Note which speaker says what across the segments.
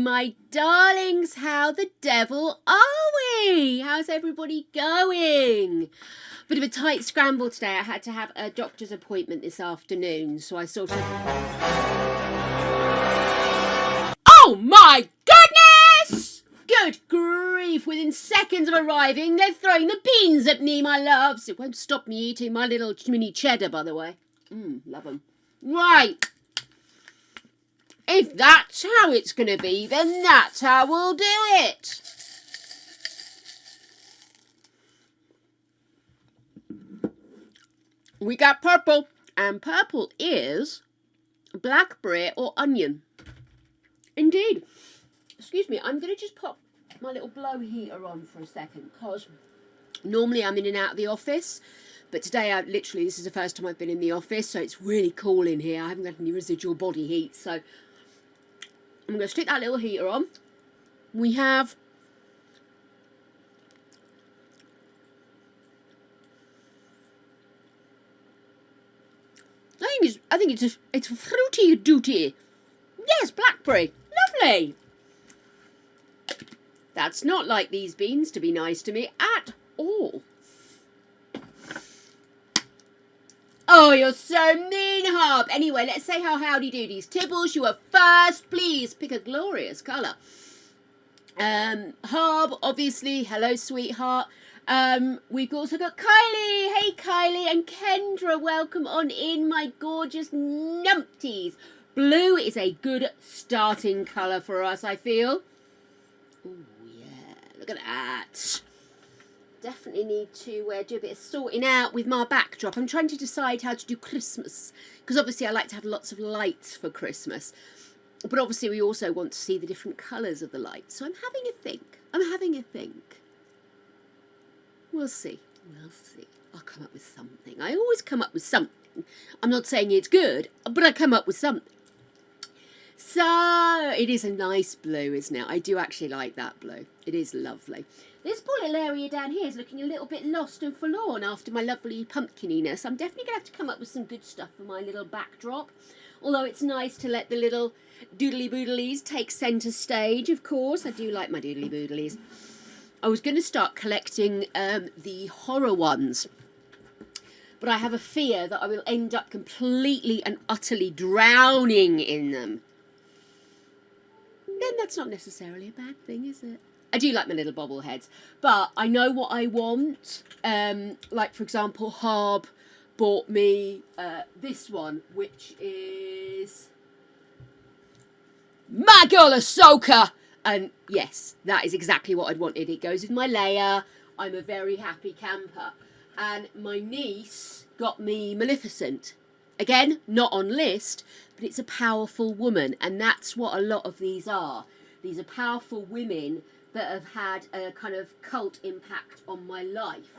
Speaker 1: my darlings, how the devil are we? How's everybody going? Bit of a tight scramble today. I had to have a doctor's appointment this afternoon, so I sort of... Oh my goodness! Good grief, within seconds of arriving, they're throwing the beans at me, my loves. It won't stop me eating my little mini cheddar, by the way. Love them. Right. If that's how it's going to be, then that's how we'll do it. We got purple, and purple is blackberry or onion. Indeed. Excuse me, I'm going to just pop my little blow heater on for a second, because normally I'm in and out of the office, but today this is the first time I've been in the office, so it's really cool in here. I haven't got any residual body heat, so I'm going to stick that little heater on. We have I think it's a fruity duty. Yes, blackberry. Lovely. That's not like these beans to be nice to me at all. Oh, you're so mean, Harb. Anyway, let's say how howdy doodies. Tibbles, you are first. Please pick a glorious colour. Harb, obviously. Hello, sweetheart. We've also got Kylie. Hey, Kylie. And Kendra, welcome on in, my gorgeous numpties. Blue is a good starting colour for us, I feel. Oh, yeah. Look at that. Definitely need to do a bit of sorting out with my backdrop. I'm trying to decide how to do Christmas, because obviously I like to have lots of lights for Christmas, but obviously we also want to see the different colours of the lights, so I'm having a think. We'll see. I'll come up with something. I always come up with something. I'm not saying it's good, but I come up with something. So it is a nice blue, isn't it? I do actually like that blue. It is lovely. This poor little area down here is looking a little bit lost and forlorn after my lovely pumpkininess. I'm definitely going to have to come up with some good stuff for my little backdrop. Although it's nice to let the little doodly boodlies take centre stage, of course. I do like my doodly boodlies. I was going to start collecting the horror ones, but I have a fear that I will end up completely and utterly drowning in them. Then that's not necessarily a bad thing, is it? I do like my little bobbleheads, but I know what I want. Like, for example, Harb bought me this one, which is my girl Ahsoka. And yes, that is exactly what I'd wanted. It goes with my layer. I'm a very happy camper. And my niece got me Maleficent. Again, not on list, but it's a powerful woman. And that's what a lot of these are. These are powerful women that have had a kind of cult impact on my life.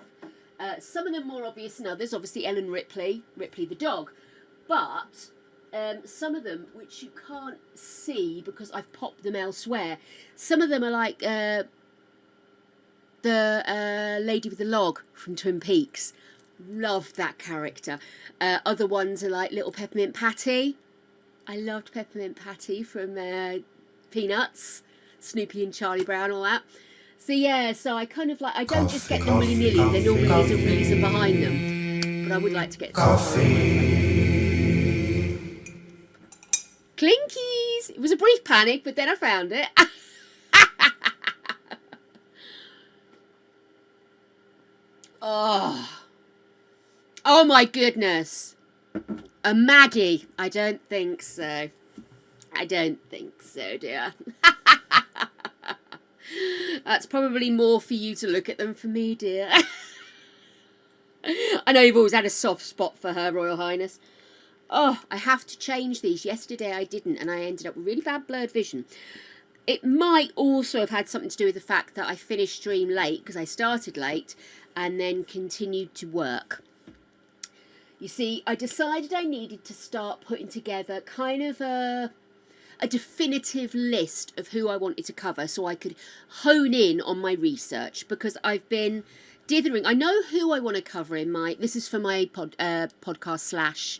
Speaker 1: Some of them more obvious than others. Obviously, Ellen Ripley the dog. But some of them, which you can't see because I've popped them elsewhere, some of them are like the lady with the log from Twin Peaks. Loved that character. Other ones are like Little Peppermint Patty. I loved Peppermint Patty from Peanuts. Snoopy and Charlie Brown, all that. So yeah, so I kind of like, I don't just get them willy-nilly. There normally is a reason behind them. But I would like to get Clinkies! It was a brief panic, but then I found it. Oh my goodness. A Maggie? I don't think so. Dear. That's probably more for you to look at them for me, dear. I know you've always had a soft spot for her, Royal Highness. Oh, I have to change these. Yesterday I didn't, and I ended up with really bad blurred vision. It might also have had something to do with the fact that I finished stream late, because I started late, and then continued to work. You see, I decided I needed to start putting together kind of a definitive list of who I wanted to cover so I could hone in on my research, because I've been dithering. I know who I want to cover in my, this is for my podcast slash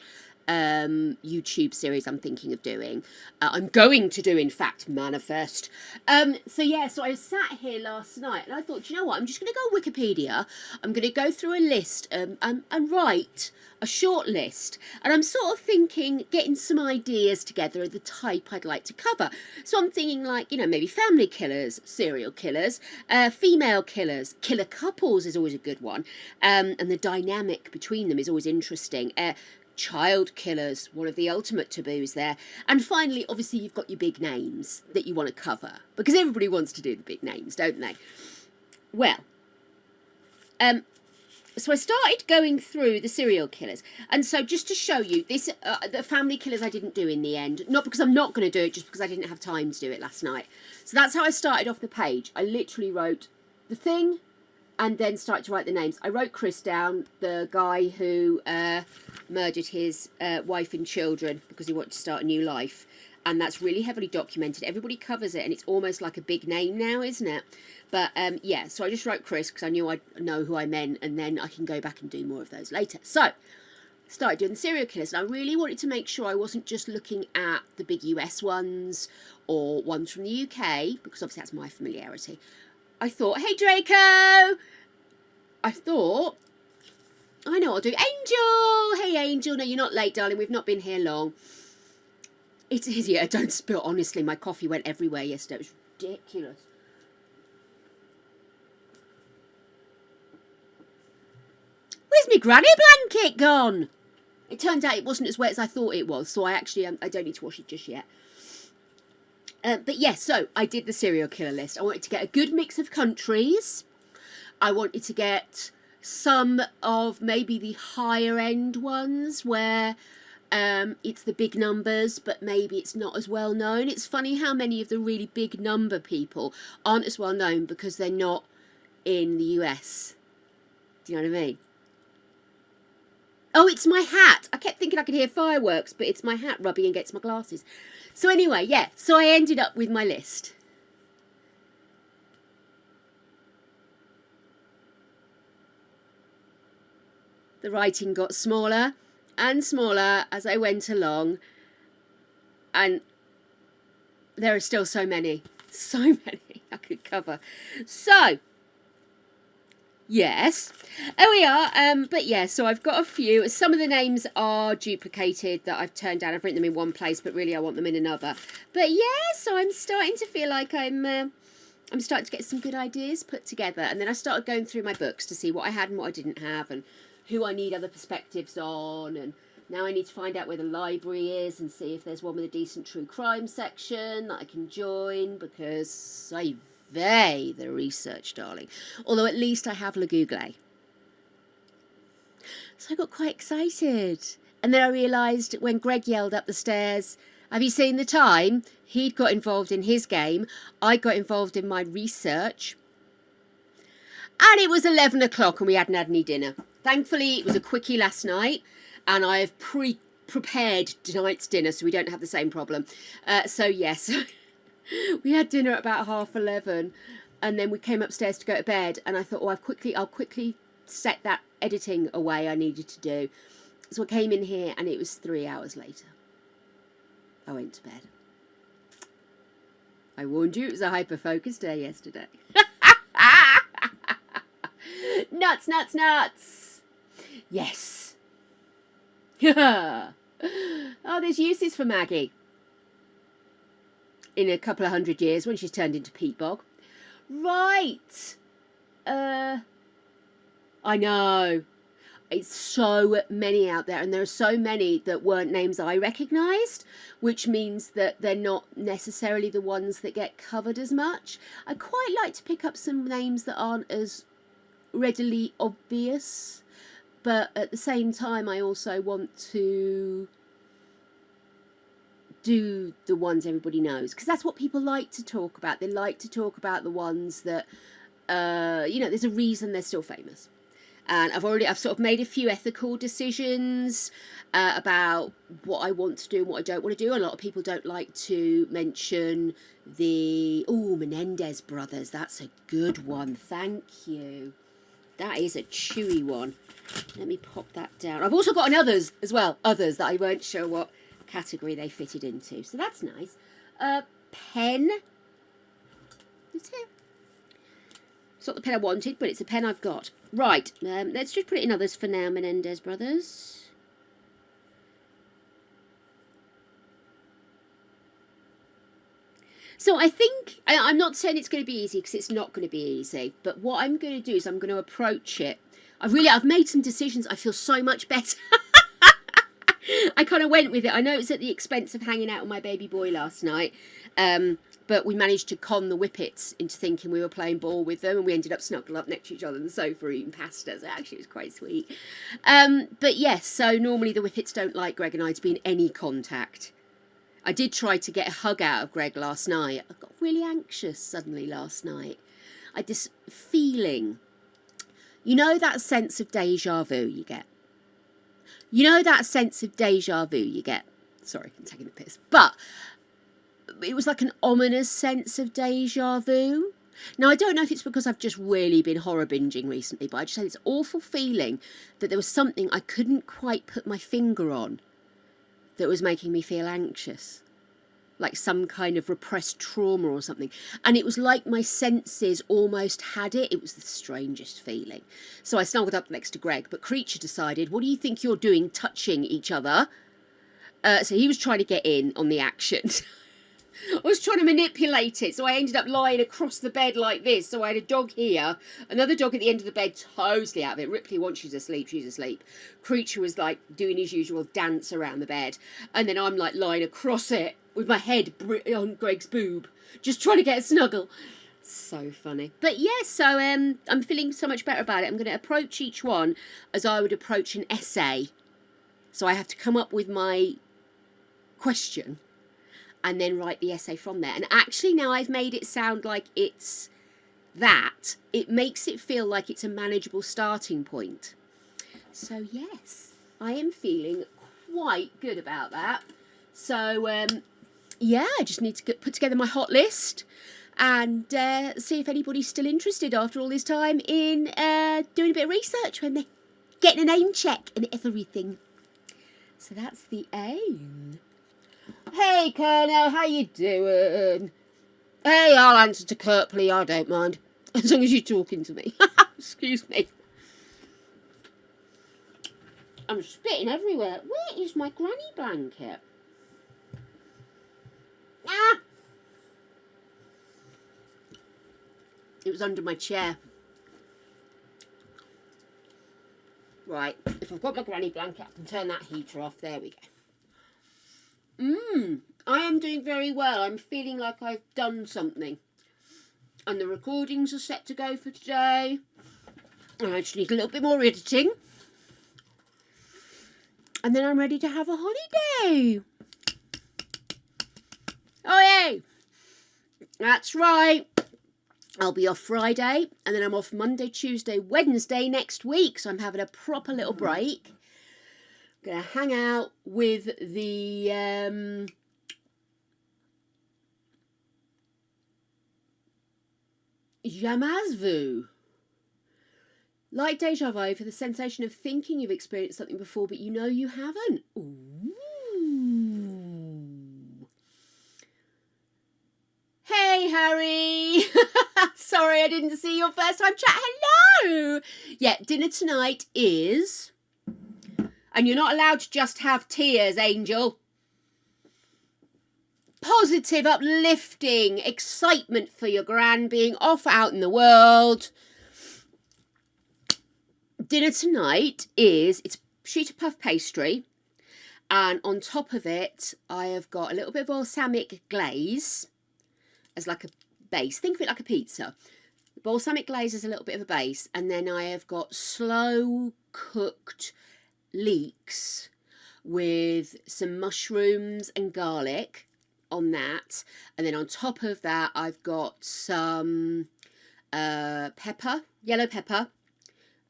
Speaker 1: YouTube series I'm thinking of doing. I'm going to do, in fact, manifest. So I sat here last night and I thought, do you know what? I'm just going to go on Wikipedia. I'm going to go through a list and write a short list, and I'm sort of thinking, getting some ideas together of the type I'd like to cover. So I'm thinking, like, maybe family killers, serial killers, female killers, killer couples is always a good one, and the dynamic between them is always interesting. Child killers, one of the ultimate taboos there. And finally, obviously, you've got your big names that you want to cover, because everybody wants to do the big names, don't they? Well, so I started going through the serial killers. And so just to show you, this the family killers I didn't do in the end. Not because I'm not going to do it, just because I didn't have time to do it last night. So that's how I started off the page. I literally wrote the thing and then started to write the names. I wrote Chris down, the guy who murdered his wife and children because he wanted to start a new life. And that's really heavily documented. Everybody covers it, and it's almost like a big name now, isn't it? But yeah, so I just wrote Chris because I knew I'd know who I meant, and then I can go back and do more of those later. So, started doing the serial killers, and I really wanted to make sure I wasn't just looking at the big US ones or ones from the UK, because obviously that's my familiarity. I thought, hey Draco! I know what I'll do. Angel! Hey Angel, no, you're not late, darling, we've not been here long. It is, yeah, don't spill. Honestly, my coffee went everywhere yesterday. It was ridiculous. Where's my granny blanket gone? It turned out it wasn't as wet as I thought it was, so I don't need to wash it just yet. But yes, so I did the serial killer list. I wanted to get a good mix of countries. I wanted to get some of maybe the higher end ones where it's the big numbers, but maybe it's not as well known. It's funny how many of the really big number people aren't as well known because they're not in the US. Do you know what I mean? Oh, it's my hat. I kept thinking I could hear fireworks, but it's my hat rubbing against my glasses. So anyway, yeah, so I ended up with my list. The writing got smaller and smaller as I went along, and there are still so many I could cover. So yes, oh we are, but yeah, so I've got a few. Some of the names are duplicated that I've turned down. I've written them in one place, but really I want them in another. But yeah, so I'm starting to feel like I'm starting to get some good ideas put together. And then I started going through my books to see what I had and what I didn't have, and who I need other perspectives on. And now I need to find out where the library is and see if there's one with a decent true crime section that I can join, because I the research, darling. Although at least I have Le Google. So I got quite excited. And then I realised when Greg yelled up the stairs, have you seen the time? He'd got involved in his game. I got involved in my research. And it was 11 o'clock and we hadn't had any dinner. Thankfully, it was a quickie last night, and I have prepared tonight's dinner so we don't have the same problem. So yes, we had dinner at about 11:30, and then we came upstairs to go to bed, and I thought, oh, I'll quickly set that editing away I needed to do. So I came in here and it was 3 hours later. I went to bed. I warned you, it was a hyper-focused day yesterday. Nuts, nuts, nuts. Yes. Oh, there's uses for Maggie. In a couple of 100 years when she's turned into peat bog. Right. I know. It's so many out there, and there are so many that weren't names I recognised, which means that they're not necessarily the ones that get covered as much. I quite like to pick up some names that aren't as readily obvious, but at the same time I also want to do the ones everybody knows, because that's what people like to talk about. They like to talk about the ones that there's a reason they're still famous. And I've sort of made a few ethical decisions about what I want to do and what I don't want to do. A lot of people don't like to mention the Menendez brothers. That's a good one. Thank you. That is a chewy one. Let me pop that down. I've also got an others as well. Others that I weren't sure what category they fitted into. So that's nice. Pen. That's it. It's not the pen I wanted, but it's a pen I've got. Right. Let's just put it in others for now, Menendez Brothers. So I think, I'm not saying it's going to be easy because it's not going to be easy. But what I'm going to do is I'm going to approach it. I've made some decisions. I feel so much better. I kind of went with it. I know it's at the expense of hanging out with my baby boy last night. But we managed to con the Whippets into thinking we were playing ball with them. And we ended up snuggled up next to each other on the sofa eating pasta. So actually it was quite sweet. But yes, so normally the Whippets don't like Greg and I to be in any contact. I did try to get a hug out of Greg last night. I got really anxious suddenly last night. I had this feeling. You know that sense of deja vu you get? You know that sense of deja vu you get? Sorry, I'm taking the piss. But it was like an ominous sense of deja vu. Now, I don't know if it's because I've just really been horror binging recently, but I just had this awful feeling that there was something I couldn't quite put my finger on that was making me feel anxious. Like some kind of repressed trauma or something. And it was like my senses almost had it. It was the strangest feeling. So I snuggled up next to Greg, but Creature decided, what do you think you're doing touching each other? So he was trying to get in on the action. I was trying to manipulate it, so I ended up lying across the bed like this. So I had a dog here, another dog at the end of the bed, totally out of it. Ripley, once she's asleep, she's asleep. Creature was like doing his usual dance around the bed, and then I'm like lying across it with my head on Greg's boob, just trying to get a snuggle. So funny. But yeah, so I'm feeling so much better about it. I'm going to approach each one as I would approach an essay. So I have to come up with my question and then write the essay from there. And actually now I've made it sound like it's that. It makes it feel like it's a manageable starting point. So yes, I am feeling quite good about that. So yeah, I just need to put together my hot list and see if anybody's still interested after all this time in doing a bit of research when they're getting a name check and everything. So that's the aim. Hey, Colonel, how you doing? Hey, I'll answer to Kirkley, I don't mind. As long as you're talking to me. Excuse me. I'm spitting everywhere. Where is my granny blanket? Ah! It was under my chair. Right, if I've got my granny blanket, I can turn that heater off. There we go. I am doing very well. I'm feeling like I've done something. And the recordings are set to go for today. I just need a little bit more editing. And then I'm ready to have a holiday. Oh, yay! That's right. I'll be off Friday. And then I'm off Monday, Tuesday, Wednesday next week. So I'm having a proper little break. Gonna hang out with the Jamazvu. Like deja vu for the sensation of thinking you've experienced something before, but you know you haven't. Ooh. Hey, Harry. Sorry I didn't see your first time chat. Hello. Yeah, dinner tonight is... And you're not allowed to just have tears, Angel. Positive, uplifting, excitement for your gran being off out in the world. Dinner tonight is, it's sheet of puff pastry. And on top of it, I have got a little bit of balsamic glaze as like a base. Think of it like a pizza. The balsamic glaze is a little bit of a base. And then I have got slow cooked leeks with some mushrooms and garlic on that, and then on top of that I've got some pepper, yellow pepper,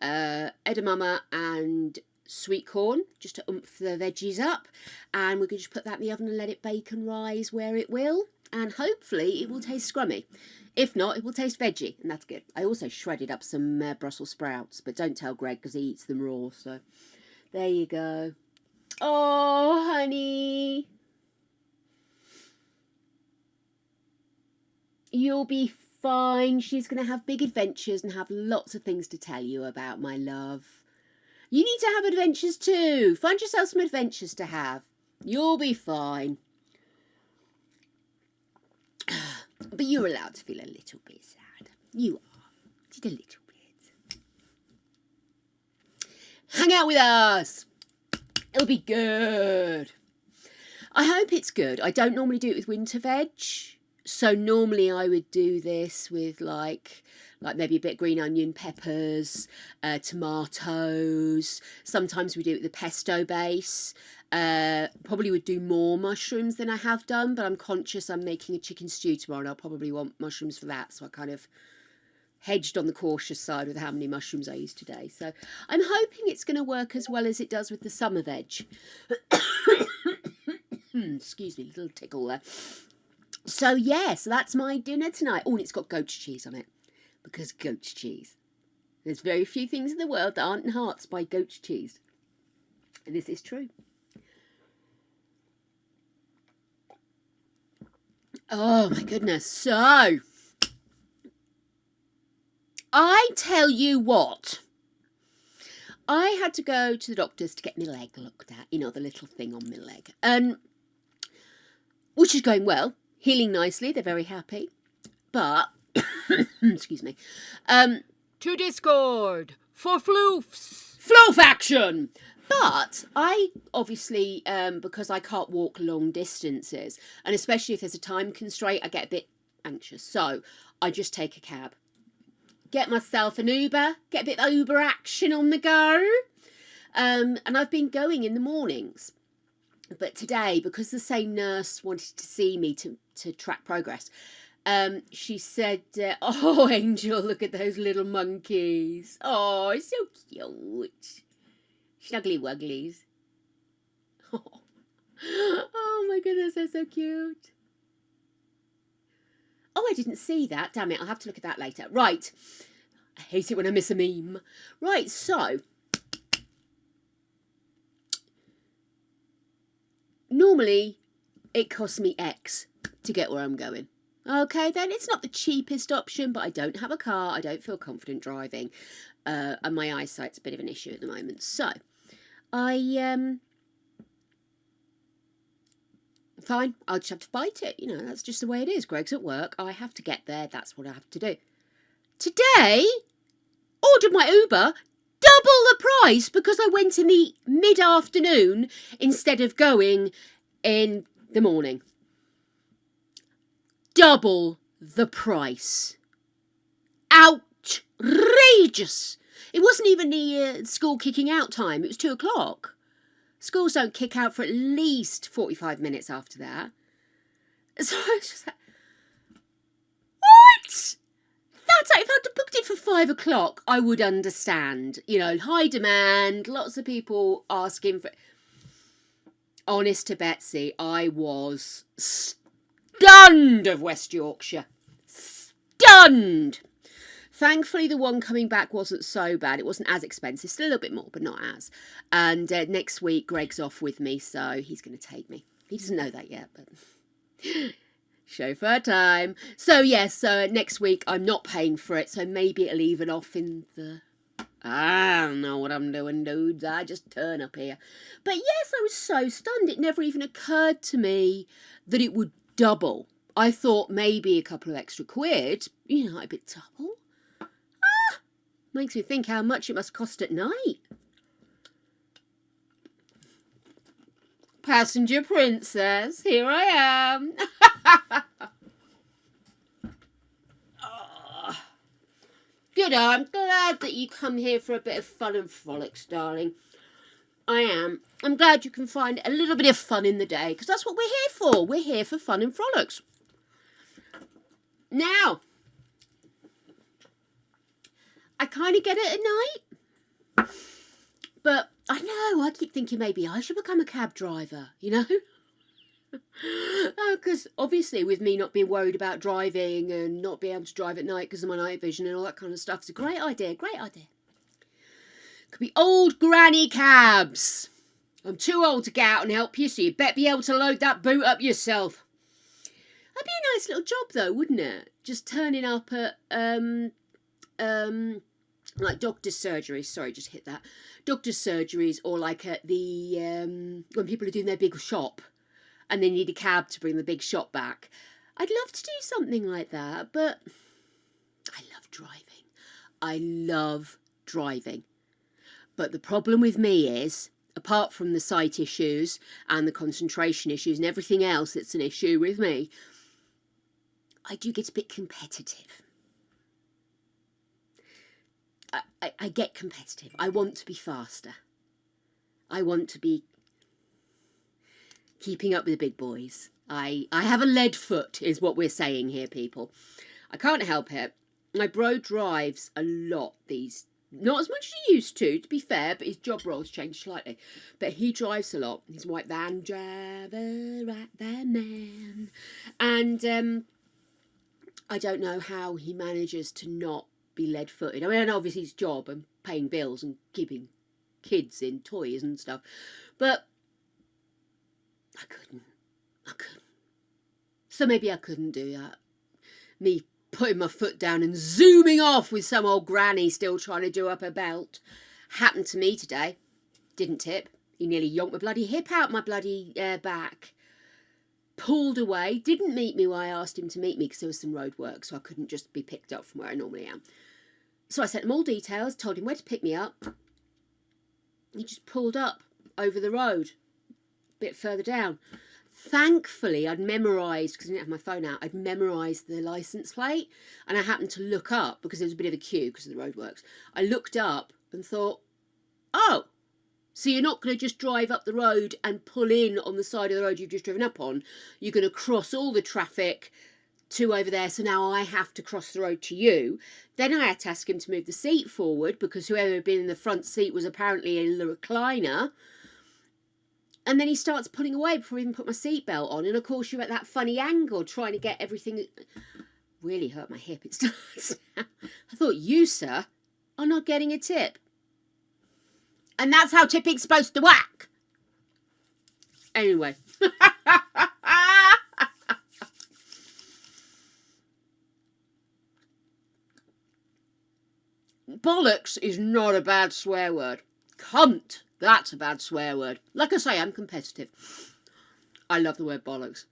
Speaker 1: edamame and sweet corn, just to oomph the veggies up, and we're going to just put that in the oven and let it bake and rise where it will, and hopefully it will taste scrummy. If not, it will taste veggie, and that's good. I also shredded up some Brussels sprouts, but don't tell Greg because he eats them raw. So there you go. Oh, honey. You'll be fine. She's going to have big adventures and have lots of things to tell you about, my love. You need to have adventures too. Find yourself some adventures to have. You'll be fine. But you're allowed to feel a little bit sad. You are. Just a little bit. Hang out with us. It'll be good. I hope it's good. I don't normally do it with winter veg. So normally I would do this with like maybe a bit of green onion, peppers, tomatoes. Sometimes we do it with a pesto base. Probably would do more mushrooms than I have done, but I'm conscious I'm making a chicken stew tomorrow and I'll probably want mushrooms for that. So I kind of hedged on the cautious side with how many mushrooms I used today. So I'm hoping it's going to work as well as it does with the summer veg. Excuse me, little tickle there. So yes, that's my dinner tonight. Oh, and it's got goat's cheese on it. Because goat's cheese. There's very few things in the world that aren't enhanced by goat's cheese. And this is true. Oh my goodness. So, I tell you what. I had to go to the doctor's to get my leg looked at. You know, the little thing on my leg. Which is going well. Healing nicely. They're very happy. But, excuse me. To Discord for floofs. Floof action. But I obviously, because I can't walk long distances, and especially if there's a time constraint, I get a bit anxious. So I just take a cab. Get myself an Uber. Get a bit of Uber action on the go. And I've been going in the mornings. But today, because the same nurse wanted to see me to track progress, she said, oh, Angel, look at those little monkeys. Oh, it's so cute. Snuggly wugglies. Oh my goodness, they're so cute. Oh, I didn't see that. Damn it, I'll have to look at that later. Right. I hate it when I miss a meme. Right, so. Normally, it costs me X to get where I'm going. Okay, then it's not the cheapest option, but I don't have a car. I don't feel confident driving. And my eyesight's a bit of an issue at the moment. So, fine, I'll just have to fight it. You know, that's just the way it is. Greg's at work. I have to get there. That's what I have to do. Today, ordered my Uber, double the price because I went in the mid-afternoon instead of going in the morning. Double the price. Outrageous. It wasn't even the school kicking out time. It was 2 o'clock. Schools don't kick out for at least 45 minutes after that. So I was just like, what? That's like, if I'd booked it for 5 o'clock, I would understand. You know, high demand, lots of people asking for. Honest to Betsy, I was stunned of West Yorkshire. Stunned. Thankfully, the one coming back wasn't so bad. It wasn't as expensive. Still a little bit more, but not as. And next week, Greg's off with me, so he's going to take me. He doesn't know that yet, but chauffeur time. So, yes, so next week, I'm not paying for it, so maybe it'll even off in the... I don't know what I'm doing, dudes. I just turn up here. But yes, I was so stunned. It never even occurred to me that it would double. I thought maybe a couple of extra quid, you know, a bit double. Makes me think how much it must cost at night. Passenger princess, here I am. Good, I'm glad that you come here for a bit of fun and frolics, darling. I am. I'm glad you can find a little bit of fun in the day, because that's what we're here for. We're here for fun and frolics. Now, I kind of get it at night, but I know, I keep thinking maybe I should become a cab driver, you know? Because obviously with me not being worried about driving and not being able to drive at night because of my night vision and all that kind of stuff, it's a great idea, great idea. Could be old granny cabs. I'm too old to get out and help you, so you better be able to load that boot up yourself. That'd be a nice little job though, wouldn't it? Just turning up at like doctor's surgeries. Sorry, just hit that. Doctor's surgeries, or like at the when people are doing their big shop and they need a cab to bring the big shop back. I'd love to do something like that, but I love driving. I love driving. But the problem with me is, apart from the sight issues and the concentration issues and everything else that's an issue with me, I do get a bit competitive. I get competitive. I want to be faster. I want to be keeping up with the big boys. I have a lead foot, is what we're saying here, people. I can't help it. My bro drives a lot not as much as he used to be fair, but his job role's changed slightly. But he drives a lot. He's a white van driver, right van man. And I don't know how he manages to not be lead-footed. I mean, obviously his job and paying bills and keeping kids in toys and stuff. But I couldn't. So maybe I couldn't do that. Me putting my foot down and zooming off with some old granny still trying to do up her belt. Happened to me today. Didn't tip. He nearly yonked my bloody hip out my bloody back. Pulled away. Didn't meet me where I asked him to meet me because there was some road work, so I couldn't just be picked up from where I normally am. So I sent him all details, told him where to pick me up. He just pulled up over the road, a bit further down. Thankfully, I'd memorised, because I didn't have my phone out, I'd memorised the licence plate, and I happened to look up, because there was a bit of a queue because of the roadworks. I looked up and thought, oh, so you're not going to just drive up the road and pull in on the side of the road you've just driven up on. You're going to cross all the traffic to over there, so now I have to cross the road to you. Then I had to ask him to move the seat forward, because whoever had been in the front seat was apparently a recliner. And then he starts pulling away before I even put my seatbelt on. And of course, you're at that funny angle trying to get everything. Really hurt my hip. It starts now. I thought, you, sir, are not getting a tip. And that's how tipping's supposed to work. Anyway. Bollocks is not a bad swear word. Cunt. That's a bad swear word. Like I say, I'm competitive. I love the word bollocks.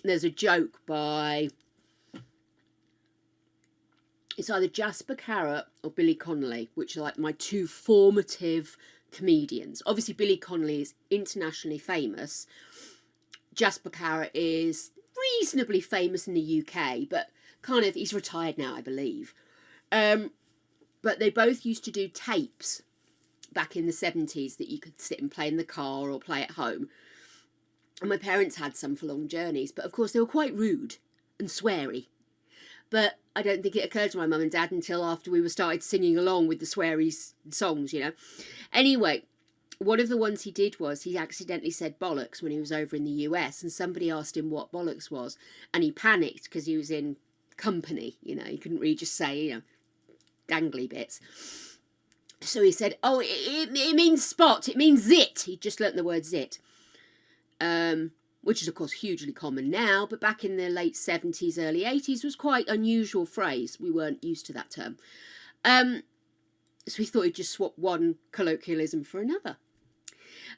Speaker 1: There's a joke by... It's either Jasper Carrott or Billy Connolly, which are like my two formative comedians. Obviously, Billy Connolly is internationally famous. Jasper Carrott is reasonably famous in the UK, but kind of, he's retired now, I believe. But they both used to do tapes back in the 70s that you could sit and play in the car or play at home. And my parents had some for long journeys, but of course they were quite rude and sweary. But I don't think it occurred to my mum and dad until after we were started singing along with the sweary songs, you know. Anyway, one of the ones he did was he accidentally said bollocks when he was over in the US, and somebody asked him what bollocks was, and he panicked because he was in company, you know, he couldn't really just say, you know, dangly bits. So he said, oh, it means spot, it means zit. He just learnt the word zit, which is, of course, hugely common now, but back in the late 70s, early 80s was quite an unusual phrase. We weren't used to that term. So he thought he'd just swap one colloquialism for another.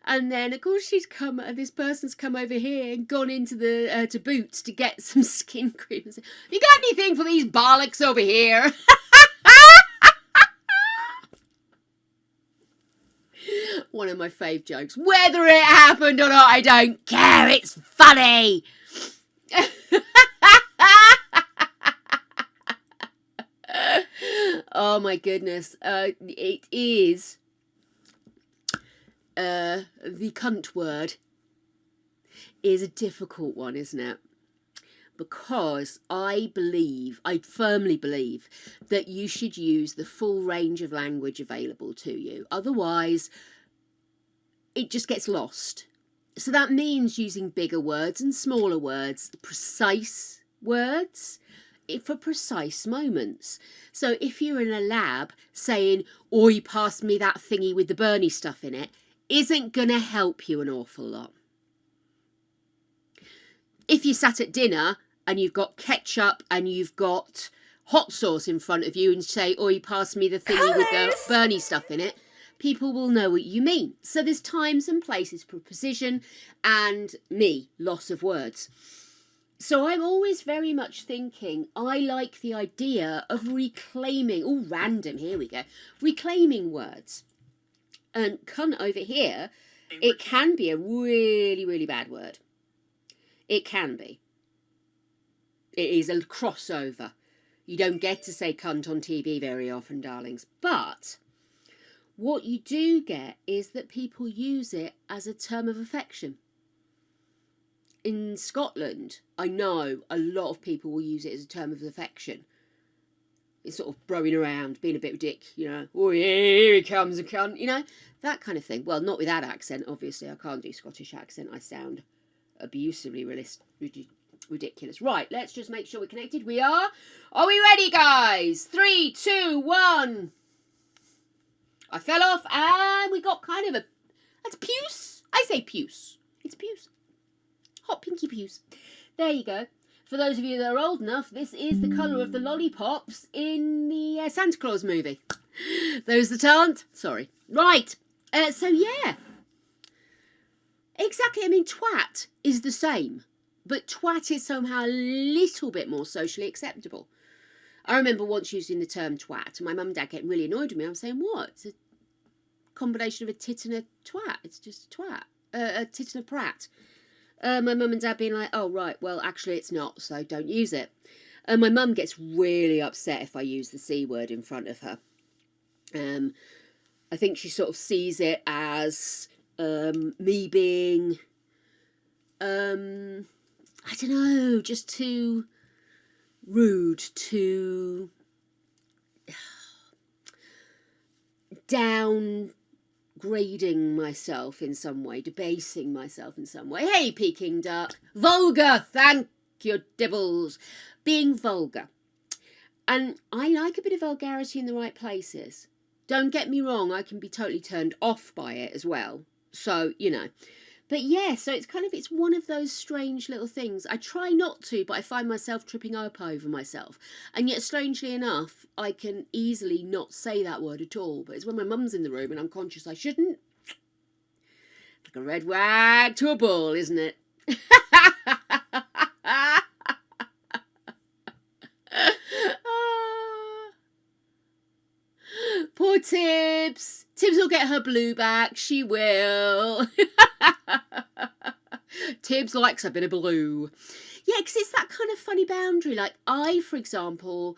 Speaker 1: And then, of course, this person's come over here and gone into the to Boots to get some skin cream and said, you got anything for these bollocks over here? One of my fave jokes. Whether it happened or not, I don't care. It's funny. Oh my goodness. It is the cunt word is a difficult one, isn't it? Because I firmly believe that you should use the full range of language available to you. Otherwise, it just gets lost. So that means using bigger words and smaller words, precise words for precise moments. So if you're in a lab saying, "Oi, pass me that thingy with the Bernie stuff in it," isn't going to help you an awful lot. If you sat at dinner and you've got ketchup and you've got hot sauce in front of you and say, "Oi, pass me the thingy with the Bernie stuff in it," people will know what you mean. So there's times and places for precision and loss of words. So I'm always very much thinking, I like the idea of reclaiming, here we go, reclaiming words. And cunt over here, it can be a really, really bad word. It can be. It is a crossover. You don't get to say cunt on TV very often, darlings. But what you do get is that people use it as a term of affection. In Scotland, I know a lot of people will use it as a term of affection. It's sort of broing around, being a bit of a dick, you know. "Oh, here he comes, a cunt," you know, that kind of thing. Well, not with that accent, obviously. I can't do Scottish accent. I sound abusively ridiculous. Right, let's just make sure we're connected. We are. Are we ready, guys? 3, 2, 1. I fell off, and we got kind of a... That's puce. I say puce. It's puce. Hot pinky pews. There you go. For those of you that are old enough, this is the colour of the lollipops in the Santa Claus movie. Those that aren't, sorry. Right. So yeah. Exactly. I mean, twat is the same, but twat is somehow a little bit more socially acceptable. I remember once using the term twat, and my mum and dad getting really annoyed with me. I'm saying, what? It's a combination of a tit and a twat. It's just a twat. A tit and a prat. My mum and dad being like, "Oh, right, well, actually it's not, so don't use it." And my mum gets really upset if I use the C word in front of her. I think she sort of sees it as me being, I don't know, just too rude, too downgrading myself in some way, debasing myself in some way. Hey, Peking duck. Vulgar, thank you, Dibbles. Being vulgar. And I like a bit of vulgarity in the right places. Don't get me wrong, I can be totally turned off by it as well. So, you know. But yeah, so it's one of those strange little things. I try not to, but I find myself tripping up over myself. And yet, strangely enough, I can easily not say that word at all. But it's when my mum's in the room and I'm conscious I shouldn't. Like a red rag to a bull, isn't it? Poor Tibbs. Tibbs will get her blue back. She will. Tibbs likes a bit of blue. Yeah, because it's that kind of funny boundary. Like I, for example,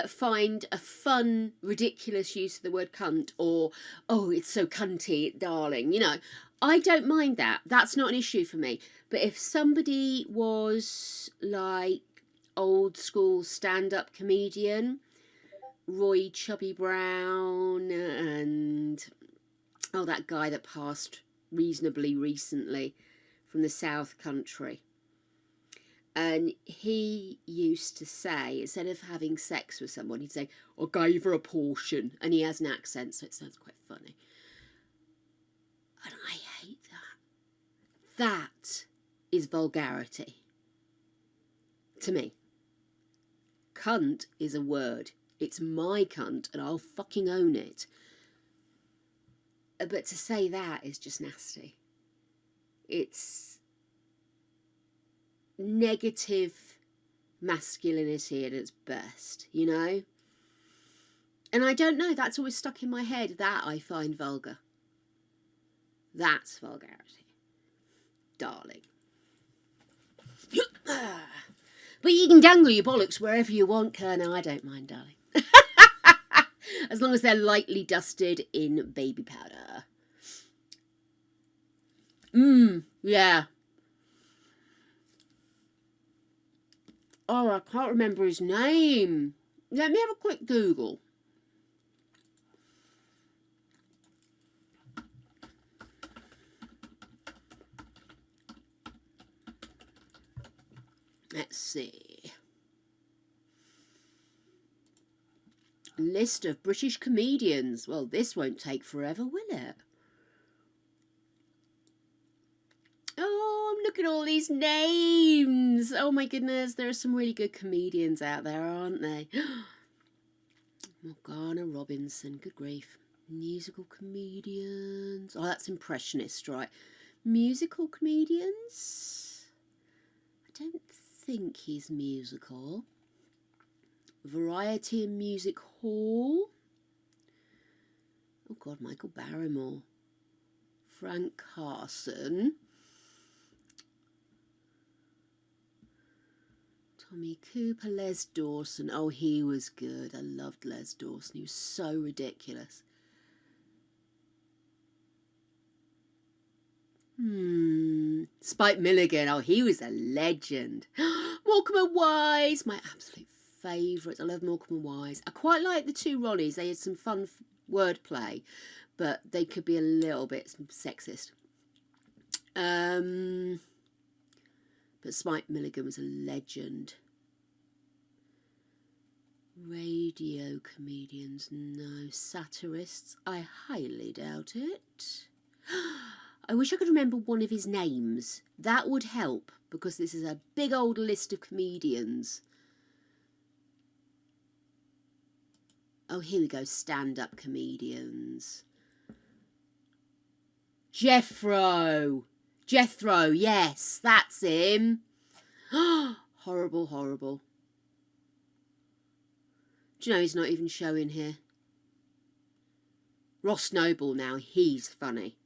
Speaker 1: find a fun, ridiculous use of the word cunt, or, "Oh, it's so cunty, darling." You know, I don't mind that. That's not an issue for me. But if somebody was like old school stand-up comedian, Roy Chubby Brown, and that guy that passed reasonably recently from the South Country, and he used to say, instead of having sex with someone, he'd say, "I gave her a portion," and he has an accent, so it sounds quite funny. And I hate that. That is vulgarity to me. Cunt is a word. It's my cunt, and I'll fucking own it. But to say that is just nasty. It's negative masculinity at its best, you know? And I don't know, that's always stuck in my head. That I find vulgar. That's vulgarity. Darling. But you can dangle your bollocks wherever you want, Colonel. I don't mind, darling. As long as they're lightly dusted in baby powder. Yeah. Oh, I can't remember his name. Let me have a quick Google. Let's see. List of British comedians. Well, this won't take forever, will it? Oh, I'm looking at all these names. Oh my goodness, there are some really good comedians out there, aren't they? Morgana Robinson, good grief. Musical comedians. Oh, that's impressionist, right? Musical comedians? I don't think he's musical. Variety and Music Hall. Oh God, Michael Barrymore. Frank Carson. Tommy Cooper, Les Dawson. Oh, he was good. I loved Les Dawson. He was so ridiculous. Spike Milligan. Oh, he was a legend. Morecambe and Wise. My absolute favourites. I love Morecambe and Wise. I quite like the two Ronnies. They had some fun wordplay, but they could be a little bit sexist. But Spike Milligan was a legend. Radio comedians, no. Satirists, I highly doubt it. I wish I could remember one of his names. That would help, because this is a big old list of comedians. Oh, here we go, stand-up comedians. Jethro, yes, that's him. Horrible, horrible. Do you know he's not even showing here? Ross Noble now, he's funny.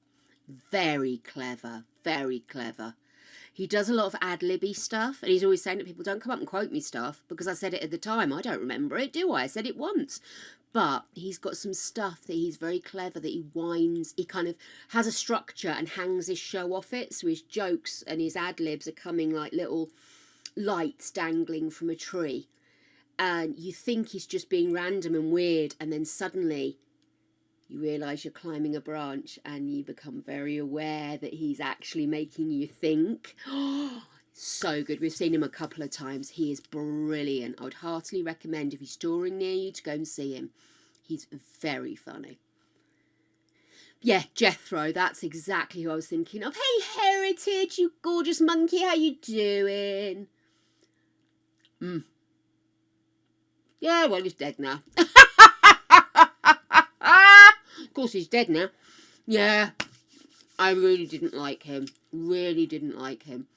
Speaker 1: Very clever, very clever. He does a lot of ad-libby stuff, and he's always saying to people, don't come up and quote me stuff, because I said it at the time. I don't remember it, do I? I said it once. But he's got some stuff that he's very clever, that he winds, he kind of has a structure and hangs his show off it, so his jokes and his ad-libs are coming like little lights dangling from a tree. And you think he's just being random and weird, and then suddenly you realise you're climbing a branch and you become very aware that he's actually making you think. So good. We've seen him a couple of times. He is brilliant. I would heartily recommend, if he's touring near you, to go and see him. He's very funny. Yeah, Jethro, that's exactly who I was thinking of. Hey, Heritage, you gorgeous monkey, how you doing? Yeah, well, he's dead now. Of course he's dead now. Yeah, I really didn't like him. Really didn't like him.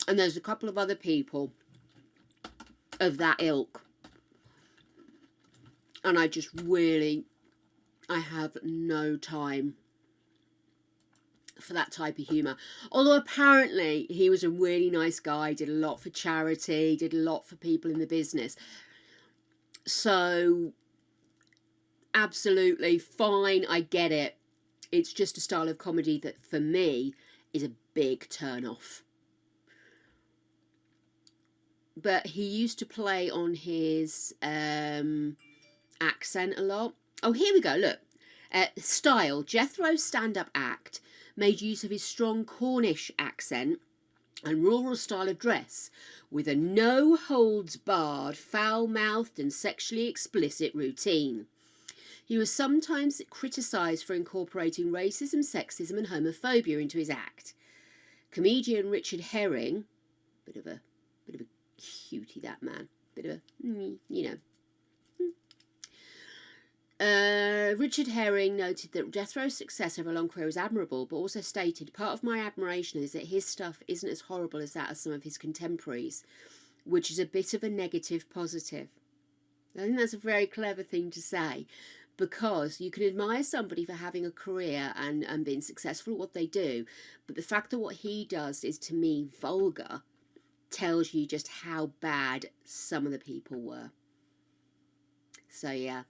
Speaker 1: And there's a couple of other people of that ilk. And I just really, I have no time for that type of humour. Although apparently he was a really nice guy, did a lot for charity, did a lot for people in the business. So, absolutely fine, I get it. It's just a style of comedy that, for me, is a big turn-off. But he used to play on his accent a lot. Oh, here we go, look. Style. Jethro's stand-up act made use of his strong Cornish accent and rural style of dress, with a no-holds-barred, foul-mouthed and sexually explicit routine. He was sometimes criticised for incorporating racism, sexism and homophobia into his act. Comedian Richard Herring, bit of a cutie, that man, bit of a, you know. Richard Herring noted that Jethro's success over a long career was admirable, but also stated, part of my admiration is that his stuff isn't as horrible as that of some of his contemporaries, which is a bit of a negative positive. I think that's a very clever thing to say, because you can admire somebody for having a career and being successful at what they do, but the fact that what he does is, to me, vulgar, tells you just how bad some of the people were. So, yeah.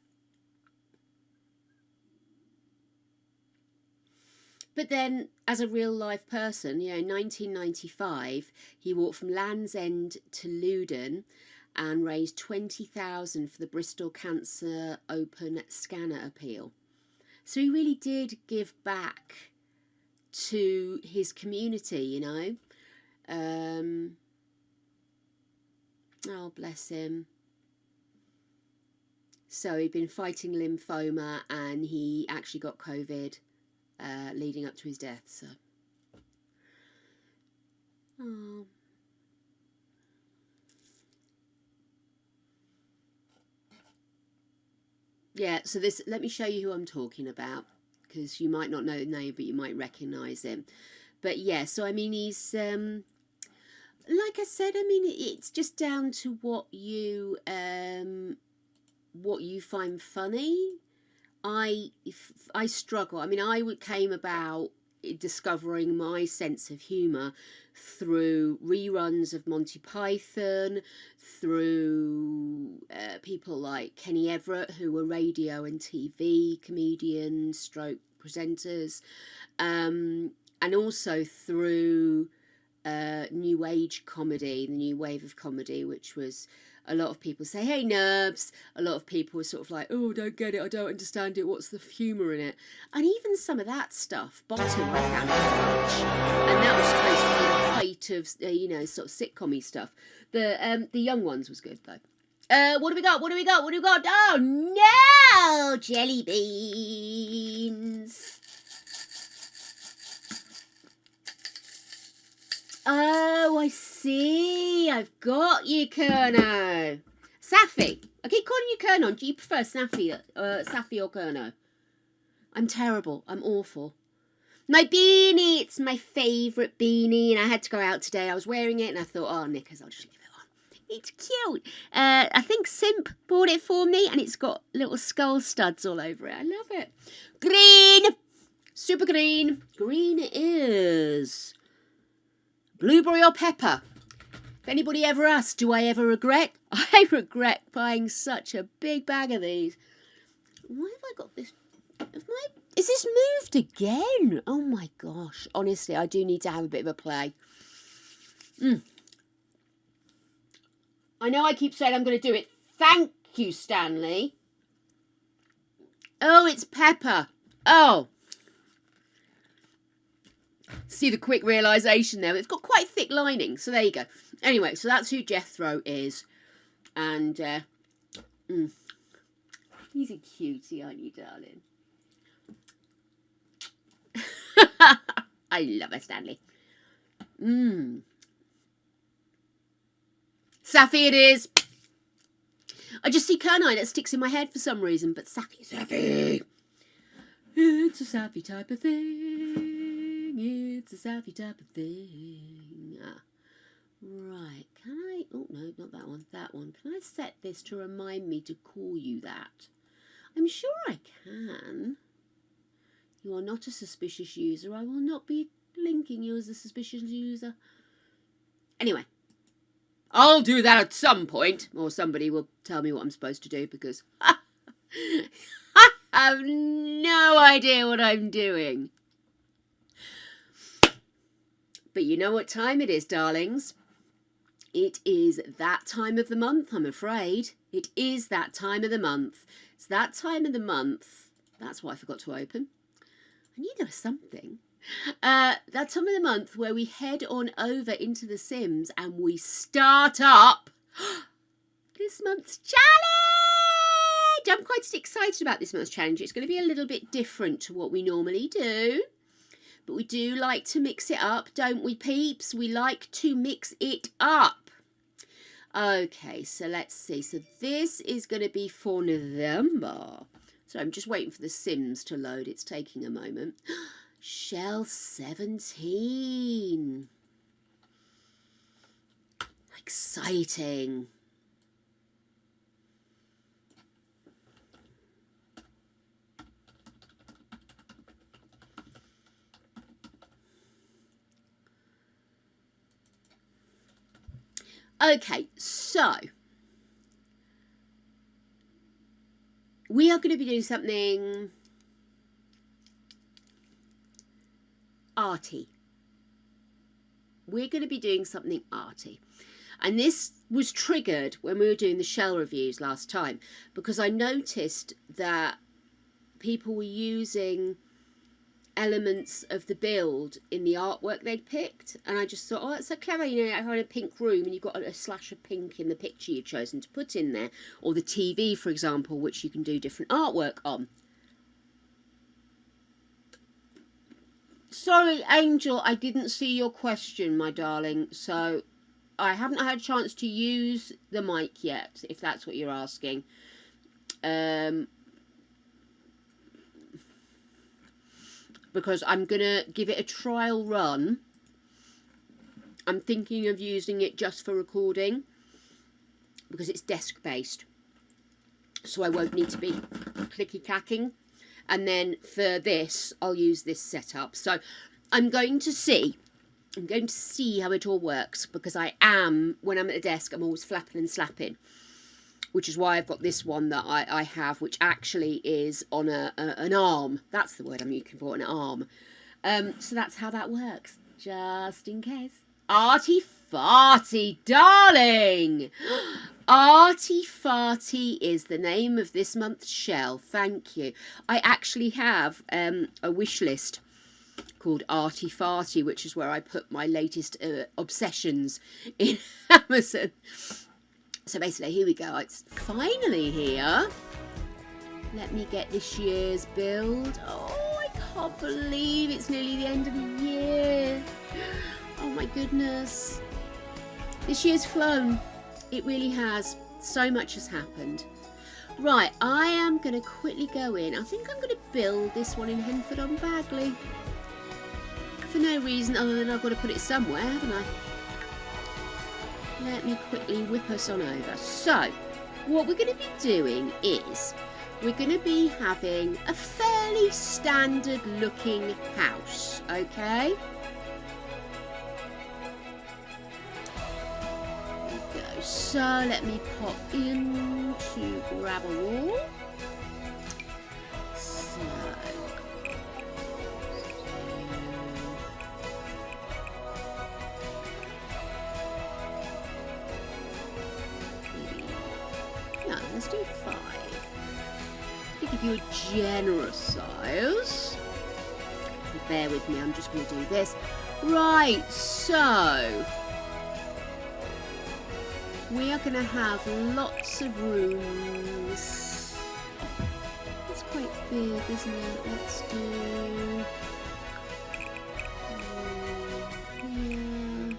Speaker 1: But then, as a real-life person, you know, in 1995, he walked from Land's End to Loudon and raised $20,000 for the Bristol Cancer Open Scanner Appeal. So he really did give back to his community, you know. Oh, bless him. So he'd been fighting lymphoma and he actually got COVID leading up to his death. So, oh. Yeah, so this, let me show you who I'm talking about, because you might not know the name, but you might recognise him. But yeah, so I mean, he's, like I said, I mean, it's just down to what you find funny. I struggle. I mean, came about discovering my sense of humour through reruns of Monty Python, through people like Kenny Everett, who were radio and TV comedians, stroke presenters, and also through new age comedy, the new wave of comedy, which was a lot of people say, hey, nerves. A lot of people were sort of like, oh, don't get it, I don't understand it, what's the humour in it? And even some of that stuff, Bottom, I found it much. And that was supposed to be the height of, sort of sitcom-y stuff. The Young Ones was good, though. What do we got? Oh, no! Jelly beans. Oh, I see. I've got you, Kerno. Safi. I keep calling you Kerno. Do you prefer Safi or Kerno? I'm terrible. I'm awful. My beanie. It's my favourite beanie. And I had to go out today. I was wearing it and I thought, oh, Nickers, I'll just leave it on. It's cute. I think Simp bought it for me and it's got little skull studs all over it. I love it. Green. Super green. Green it is. Blueberry or pepper? If anybody ever asks, do I ever regret? I regret buying such a big bag of these. Why have I got this? Is this moved again? Oh my gosh. Honestly, I do need to have a bit of a play. I know I keep saying I'm going to do it. Thank you, Stanley. Oh, it's pepper. Oh. See the quick realisation there. It's got quite a thick lining, so there you go. Anyway, so that's who Jethro is. And, he's a cutie, aren't you, darling? I love her, Stanley. Safi it is. I just see Kernine that sticks in my head for some reason, but Safi. It's a Safi type of thing. It's a Safi type of thing. Right, can I... Oh, no, not that one. That one. Can I set this to remind me to call you that? I'm sure I can. You are not a suspicious user. I will not be linking you as a suspicious user. Anyway, I'll do that at some point, or somebody will tell me what I'm supposed to do, because I have no idea what I'm doing. But you know what time it is, darlings. It is that time of the month, I'm afraid. It is that time of the month. It's that time of the month. That's why I forgot to open. I knew there was something. That time of the month where we head on over into The Sims and we start up this month's challenge. I'm quite excited about this month's challenge. It's going to be a little bit different to what we normally do. But we do like to mix it up, don't we, peeps? We like to mix it up. Okay, so let's see. So this is going to be for November. So I'm just waiting for The Sims to load. It's taking a moment. Shell 17. Exciting. Okay, so we are going to be doing something arty. We're going to be doing something arty. And this was triggered when we were doing the shell reviews last time, because I noticed that people were using elements of the build in the artwork they'd picked, and I just thought, oh, that's so clever, you know, having a pink room and you've got a slash of pink in the picture you've chosen to put in there, or the TV, for example, which you can do different artwork on. Sorry, Angel, I didn't see your question, my darling, so I haven't had a chance to use the mic yet, if that's what you're asking. Because I'm going to give it a trial run. I'm thinking of using it just for recording, because it's desk-based. So I won't need to be clicky-clacking. And then for this, I'll use this setup. So I'm going to see how it all works, because I am, when I'm at the desk, I'm always flapping and slapping, which is why I've got this one that I have, which actually is on an arm. That's the word I'm looking for, an arm. So that's how that works, just in case. Arty Farty, darling! Arty Farty is the name of this month's shell. Thank you. I actually have a wish list called Arty Farty, which is where I put my latest obsessions in Amazon. So basically, here we go. It's finally here. Let me get this year's build. Oh, I can't believe it's nearly the end of the year. Oh my goodness. This year's flown. It really has. So much has happened. Right, I am going to quickly go in. I think I'm going to build this one in Henford on Bagley. For no reason other than I've got to put it somewhere, haven't I? Let me quickly whip us on over. So, what we're going to be doing is we're going to be having a fairly standard looking house, okay? There we go. So, let me pop in to grab a wall. So, let's do 5. To give you a generous size. Bear with me, I'm just going to do this. Right, so we are going to have lots of rooms. It's quite big, isn't it? Let's do... yeah.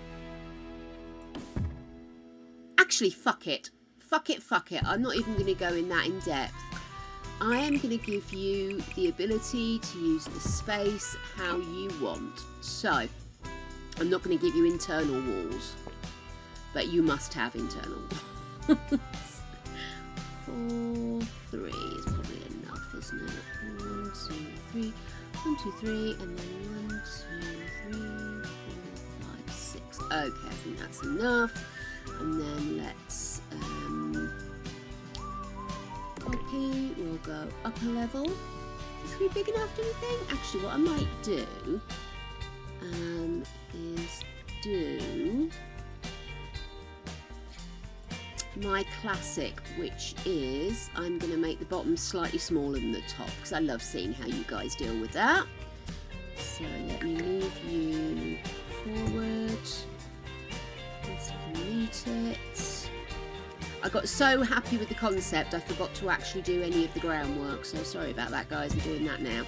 Speaker 1: Actually, fuck it. Fuck it. I'm not even going to go in that in depth. I am going to give you the ability to use the space how you want. So, I'm not going to give you internal walls, but you must have internal walls. 4, 3 is probably enough, isn't it? 1, 2, 3. 1, 2, 3, and then 1, 2, 3, 4, 5, 6. Okay, I think that's enough. And then let's copy, we'll go up a level. Is this going to be big enough, do you think? Actually, what I might do is do my classic, which is I'm going to make the bottom slightly smaller than the top, because I love seeing how you guys deal with that. So let me move you forward. Let's delete it. I got so happy with the concept I forgot to actually do any of the groundwork, so sorry about that, guys. I'm doing that now.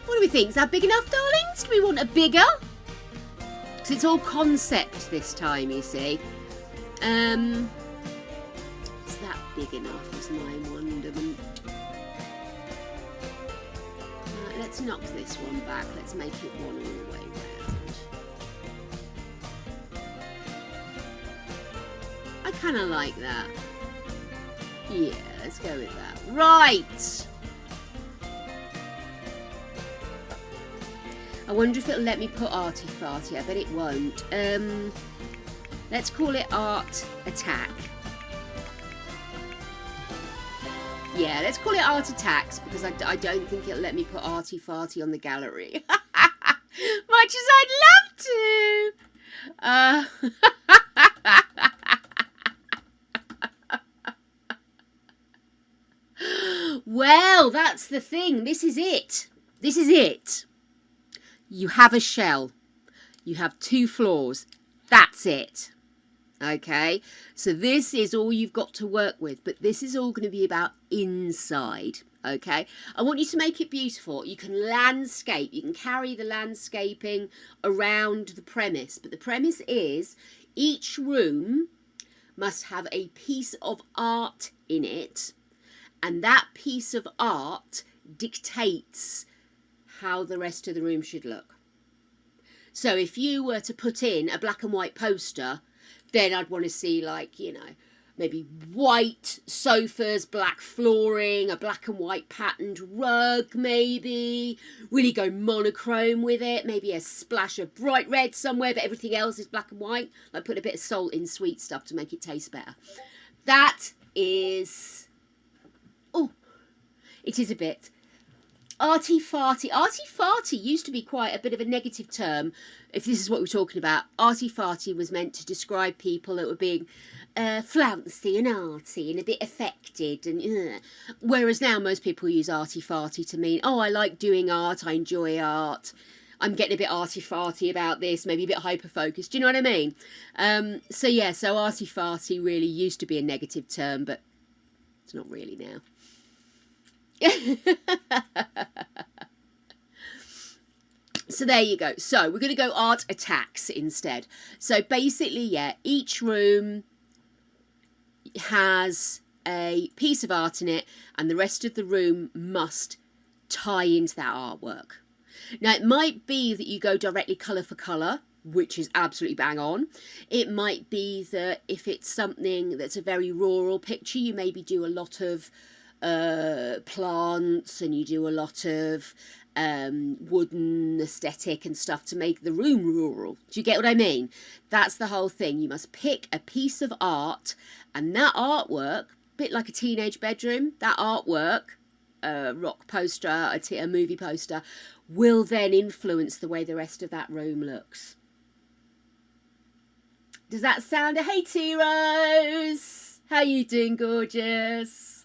Speaker 1: What do we think? Is that big enough, darlings? Do we want a bigger? Because it's all concept this time, you see. Is that big enough is my wonderment. Right, let's knock this one back. Let's make it one all the way round. I kind of like that. Yeah, let's go with that. Right. I wonder if it'll let me put arty farty. I bet it won't. Let's call it art attack. Yeah, let's call it art attacks, because I don't think it'll let me put arty farty on the gallery. Much as I'd love to. Well, that's the thing. This is it. This is it. You have a shell. You have 2 floors. That's it. Okay, so this is all you've got to work with, but this is all going to be about inside. Okay, I want you to make it beautiful. You can landscape, you can carry the landscaping around the premise, but the premise is each room must have a piece of art in it, and that piece of art dictates how the rest of the room should look. So if you were to put in a black and white poster, then I'd want to see, like, you know, maybe white sofas, black flooring, a black and white patterned rug, maybe. Really go monochrome with it. Maybe a splash of bright red somewhere, but everything else is black and white. Like, put a bit of salt in sweet stuff to make it taste better. That is... Oh, it is a bit... Arty farty. Arty farty used to be quite a bit of a negative term, if this is what we're talking about. Arty farty was meant to describe people that were being flouncy and arty and a bit affected, and whereas now most people use arty farty to mean, oh, I like doing art, I enjoy art, I'm getting a bit arty farty about this, maybe a bit hyper focused. Do you know what I mean? So yeah, so arty farty really used to be a negative term, but it's not really now. So there you go. So we're going to go art attacks instead. So basically, yeah, each room has a piece of art in it, and the rest of the room must tie into that artwork. Now, it might be that you go directly colour for colour, which is absolutely bang on. It might be that if it's something that's a very rural picture, you maybe do a lot of plants, and you do a lot of wooden aesthetic and stuff to make the room rural. Do you get what I mean? That's the whole thing. You must pick a piece of art, and that artwork, a bit like a teenage bedroom, that artwork, a rock poster, a movie poster, will then influence the way the rest of that room looks. Does that sound? Hey T Rose, how you doing, gorgeous?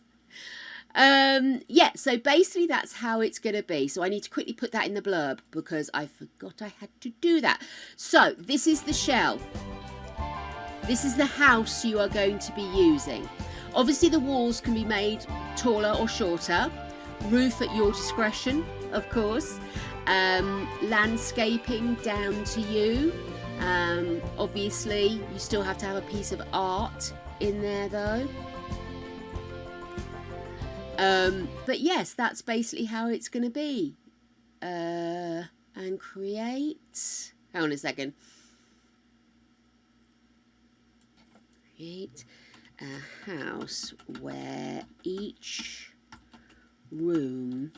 Speaker 1: Yeah, so basically that's how it's going to be. So I need to quickly put that in the blurb because I forgot I had to do that. So this is the shell. This is the house you are going to be using. Obviously the walls can be made taller or shorter. Roof at your discretion, of course. Landscaping down to you. Obviously you still have to have a piece of art in there though. But yes, that's basically how it's going to be. And create... Hang on a second. Create a house where each room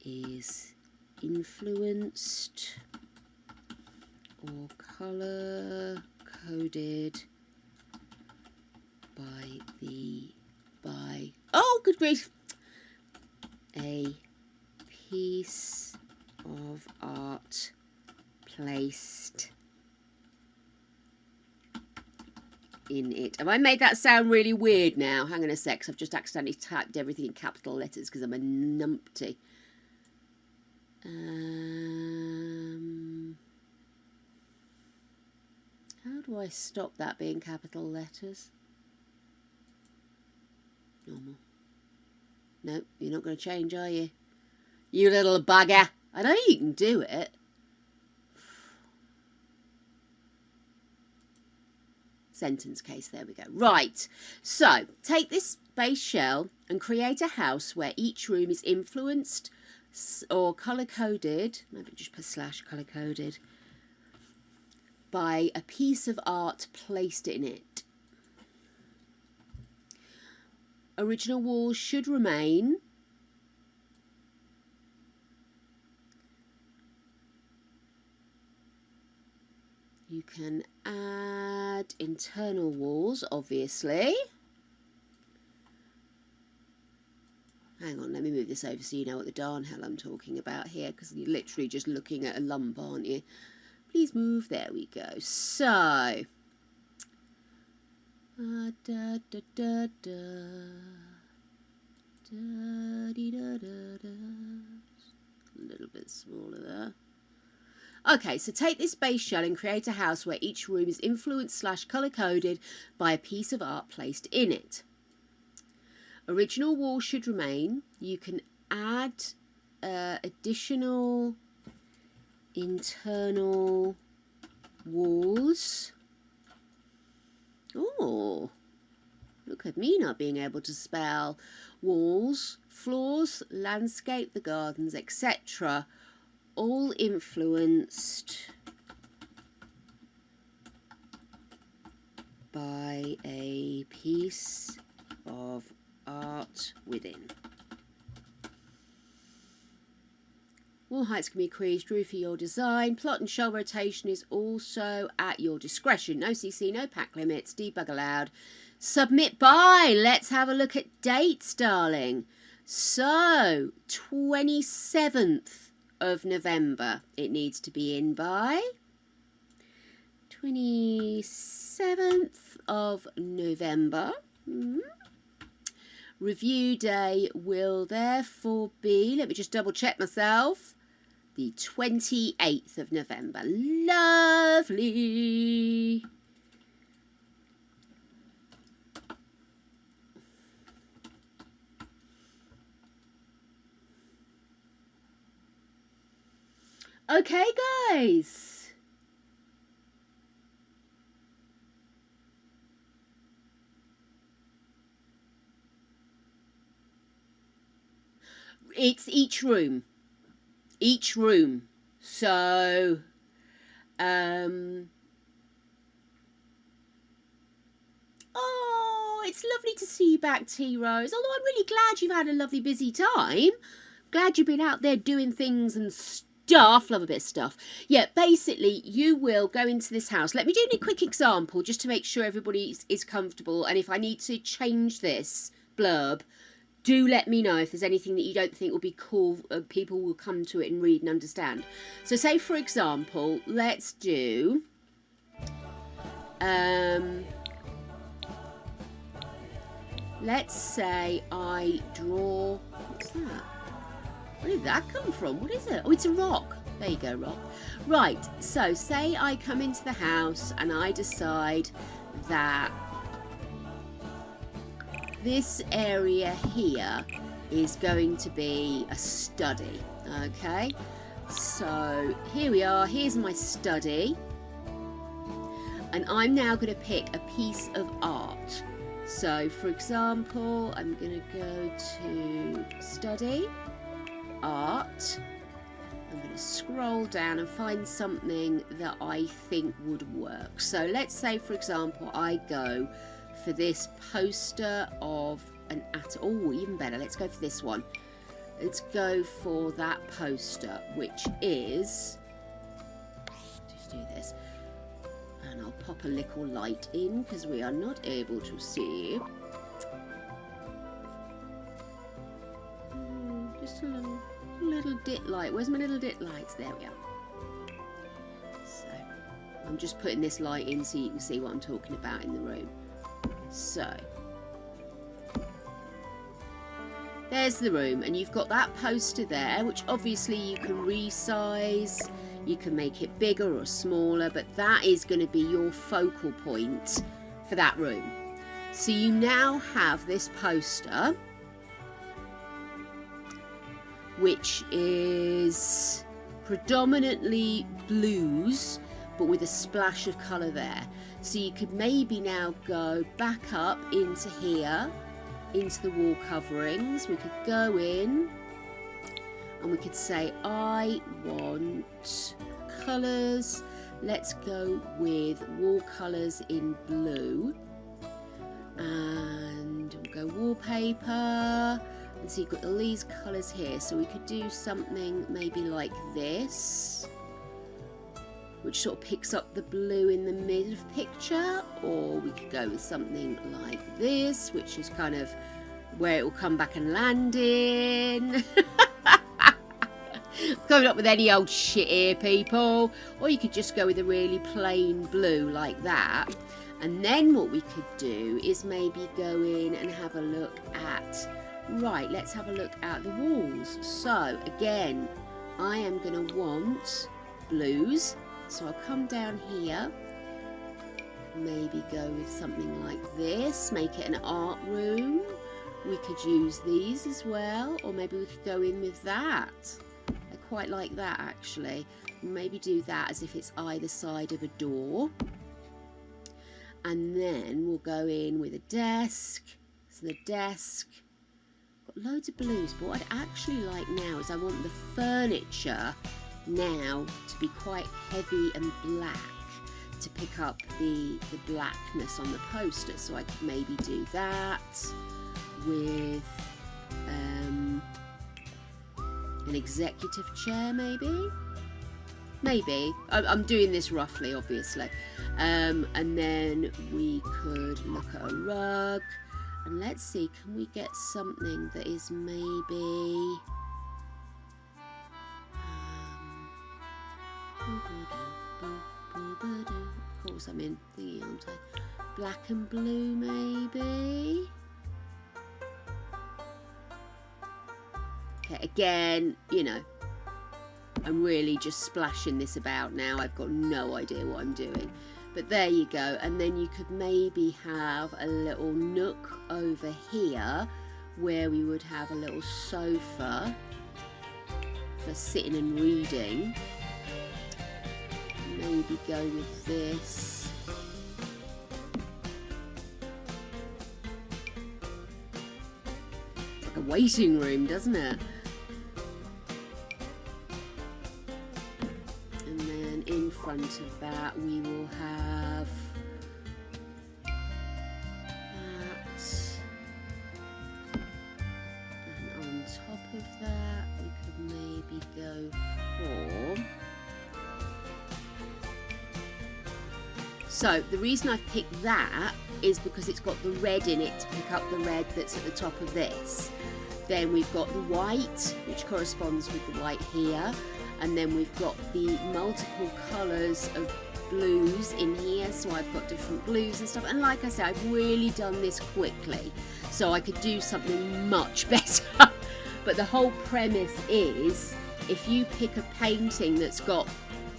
Speaker 1: is influenced or colour coded by oh, good grief, a piece of art placed in it. Have I made that sound really weird now? Hang on a sec, 'cause I've just accidentally typed everything in capital letters because I'm a numpty. How do I stop that being capital letters? Normal. No, you're not going to change, are you? You little bugger. I know you can do it. Sentence case, there we go. Right, so take this base shell and create a house where each room is influenced or colour-coded, maybe just put slash colour-coded, by a piece of art placed in it. Original walls should remain. You can add internal walls, obviously. Hang on, let me move this over so you know what the darn hell I'm talking about here, because you're literally just looking at a lump, aren't you? Please move. There we go. So, da da da da da dee da da da. A little bit smaller there. Okay, so take this base shell and create a house where each room is influenced / colour coded by a piece of art placed in it. Original walls should remain. You can add additional internal walls. Oh, look at me not being able to spell. Walls, floors, landscape, the gardens, etc. All influenced by a piece of art within. Wall heights can be increased, roof for your design. Plot and shell rotation is also at your discretion. No CC, no pack limits, debug allowed. Submit by. Let's have a look at dates, darling. So, 27th of November it needs to be in by. 27th of November. Review day will therefore be, let me just double check myself, the 28th of November. Lovely. Okay, guys. It's each room. Each room. So, oh, it's lovely to see you back, T Rose. Although I'm really glad you've had a lovely busy time. Glad you've been out there doing things and stuff. Love a bit of stuff. Yeah, basically, you will go into this house. Let me do a quick example just to make sure everybody is comfortable. And if I need to change this blurb, do let me know if there's anything that you don't think will be cool. People will come to it and read and understand. So say, for example, let's do... let's say I draw... What's that? Where did that come from? What is it? Oh, it's a rock. There you go, rock. Right, so say I come into the house and I decide that this area here is going to be a study, okay? So here we are, here's my study. And I'm now going to pick a piece of art. So for example, I'm going to go to study, art. I'm going to scroll down and find something that I think would work. So let's say, for example, I go for this poster of an oh, even better, let's go for this one. Let's go for that poster, which is, just do this, and I'll pop a little light in because we are not able to see. Just a little dit light. Where's my little dit lights? There we are. So I'm just putting this light in so you can see what I'm talking about in the room. So there's the room, and you've got that poster there, which obviously you can resize, you can make it bigger or smaller, but that is going to be your focal point for that room. So you now have this poster, which is predominantly blues, but with a splash of colour there. So you could maybe now go back up into here, into the wall coverings. We could go in and we could say, I want colours. Let's go with wall colours in blue. And we'll go wallpaper. And so you've got all these colours here. So we could do something maybe like this, which sort of picks up the blue in the mid of picture, or we could go with something like this, which is kind of where it will come back and land in. Coming up with any old shit here, people. Or you could just go with a really plain blue like that. And then what we could do is maybe go in and have a look at, right, let's have a look at the walls. So again, I am going to want blues. So I'll come down here, maybe go with something like this, make it an art room. We could use these as well, or maybe we could go in with that. I quite like that actually. Maybe do that as if it's either side of a door. And then we'll go in with a desk. So the desk, got loads of blues, but what I'd actually like now is I want the furniture now to be quite heavy and black to pick up the blackness on the poster. So I could maybe do that with an executive chair, maybe. I'm doing this roughly, obviously. And then we could look at a rug, and let's see, can we get something that is maybe of course I'm in thingy, aren't I? Black and blue, maybe. Okay, again, you know, I'm really just splashing this about now. I've got no idea what I'm doing. But there you go. And then you could maybe have a little nook over here where we would have a little sofa for sitting and reading. Maybe go with this. It's like a waiting room, doesn't it? In front of that we will have that, and on top of that we could maybe go for, so the reason I've picked that is because it's got the red in it to pick up the red that's at the top of this. Then we've got the white, which corresponds with the white here. And then we've got the multiple colours of blues in here, so I've got different blues and stuff. And like I said, I've really done this quickly, so I could do something much better. But the whole premise is, if you pick a painting that's got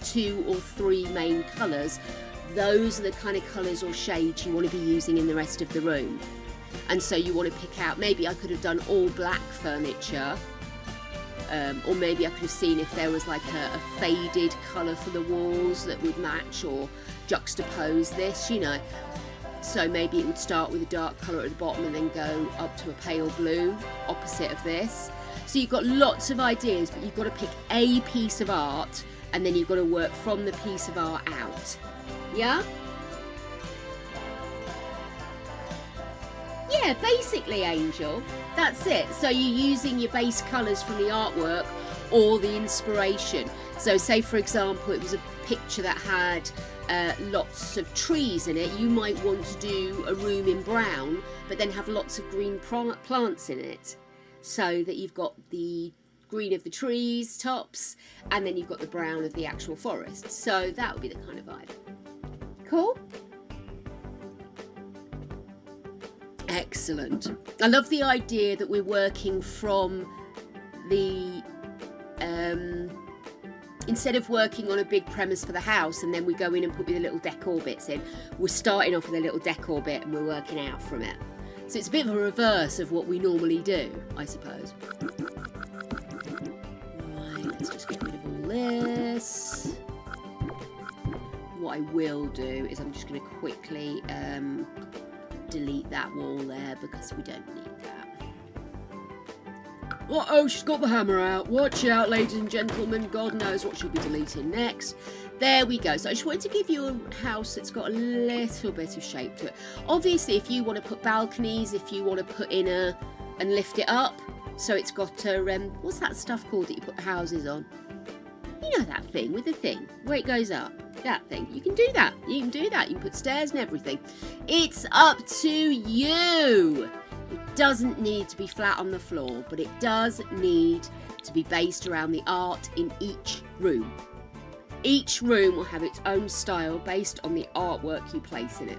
Speaker 1: 2 or 3 main colours, those are the kind of colours or shades you want to be using in the rest of the room. And so you want to pick out, maybe I could have done all black furniture. Or maybe I could have seen if there was like a faded colour for the walls that would match or juxtapose this, you know. So maybe it would start with a dark colour at the bottom and then go up to a pale blue, opposite of this. So you've got lots of ideas, but you've got to pick a piece of art and then you've got to work from the piece of art out. Yeah? Yeah, basically, Angel, that's it. So you're using your base colours from the artwork or the inspiration. So say, for example, it was a picture that had lots of trees in it. You might want to do a room in brown, but then have lots of green plants in it. So that you've got the green of the trees, tops, and then you've got the brown of the actual forest. So that would be the kind of vibe. Cool? Excellent. I love the idea that we're working from the instead of working on a big premise for the house and then we go in and put the little decor bits in, we're starting off with a little decor bit and we're working out from it. So it's a bit of a reverse of what we normally do, I suppose. Right, let's just get rid of all this. What I will do is I'm just going to quickly delete that wall there because we don't need that. Uh-oh, she's got the hammer out. Watch out, ladies and gentlemen. God knows what she'll be deleting next. There we go. So I just wanted to give you a house that's got a little bit of shape to it. Obviously, if you want to put balconies, if you want to put in and lift it up, so it's got a, what's that stuff called that you put the houses on? You know that thing with the thing, where it goes up. that thing. You can do that. You can do that. You can put stairs and everything. It's up to you. It doesn't need to be flat on the floor, but it does need to be based around the art in each room. Each room will have its own style based on the artwork you place in it.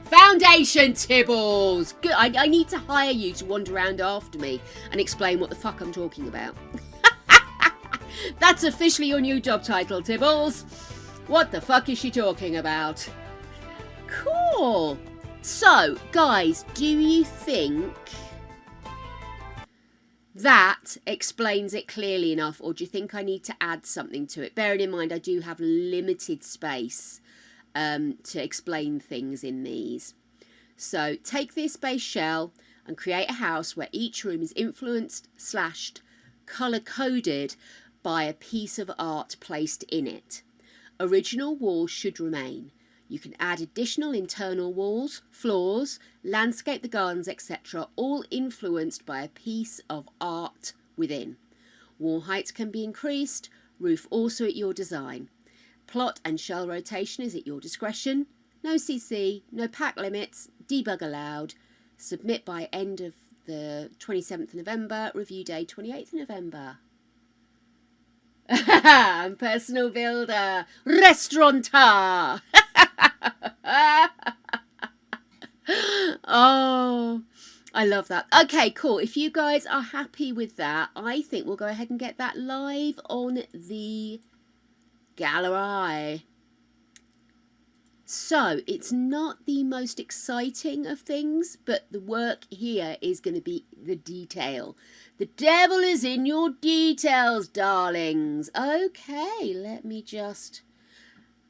Speaker 1: Foundation Tibbles! Good. I need to hire you to wander around after me and explain what the fuck I'm talking about. That's officially your new job title, Tibbles. What the fuck is she talking about? Cool. So, guys, do you think that explains it clearly enough, or do you think I need to add something to it? Bearing in mind I do have limited space to explain things in these. So take this base shell and create a house where each room is influenced / colour coded by a piece of art placed in it. Original walls should remain. You can add additional internal walls, floors, landscape the gardens, etc., all influenced by a piece of art within. Wall heights can be increased, roof also at your design. Plot and shell rotation is at your discretion. No CC, no pack limits, debug allowed. Submit by end of the 27th of November, review day 28th of November. I'm personal builder, restaurateur. Oh, I love that. Okay, cool. If you guys are happy with that, I think we'll go ahead and get that live on the gallery. So it's not the most exciting of things, but the work here is going to be the detail. The devil is in your details, darlings. Okay, let me just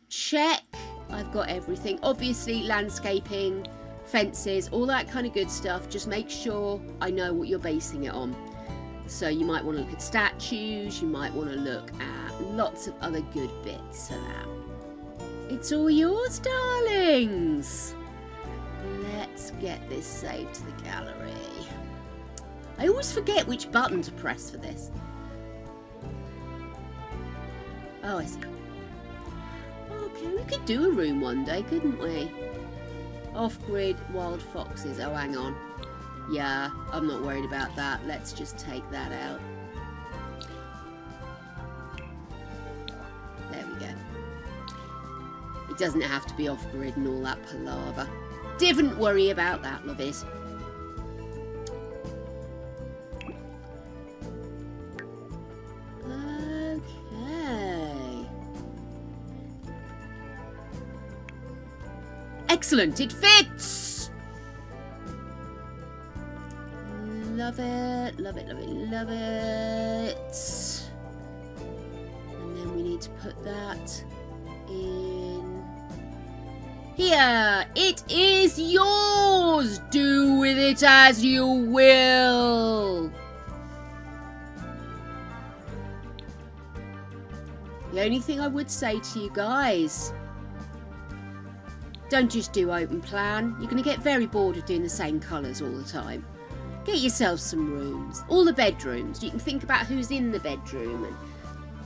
Speaker 1: check. I've got everything. Obviously, landscaping, fences, all that kind of good stuff. Just make sure I know what you're basing it on. So you might want to look at statues. You might want to look at lots of other good bits of that. It's all yours, darlings. Let's get this saved to the gallery. I always forget which button to press for this. Oh, I see. Okay, we could do a room one day, couldn't we? Off-grid wild foxes. Oh, hang on. Yeah, I'm not worried about that. Let's just take that out. There we go. It doesn't have to be off-grid and all that palaver. Didn't worry about that, lovies. Okay. Excellent, it fits! Love it, love it, love it, love it. And then we need to put that in here. It is yours. Do with it as you will. The only thing I would say to you guys, don't just do open plan. You're going to get very bored of doing the same colours all the time. Get yourself some rooms. All the bedrooms. You can think about who's in the bedroom and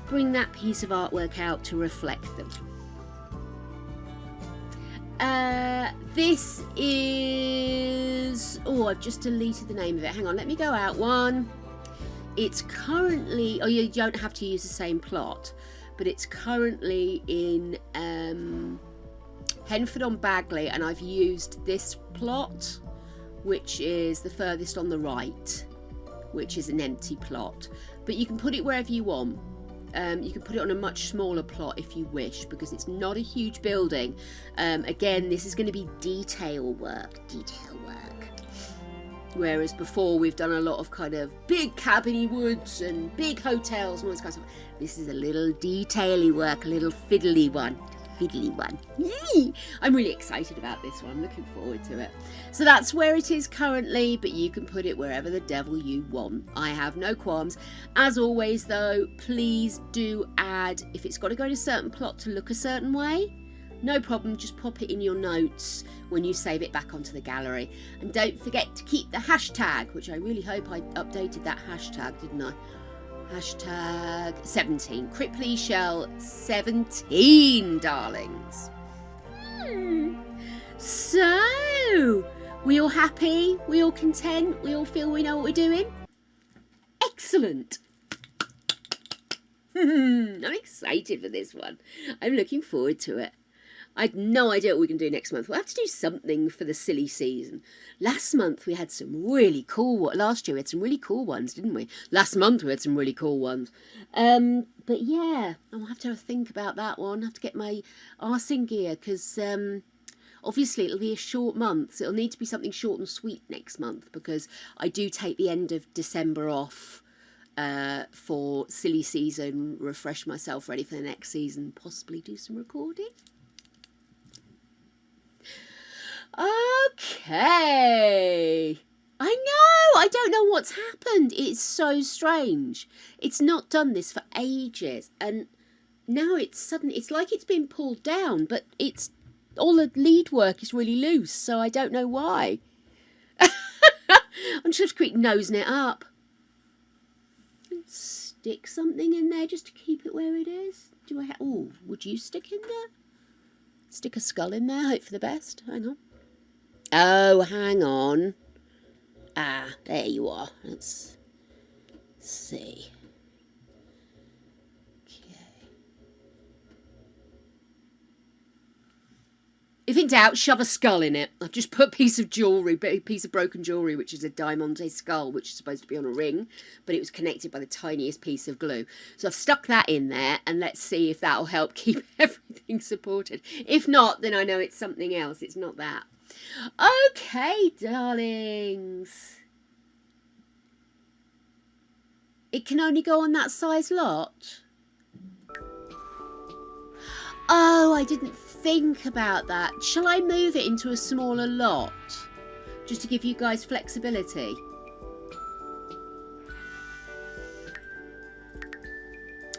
Speaker 1: bring that piece of artwork out to reflect them. This is... Oh, I've just deleted the name of it. Hang on, let me go out one. It's currently... Oh, you don't have to use the same plot. But it's currently in Henford-on-Bagley, and I've used this plot, which is the furthest on the right, which is an empty plot. But you can put it wherever you want. You can put it on a much smaller plot if you wish, because it's not a huge building. Again, this is going to be detail work. Whereas before we've done a lot of kind of big cabiny woods and big hotels and all this kind of stuff. This is a little detaily work, a little fiddly one. I'm really excited about this one. I'm looking forward to it. So that's where it is currently, but you can put it wherever the devil you want. I have no qualms. As always though, please do add, if it's got to go in a certain plot to look a certain way, no problem, just pop it in your notes when you save it back onto the gallery. And don't forget to keep the hashtag, which I really hope I updated that hashtag, didn't I? Hashtag 17. Cripply Shell 17, darlings. So, we all happy? We all content? We all feel we know what we're doing? Excellent. I'm excited for this one. I'm looking forward to it. I had no idea what we can do next month. We'll have to do something for the silly season. Last month we had some really cool... Last year we had some really cool ones, didn't we? Last month we had some really cool ones. But yeah, I'll have to think about that one. I have to get my arse in gear because obviously it'll be a short month. So it'll need to be something short and sweet next month because I do take the end of December off for silly season, refresh myself ready for the next season, possibly do some recording. Okay. I know. I don't know what's happened. It's so strange. It's not done this for ages. And now it's like it's been pulled down, but it's all the lead work is really loose. So I don't know why. I'm just keep nosing it up. Stick something in there just to keep it where it is. Would you stick in there? Stick a skull in there. Hope for the best. Hang on. Oh, hang on. Ah, there you are. Let's see. Okay. If in doubt, shove a skull in it. I've just put a piece of broken jewellery, which is a diamante skull, which is supposed to be on a ring, but it was connected by the tiniest piece of glue. So I've stuck that in there, and let's see if that'll help keep everything supported. If not, then I know it's something else. It's not that. Okay, darlings. It can only go on that size lot. Oh, I didn't think about that. Shall I move it into a smaller lot? Just to give you guys flexibility.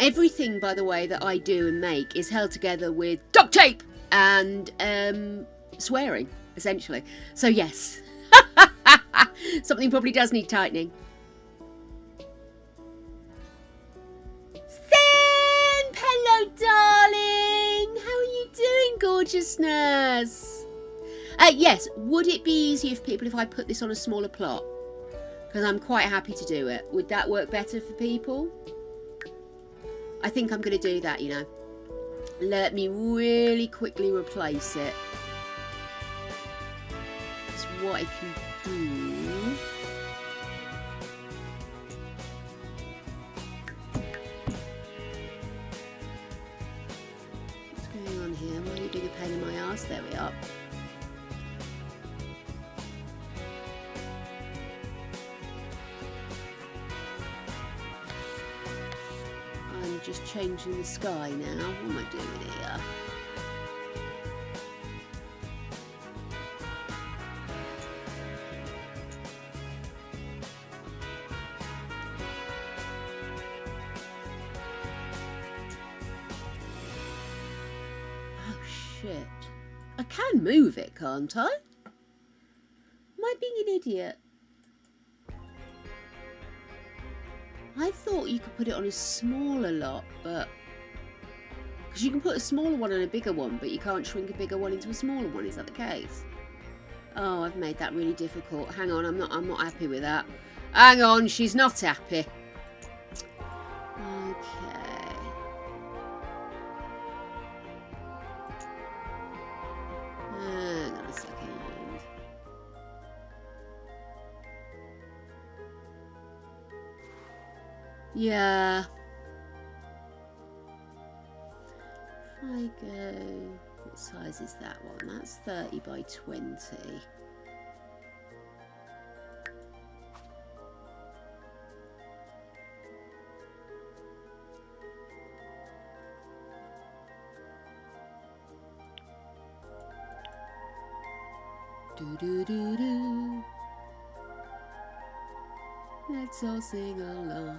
Speaker 1: Everything, by the way, that I do and make is held together with duct tape and swearing, essentially. So yes, something probably does need tightening. Sam, hello, darling. How are you doing, gorgeousness? Yes, would it be easier for people if I put this on a smaller plot? Because I'm quite happy to do it. Would that work better for people? I think I'm going to do that, you know. Let me really quickly replace it. That's what I can do. What's going on here? Why are you being a pain in my ass? There we are. I'm just changing the sky now. What am I doing here? Shit. I can move it, can't I? Am I being an idiot? I thought you could put it on a smaller lot, but... Because you can put a smaller one on a bigger one, but you can't shrink a bigger one into a smaller one. Is that the case? Oh, I've made that really difficult. Hang on, I'm not happy with that. Hang on, she's not happy. Okay. Hang on a second. Yeah. If I go... What size is that one? That's 30 by 20. Do-do-do-do. Let's all sing along.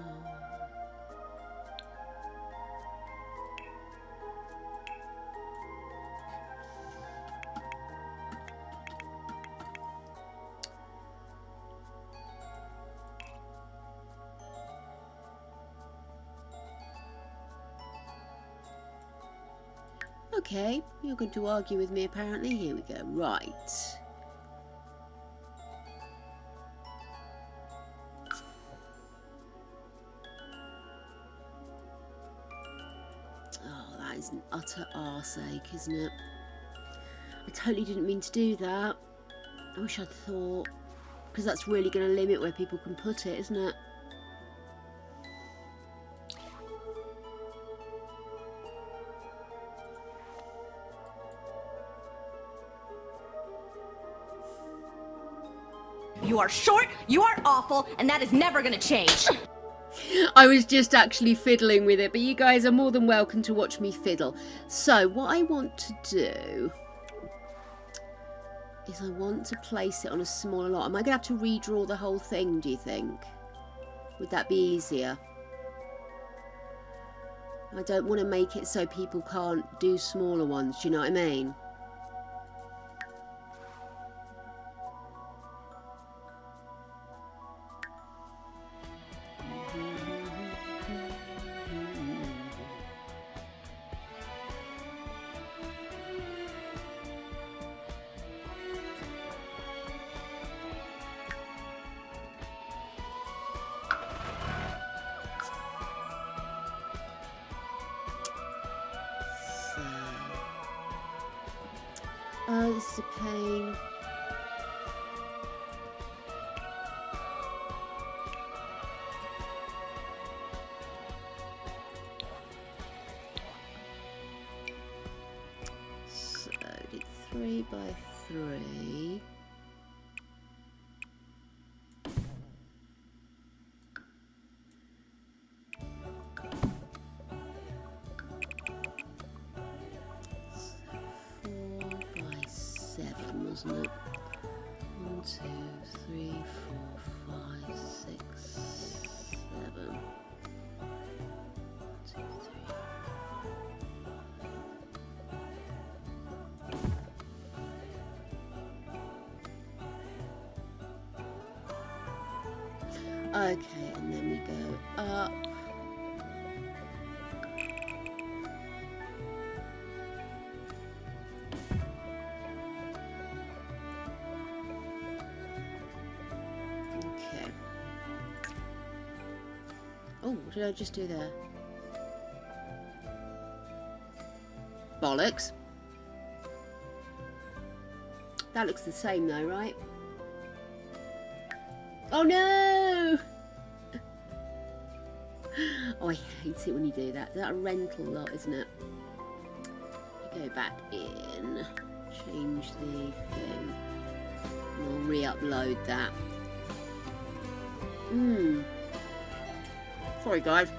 Speaker 1: Okay, you're going to argue with me apparently. Here we go. Right. Oh, that is an utter arseache, isn't it? I totally didn't mean to do that. I wish I'd thought. Because that's really going to limit where people can put it, isn't it?
Speaker 2: You are short, you are awful, and that is never gonna change.
Speaker 1: I was just actually fiddling with it, but you guys are more than welcome to watch me fiddle. So what I want to do is I want to place it on a smaller lot. Am I going to have to redraw the whole thing, do you think? Would that be easier? I don't want to make it so people can't do smaller ones, do you know what I mean? Oh, this is a pain. So, did 3 by 3. Wasn't it? 1, 2, 3, 4, 5, 6, 7. 2, 3. Okay, and then we go up. Oh, what did I just do there? Bollocks. That looks the same though, right? Oh no! Oh, I hate it when you do that. That's a rental lot, isn't it? You go back in, change the thing, and I'll re-upload that. Sorry guys.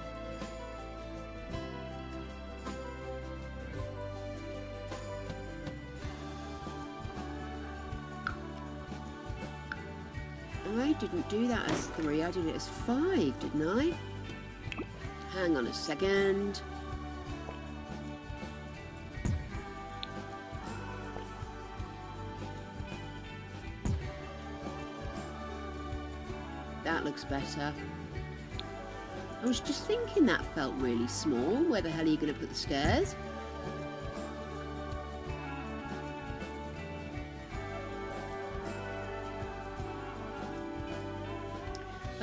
Speaker 1: I didn't do that as 3, I did it as 5, didn't I? Hang on a second. That looks better. I was just thinking that felt really small. Where the hell are you going to put the stairs?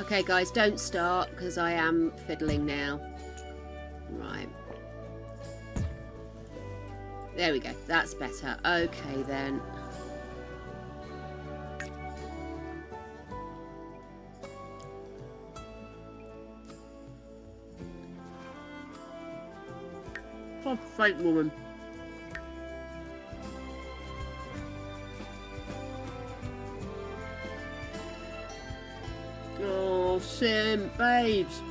Speaker 1: Okay guys, don't start because I am fiddling now. Right. There we go. That's better. Okay then. God's sake, woman. Oh, Sim, babes.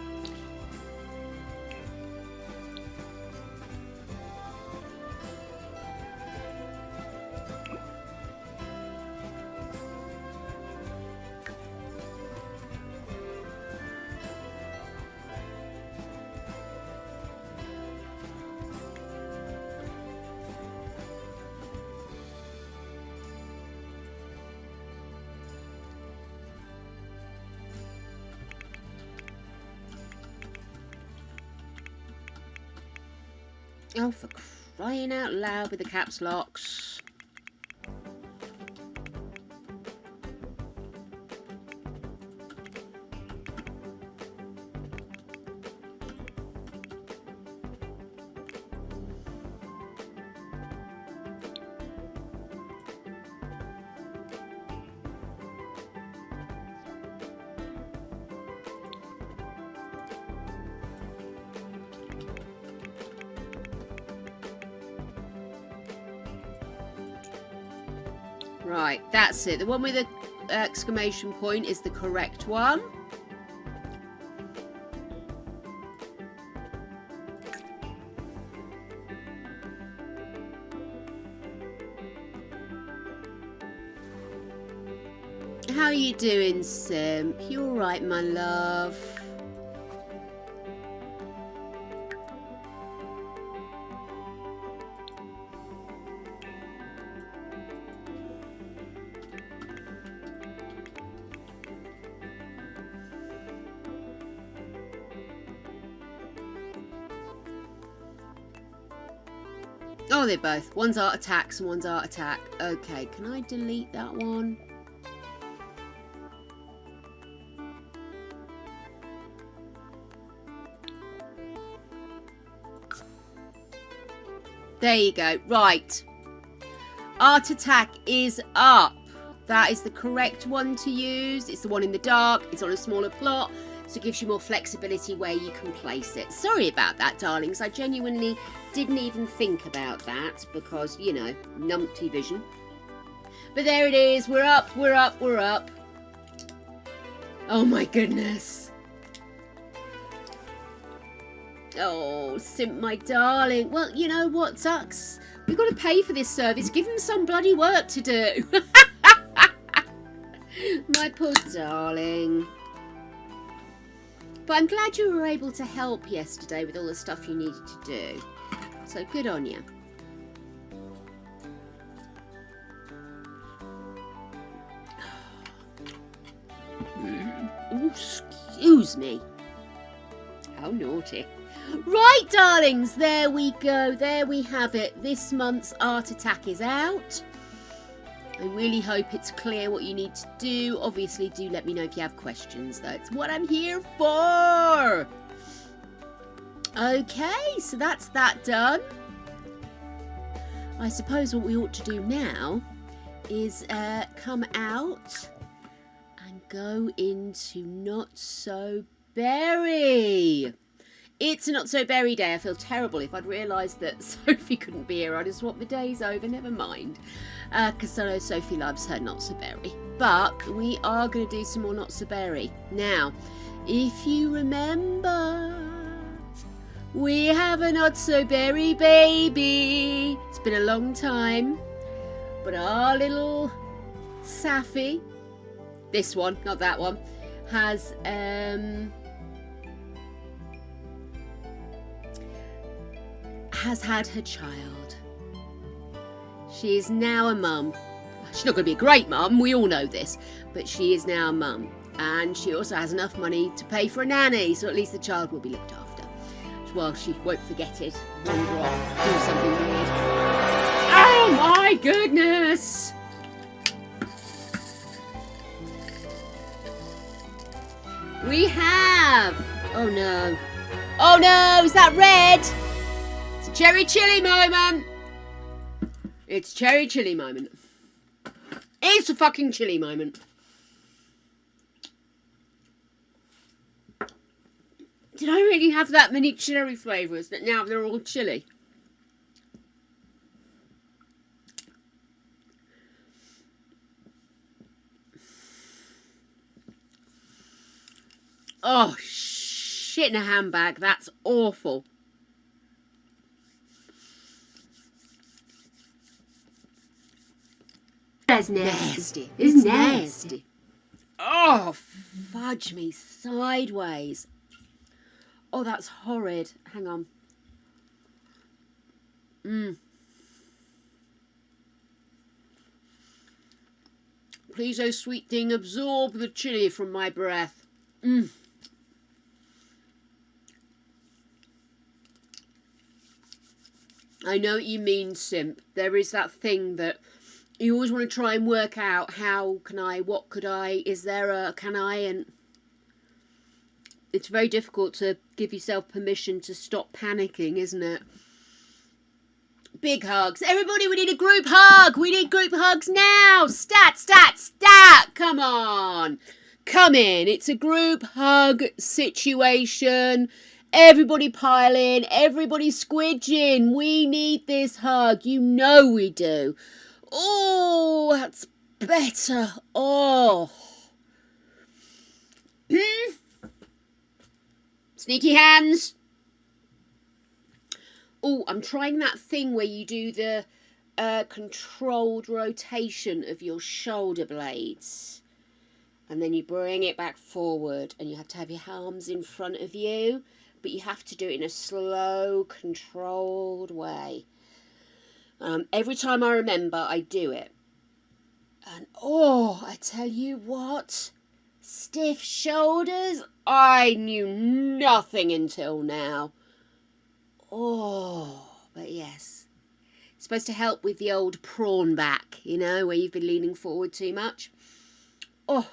Speaker 1: Oh, for crying out loud with the caps locks. Right, that's it. The one with the exclamation point is the correct one. How are you doing, Sim? You all right, my love? Oh, they're both. One's art attacks and one's art attack. Okay, can I delete that one? There you go. Right. Art attack is up. That is the correct one to use. It's the one in the dark. It's on a smaller plot. So it gives you more flexibility where you can place it. Sorry about that, darlings. I genuinely didn't even think about that because, you know, numpty vision. But there it is. We're up, we're up, we're up. Oh my goodness. Oh, Simp, my darling. Well, you know what, Zucks? We've got to pay for this service. Give them some bloody work to do. My poor darling. But I'm glad you were able to help yesterday with all the stuff you needed to do. So good on you. Oh, excuse me. How naughty. Right, darlings, there we go. There we have it. This month's art attack is out. I really hope it's clear what you need to do. Obviously, do let me know if you have questions. That's what I'm here for. Okay, so that's that done. I suppose what we ought to do now is come out and go into Not So Berry. It's a Not So Berry day. I feel terrible. If I'd realised that Sophie couldn't be here, I'd have swapped the days over. Never mind. Because I know Sophie loves her Not So Berry. But we are going to do some more Not So Berry. Now, if you remember, we have a Not So Berry baby. It's been a long time. But our little Safi, this one, not that one, has had her child. She is now a mum. She's not going to be a great mum, we all know this, but she is now a mum. And she also has enough money to pay for a nanny, so at least the child will be looked after. Well, she won't forget it, wander off, do something weird. Oh my goodness! We have... Oh no. Oh no, is that red? It's a cherry chili moment. It's cherry chili moment. It's a fucking chili moment. Did I really have that many cherry flavours that now they're all chili? Oh, shit in a handbag. That's awful.
Speaker 2: That's nasty.
Speaker 1: It's nasty. Oh, fudge me sideways. Oh, that's horrid. Hang on. Please, oh sweet thing, absorb the chili from my breath. I know what you mean, simp. There is that thing that you always want to try and work out, how can I, what could I, is there a can I, and it's very difficult to give yourself permission to stop panicking, isn't it? Big hugs. Everybody, we need a group hug. We need group hugs now. Stat, stat, stat. Come on. Come in. It's a group hug situation. Everybody pile in. Everybody squidge in. We need this hug. You know we do. Oh, that's better. Oh. Sneaky hands. Oh, I'm trying that thing where you do the controlled rotation of your shoulder blades. And then you bring it back forward. And you have to have your arms in front of you. But you have to do it in a slow, controlled way. Every time I remember, I do it. And oh, I tell you what. Stiff shoulders. I knew nothing until now. Oh, but yes. It's supposed to help with the old prawn back, you know, where you've been leaning forward too much. Oh,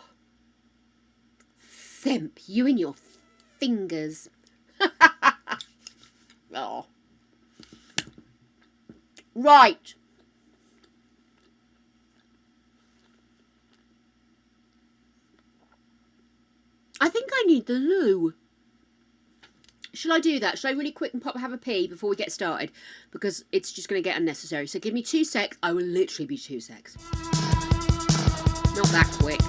Speaker 1: simp, you and your fingers. Oh. Right. I think I need the loo. Shall I do that? Shall I really quick and have a pee before we get started? Because it's just going to get unnecessary. So give me 2 secs. I will literally be 2 secs. Not that quick.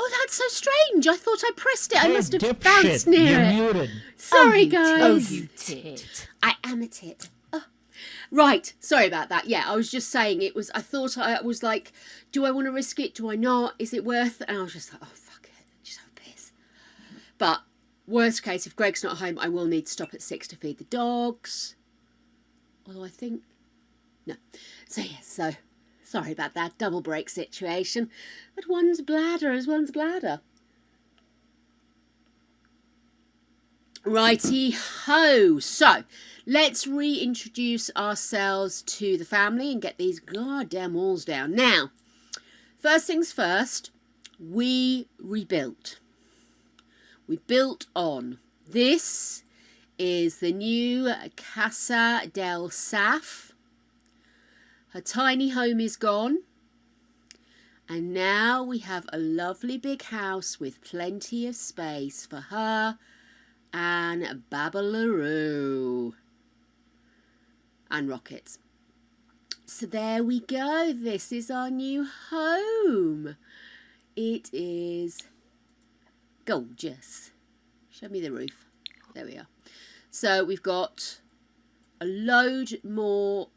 Speaker 1: Oh, that's so strange. I thought I pressed it. I must have bounced near it.
Speaker 3: Muted.
Speaker 1: Sorry, guys.
Speaker 2: Oh, you tit.
Speaker 1: I am a tit. Oh. Right. Sorry about that. Yeah, I was just saying it was, I thought I was like, do I want to risk it? Do I not? Is it worth it? And I was just like, oh, fuck it. Just have a piss. But worst case, if Greg's not home, I will need to stop at 6 to feed the dogs. Although I think, no. So, yes, so. Sorry about that double break situation. But one's bladder is one's bladder. Righty ho. So, let's reintroduce ourselves to the family and get these goddamn walls down. Now, first things first, we rebuilt. we built on. This is the new Casa del Saf. Her tiny home is gone. And now we have a lovely big house with plenty of space for her and Babalaroo. And rockets. So there we go. This is our new home. It is gorgeous. Show me the roof. There we are. So we've got a load more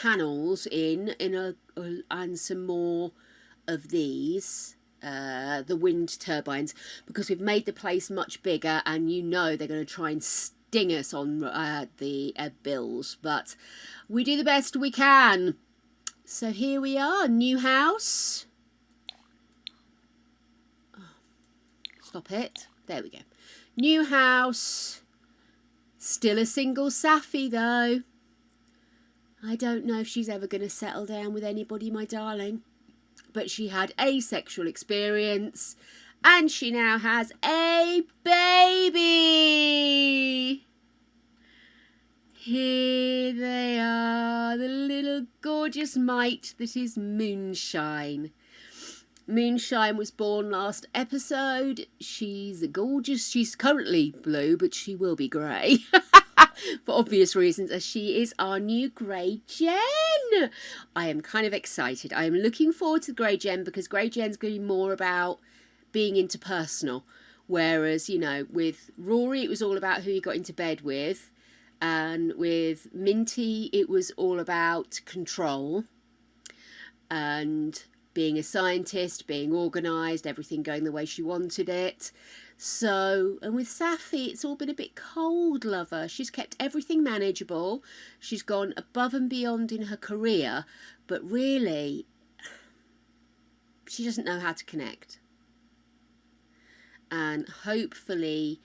Speaker 1: panels and some more of these, the wind turbines, because we've made the place much bigger, and you know they're going to try and sting us on the bills, but we do the best we can. So here we are, new house. Stop it. There we go. New house. Still a single Safi though. I don't know if she's ever going to settle down with anybody, my darling. But she had a sexual experience and she now has a baby. Here they are, the little gorgeous mite that is Moonshine. Moonshine was born last episode. She's gorgeous. She's currently blue, but she will be grey. For obvious reasons, as she is our new Grey Gen. I am kind of excited. I am looking forward to Grey Gen because Grey Gen's going to be more about being interpersonal. Whereas, you know, with Rory, it was all about who you got into bed with. And with Minty, it was all about control. And being a scientist, being organised, everything going the way she wanted it. So, and with Safi, it's all been a bit cold, lover. She's kept everything manageable. She's gone above and beyond in her career, but really, she doesn't know how to connect. And hopefully,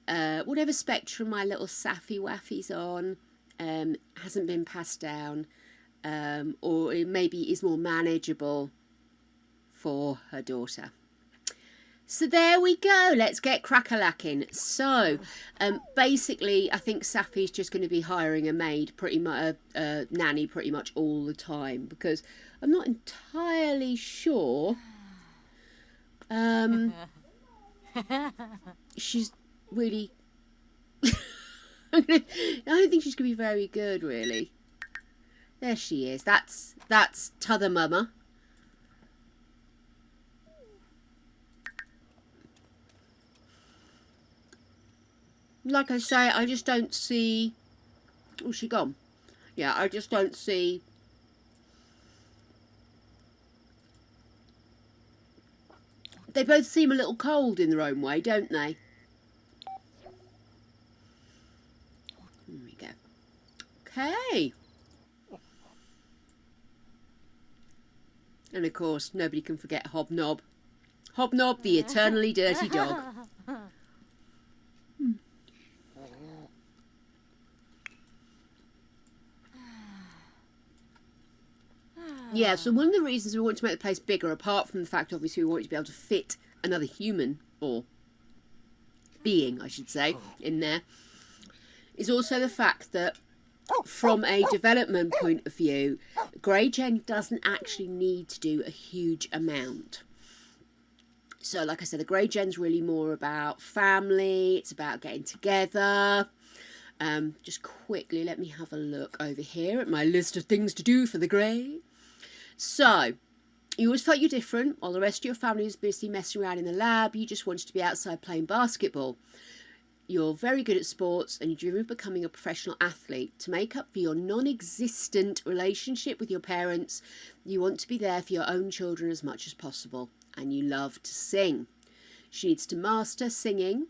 Speaker 1: whatever spectrum my little Safi Waffy's on hasn't been passed down, or it maybe is more manageable for her daughter. So there we go. Let's get crack-a-lacking. So basically, I think Safi's just going to be hiring a maid, pretty much a nanny, pretty much all the time, because I'm not entirely sure. She's really. I don't think she's going to be very good, really. There she is. That's T'other Mama. Like I say, I just don't see... Oh, she gone? Yeah, I just don't see... They both seem a little cold in their own way, don't they? There we go. Okay. And of course, nobody can forget Hobnob. Hobnob, the eternally dirty dog. Yeah, so one of the reasons we want to make the place bigger, apart from the fact, obviously, we want to be able to fit another human, or being, I should say, in there, is also the fact that from a development point of view, Grey Gen doesn't actually need to do a huge amount. So, like I said, the Grey Gen's really more about family, it's about getting together. Just quickly, let me have a look over here at my list of things to do for the Grey. So, you always felt you're different. While the rest of your family was busy messing around in the lab, you just wanted to be outside playing basketball. You're very good at sports and you're driven with becoming a professional athlete. To make up for your non-existent relationship with your parents, you want to be there for your own children as much as possible. And you love to sing. She needs to master singing,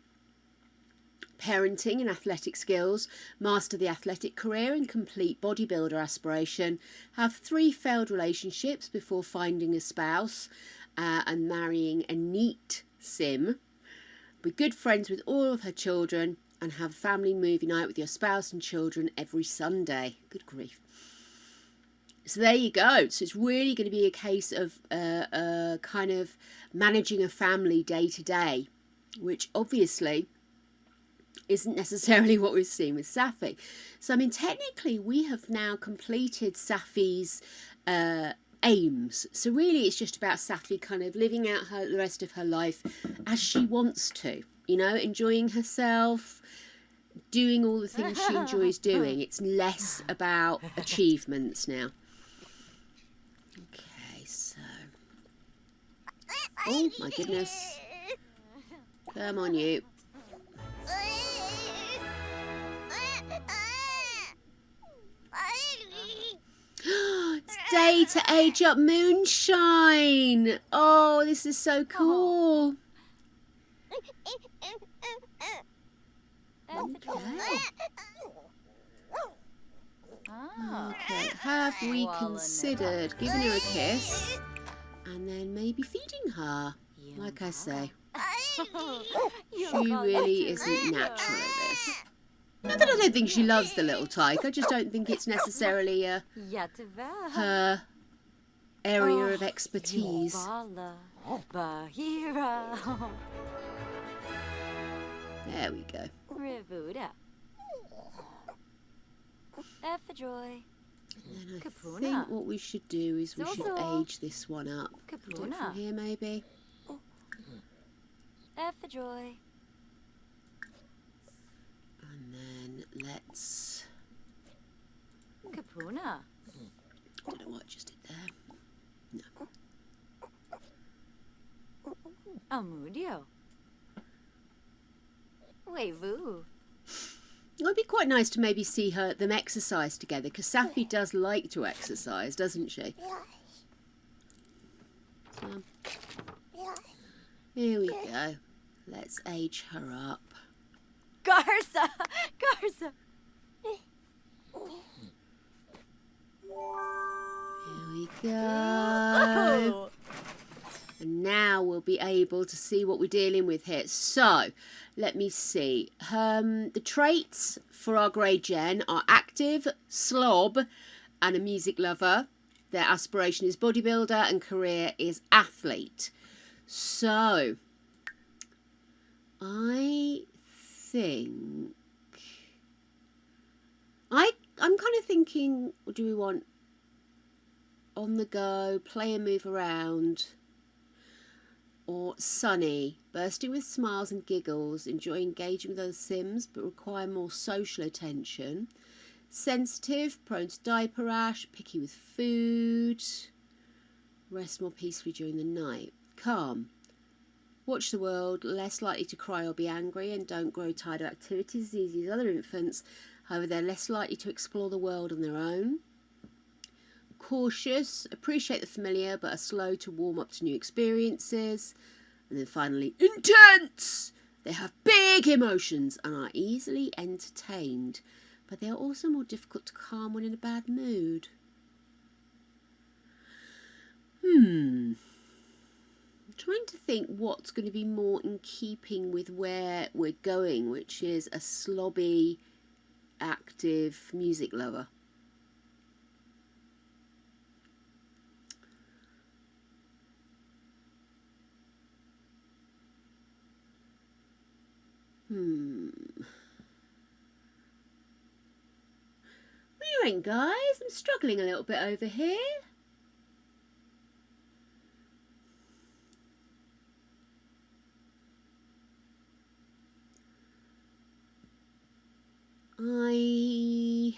Speaker 1: parenting and athletic skills, master the athletic career and complete bodybuilder aspiration, have 3 failed relationships before finding a spouse and marrying a neat sim, be good friends with all of her children and have family movie night with your spouse and children every Sunday. Good grief. So there you go. So it's really going to be a case of kind of managing a family day to day. which obviously isn't necessarily what we've seen with Safi. So, I mean, technically we have now completed Safi's aims. So really it's just about Safi kind of living out the rest of her life as she wants to, you know, enjoying herself, doing all the things she enjoys doing. It's less about achievements now. Okay, so... Oh, my goodness. Come on, you. It's day to age up Moonshine. Oh, this is so cool. Okay, have we considered giving her a kiss and then maybe feeding her? Like I say, she really isn't natural at this. Not that I don't think she loves the little tyke, I just don't think it's necessarily her area of expertise. There we go. And then I think what we should do is we should age this one up. Do it from here maybe. And then let's... I don't know what I just did there. No.
Speaker 3: Amudio. Wevu.
Speaker 1: It would be quite nice to maybe see them exercise together, because Safi does like to exercise, doesn't she? So, here we go. Let's age her up.
Speaker 3: Garza! Garza!
Speaker 1: Here we go. And now we'll be able to see what we're dealing with here. So, let me see. The traits for our grey gen are active, slob, and a music lover. Their aspiration is bodybuilder and career is athlete. So, I think... I'm kind of thinking, do we want on the go, play and move around, or sunny, bursting with smiles and giggles, enjoy engaging with other Sims but require more social attention, sensitive, prone to diaper rash, picky with food, rest more peacefully during the night, calm, watch the world, less likely to cry or be angry, and don't grow tired of activities as easy as other infants. However, they're less likely to explore the world on their own. Cautious, appreciate the familiar but are slow to warm up to new experiences. And then finally, intense! They have big emotions and are easily entertained, but they are also more difficult to calm when in a bad mood. I'm trying to think what's going to be more in keeping with where we're going, which is a slobby, active music lover. What are you doing, guys? I'm struggling a little bit over here. You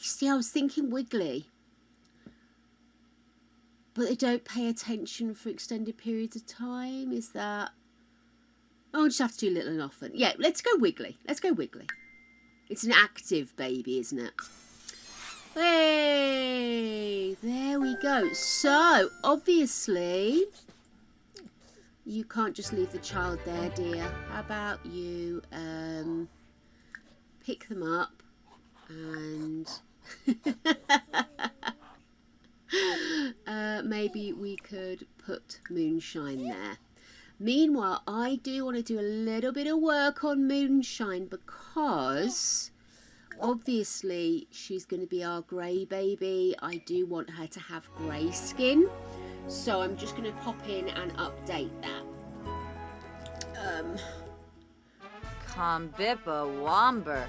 Speaker 1: see, I was thinking Wiggly. But they don't pay attention for extended periods of time. Is that... Oh, I'll just have to do little and often. Yeah, let's go Wiggly. Let's go Wiggly. It's an active baby, isn't it? Hey, there we go. So, obviously, you can't just leave the child there, dear. How about you pick them up and maybe we could put Moonshine there. Meanwhile, I do want to do a little bit of work on Moonshine because obviously she's going to be our grey baby. I do want her to have grey skin. So I'm just going to pop in and update that.
Speaker 3: Kombippa Womberg.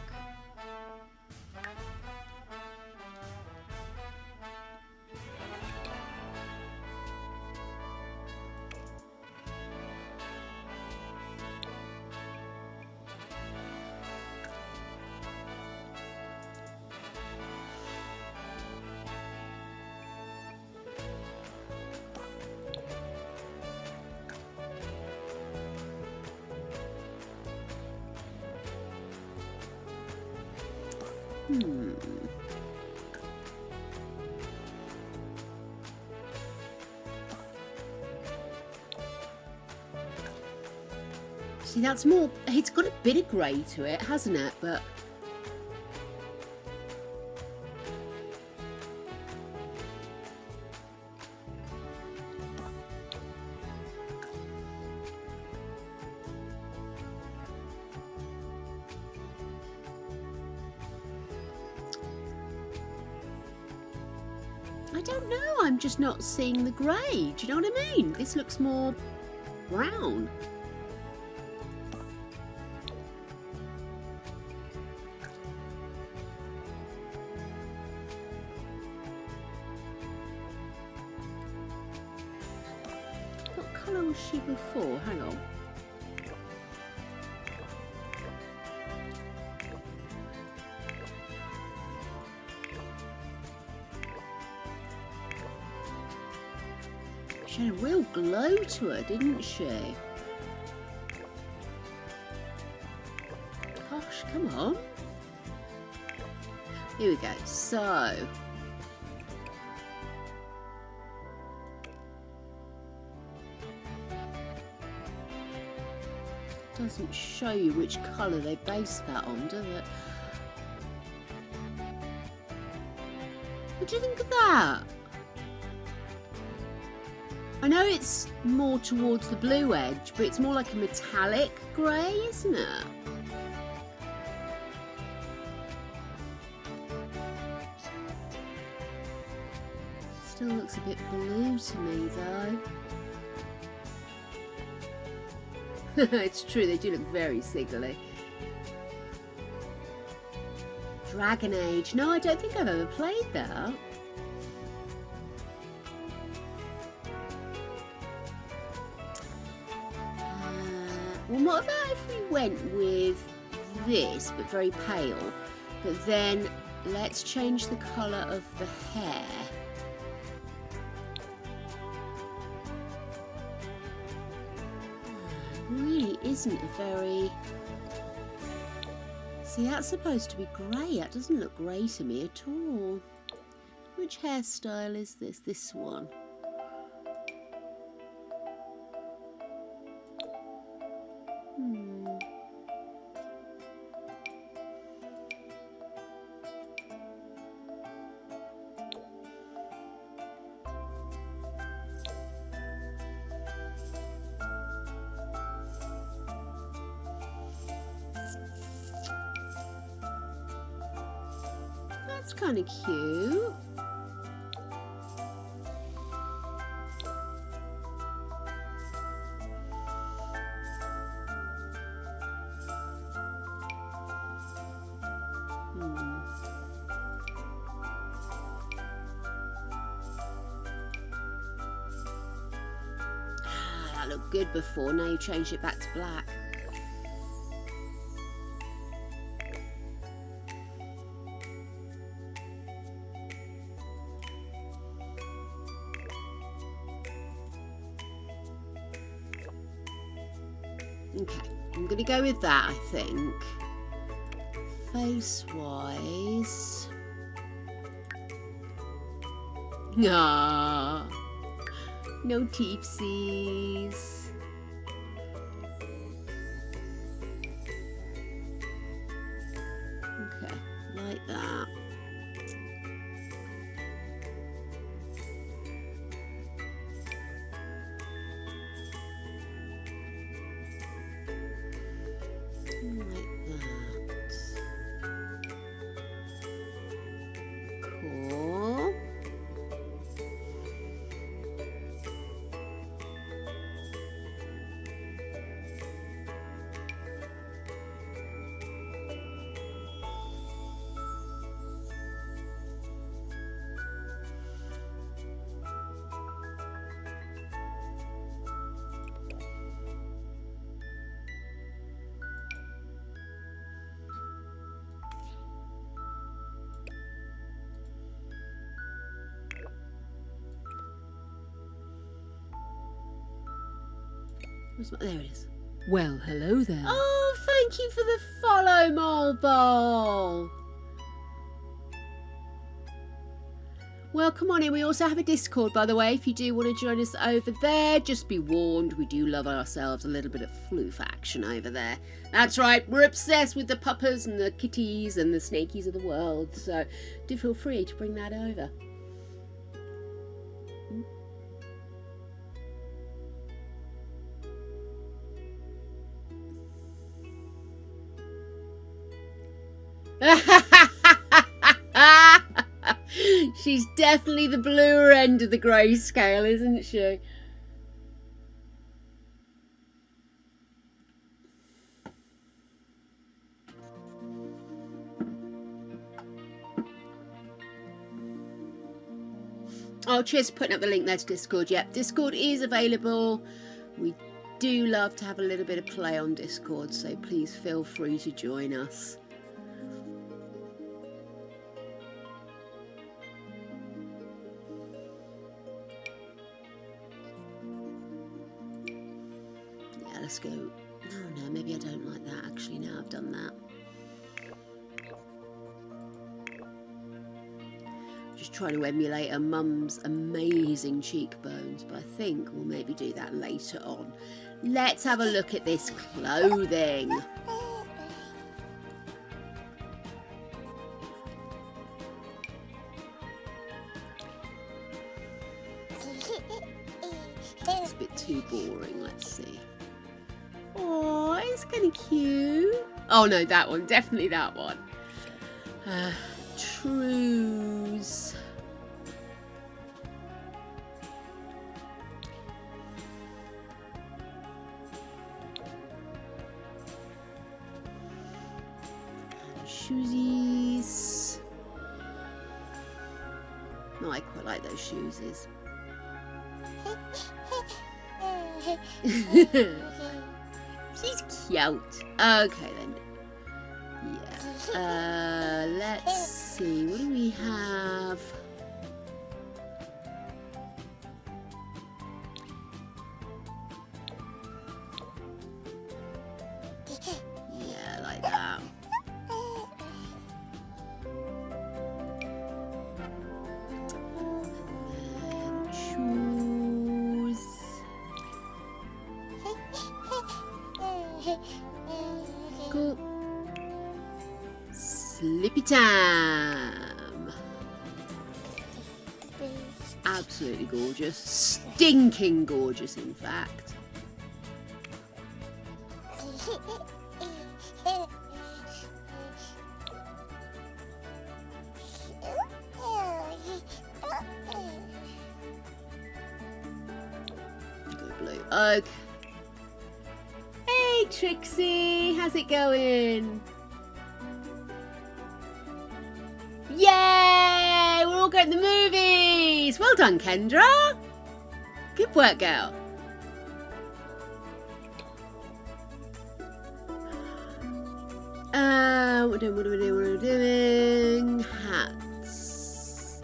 Speaker 1: See, that's more... It's got a bit of grey to it, hasn't it? But... I don't know, I'm just not seeing the grey. Do you know what I mean? This looks more brown. What colour was she before? Hang on. She had a real glow to her, didn't she? Gosh, come on. Here we go. So... doesn't show you which colour they based that on, does it? What do you think of that? I know it's more towards the blue edge, but it's more like a metallic grey, isn't it? Still looks a bit blue to me, though. It's true, they do look very siggly. Dragon Age. No, I don't think I've ever played that. Well, what about if we went with this, but very pale, but then let's change the colour of the hair. Really isn't a very... See, that's supposed to be grey. That doesn't look grey to me at all. Which hairstyle is this? This one. That's kind of cute. That looked good before, now you changed it back to black. Okay, I'm going to go with that, I think. Face-wise... Ah, no teepsies. Okay, like that. Cool. There it is. Well, hello there. Oh, thank you for the follow, Mobile. Well, come on in. We also have a Discord, by the way, if you do want to join us over there. Just be warned, we do love ourselves a little bit of floof action over there. That's right, we're obsessed with the puppers and the kitties and the snakies of the world, so do feel free to bring that over. She's definitely the bluer end of the grayscale, isn't she? Oh, cheers for putting up the link there to Discord. Yep, Discord is available. We do love to have a little bit of play on Discord, so please feel free to join us. Let's go. Oh no, maybe I don't like that actually now I've done that. Just trying to emulate her mum's amazing cheekbones, but I think we'll maybe do that later on. Let's have a look at this clothing. It's a bit too boring, let's see. Oh, it's kind of cute. Oh no, that one. Definitely that one. Trues. Shoesies. No, I quite like those shoesies. She's cute. Okay then. Yeah. Let's see. What do we have? Yeah, like that. And then shoes. Cool. Slippy time. Absolutely gorgeous. Stinking gorgeous, in fact. Go blue. Okay. Hey Trixie, how's it going? Yay! We're all going to the movies! Well done, Kendra! Good work, girl. What are we doing? Hats.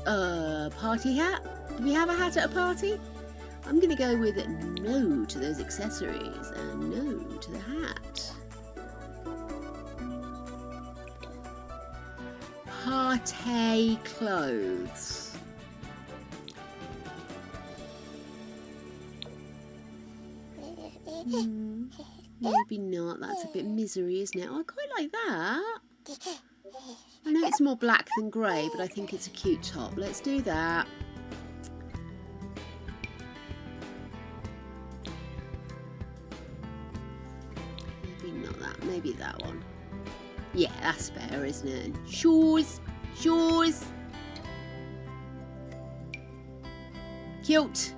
Speaker 1: Party hat? Do we have a hat at a party? I'm going to go with no to those accessories and no to the hat. Party clothes. Maybe not. That's a bit misery, isn't it? Oh, I quite like that. I know it's more black than grey, but I think it's a cute top. Let's do that. Maybe not that. Maybe that one. Yeah, that's better, isn't it? Shoes. Shoes. Cute.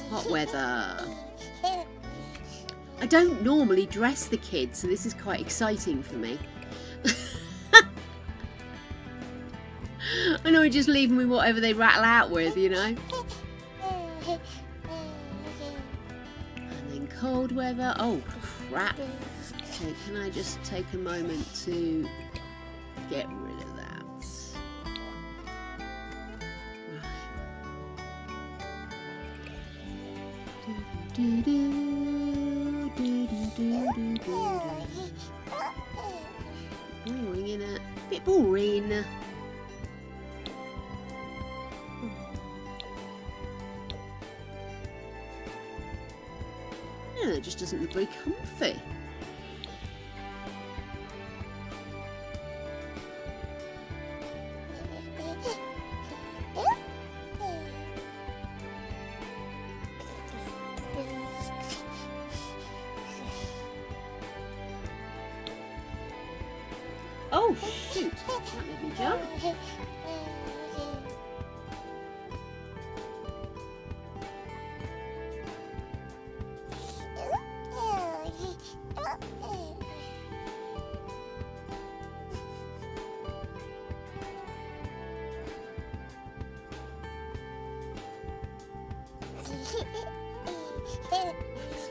Speaker 1: Hot weather. I don't normally dress the kids, so this is quite exciting for me. I know we just leave them with whatever they rattle out with, you know. And then cold weather. Oh, crap. Okay, can I just take a moment to get rid of that? Right. Do, do, do, do, do, do, do. Boring, innit? Bit boring. Yeah, it just doesn't look very comfy. Oh shoot, that made me jump.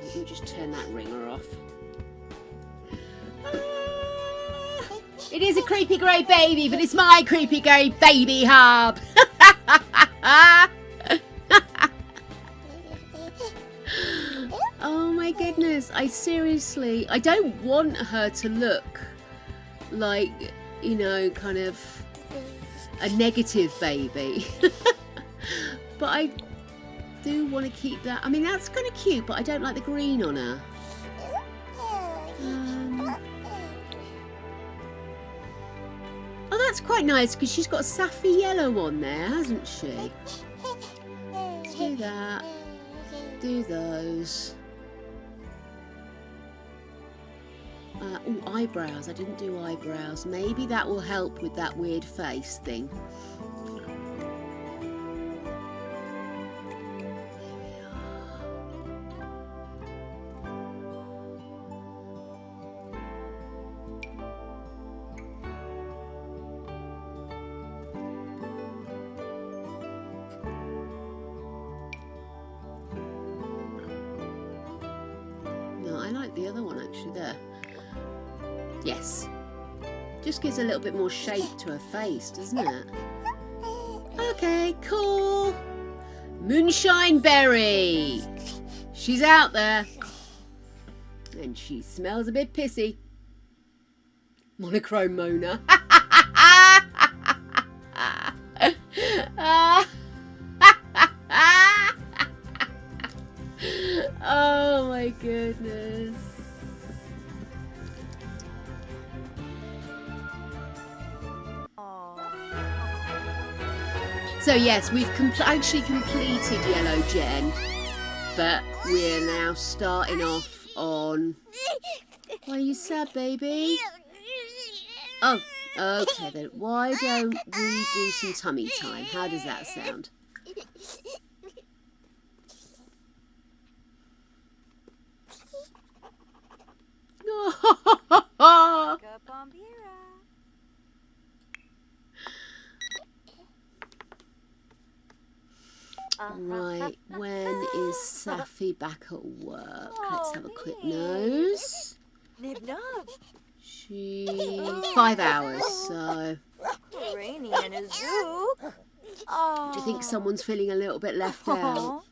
Speaker 1: Let me just turn that ringer off. It is a creepy grey baby, but it's my creepy grey baby hub. Oh my goodness, I don't want her to look like, you know, kind of a negative baby. But I do want to keep that. I mean, that's kind of cute, but I don't like the green on her. Oh, that's quite nice because she's got a saffy yellow on there, hasn't she? Let's do that. Do those. Oh, eyebrows. I didn't do eyebrows. Maybe that will help with that weird face thing. I like the other one actually there. Yes. Just gives a little bit more shape to her face, doesn't it? Okay, cool. Moonshine Berry. She's out there. And she smells a bit pissy. Monochrome Mona. Oh my goodness. So yes, we've actually completed Yellow Gen, but we're now starting off on... Why are you sad, baby? Oh, okay then. Why don't we do some tummy time? How does that sound? Right, when is Safi back at work? Let's have a quick nose. She's 5 hours, so... Do you think someone's feeling a little bit left out?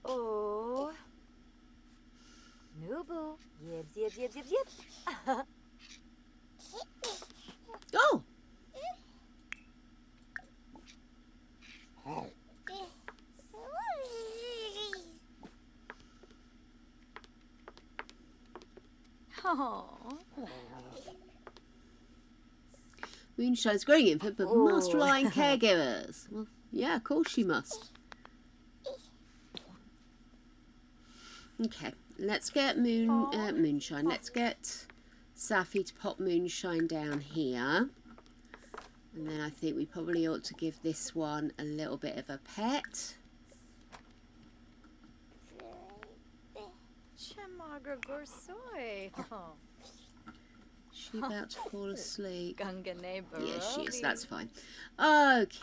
Speaker 3: Oh. Nubu. Yibs, yibs, yibs, yibs, yibs.
Speaker 1: Oh! Moonshine's growing infant, but must rely on caregivers. Well, yeah, of course she must. Okay, let's get Moonshine. Let's get Safi to pop Moonshine down here. And then I think we probably ought to give this one a little bit of a pet. She about to fall asleep. Yes, she is. That's fine. Okay.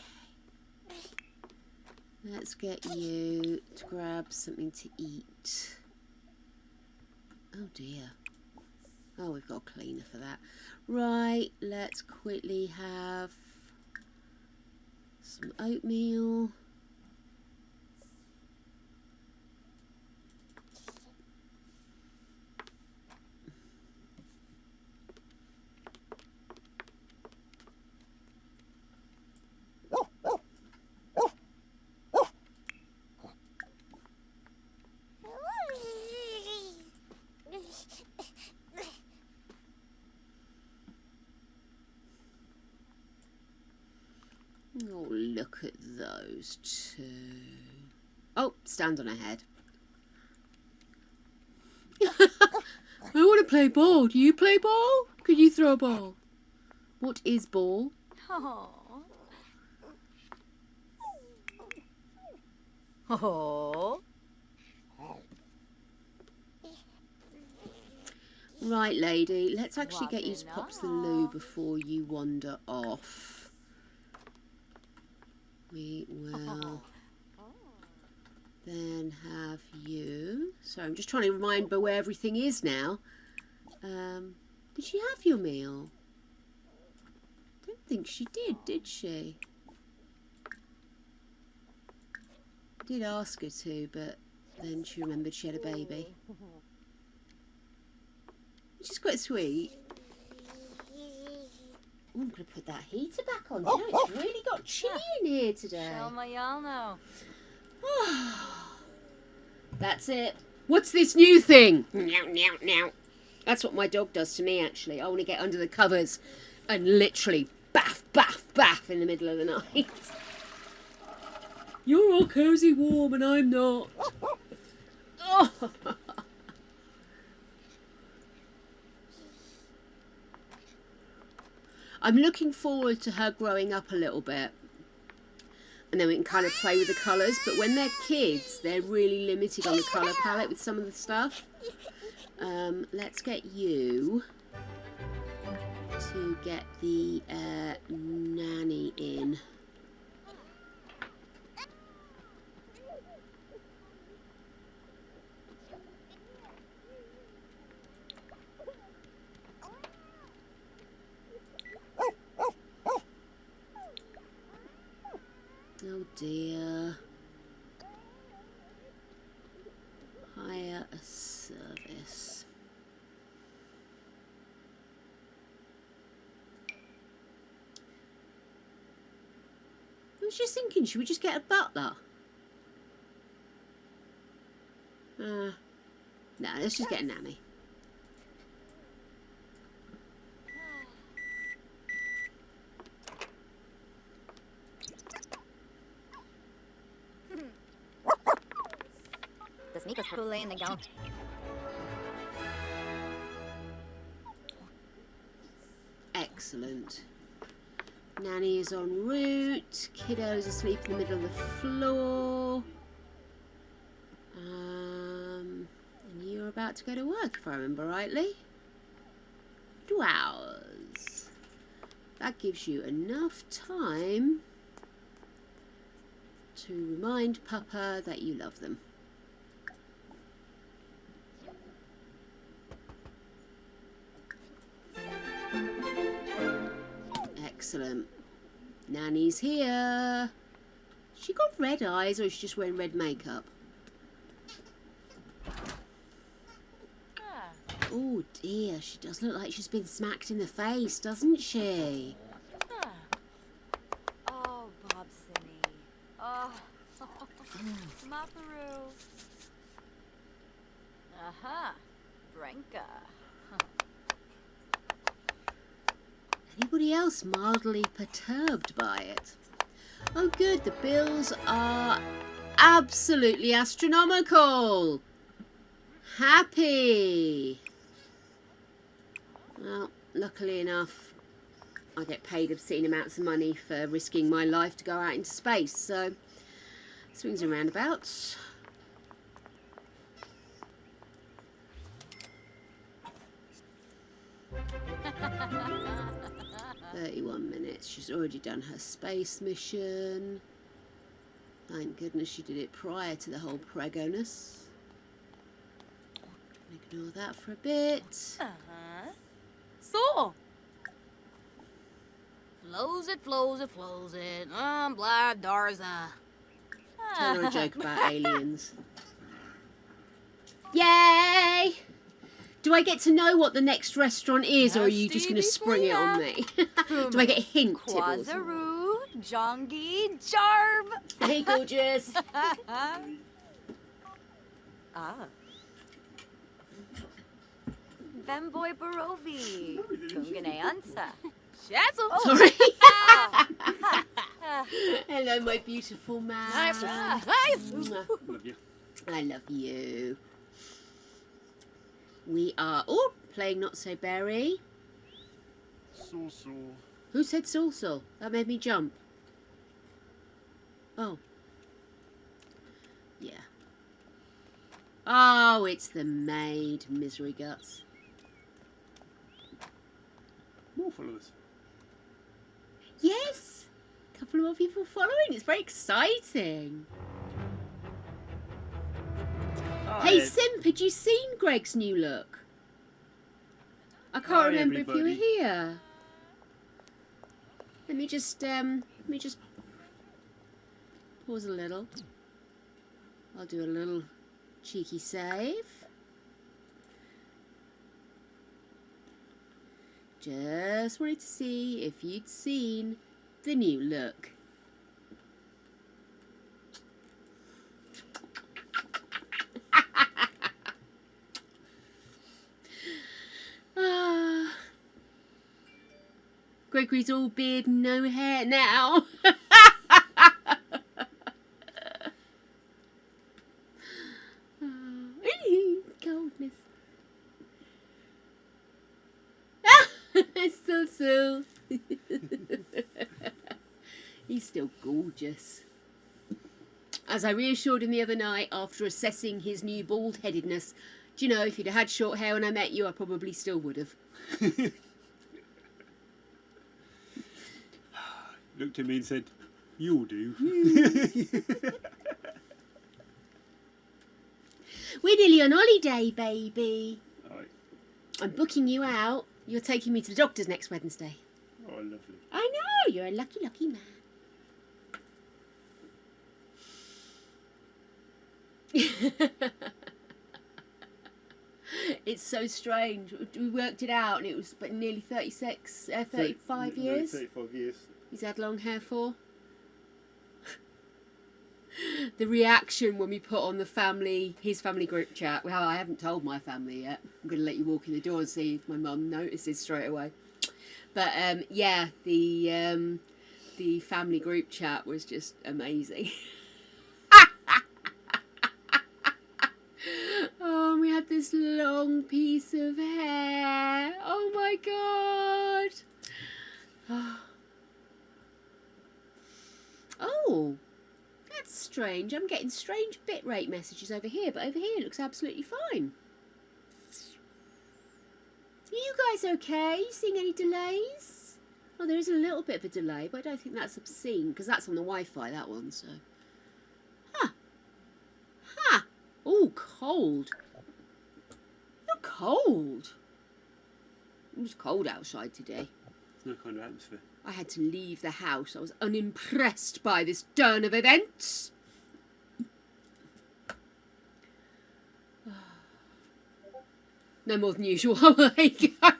Speaker 1: Let's get you to grab something to eat. Oh dear. Oh, we've got a cleaner for that. Right, let's quickly have some oatmeal. Oh, look at those two. Oh, stand on her head. I want to play ball. Do you play ball? Could you throw a ball? What is ball?
Speaker 3: Oh. Oh.
Speaker 1: Right, lady. Let's actually get you to
Speaker 3: Walking
Speaker 1: pop to the loo
Speaker 3: off.
Speaker 1: before you wander off. We will then have you. So I'm just trying to remember where everything is now. Did she have your meal? Don't think she did she? I did ask her to, but then she remembered she had a baby. Which is quite sweet. Ooh, I'm going to put that heater back on. You know, it's really got chilly in here today.
Speaker 3: Show my y'all know.
Speaker 1: That's it. What's this new thing? Meow, meow, meow. That's what my dog does to me, actually. I want to get under the covers and literally baff, baff, baff in the middle of the night. You're all cosy warm and I'm not. Oh. I'm looking forward to her growing up a little bit. And then we can kind of play with the colours. But when they're kids, they're really limited on the colour palette with some of the stuff. Let's get you to get the nanny in. Oh dear. Hire a service. I was just thinking, should we just get a butler? No, let's just get a nanny.
Speaker 3: The sneakers cool in the gown.
Speaker 1: Excellent. Nanny is en route. Kiddo's asleep in the middle of the floor. And you're about to go to work, if I remember rightly. 2 hours. That gives you enough time to remind Papa that you love them. Excellent. Nanny's here. She got red eyes or is she just wearing red makeup? Oh dear, she does look like she's been smacked in the face, doesn't she?
Speaker 3: Oh, Bobsony. Oh. Maparu. Aha. Brenka.
Speaker 1: Anybody else mildly perturbed by it? Oh good, the bills are absolutely astronomical. Happy. Well, luckily enough, I get paid obscene amounts of money for risking my life to go out into space, so swings and roundabouts. She's already done her space mission. Thank goodness she did it prior to the whole pregoness. Ignore that for a bit.
Speaker 3: So. Flows it, flows it, flows it. Blah, Darza.
Speaker 1: Tell her a joke about aliens. Yay! Do I get to know what the next restaurant is, or are you just going to spring it on me? Do I get a hint, Tibbles?
Speaker 3: Quazaru, Jongi, Jarb.
Speaker 1: Hey, gorgeous.
Speaker 3: Vemboy Barovi. Kungane Ansa. Shazzle.
Speaker 1: Sorry. Hello, my beautiful man.
Speaker 4: Love you.
Speaker 1: I love you. We are playing Not So Berry.
Speaker 4: So.
Speaker 1: Who said Salsal? That made me jump. Oh. Yeah. Oh, it's the maid, misery guts.
Speaker 4: More followers.
Speaker 1: Yes! A couple more people following. It's very exciting. Hey, Simp, had you seen Greg's new look? I can't remember if you were
Speaker 4: everybody.
Speaker 1: here. Let me just pause a little. I'll do a little cheeky save. Just wanted to see if you'd seen the new look. Gregory's all beard and no hair now. Coldness. So. He's still gorgeous. As I reassured him the other night after assessing his new bald-headedness, do you know, if you'd have had short hair when I met you, I probably still would have.
Speaker 4: Looked at me and said, "You'll do."
Speaker 1: We're nearly on holiday, baby.
Speaker 4: Right.
Speaker 1: I'm booking you out. You're taking me to the doctor's next Wednesday.
Speaker 4: Oh, lovely.
Speaker 1: I know, you're a lucky, lucky man. It's so strange. We worked it out and it was nearly 35 years.
Speaker 4: 35 years.
Speaker 1: He's had long hair for. The reaction when we put on his family group chat. Well, I haven't told my family yet. I'm going to let you walk in the door and see if my mum notices straight away. But yeah, the family group chat was just amazing. Oh, and we had this long piece of hair. Oh my god. Oh, that's strange. I'm getting strange bitrate messages over here, but over here it looks absolutely fine. Are you guys okay? You seeing any delays? Oh, there is a little bit of a delay, but I don't think that's obscene, because that's on the Wi-Fi, that one, so. Huh. Huh. Oh, cold. You're cold. It was cold outside today.
Speaker 4: It's no kind of atmosphere.
Speaker 1: I had to leave the house. I was unimpressed by this turn of events. No more than usual. There you go.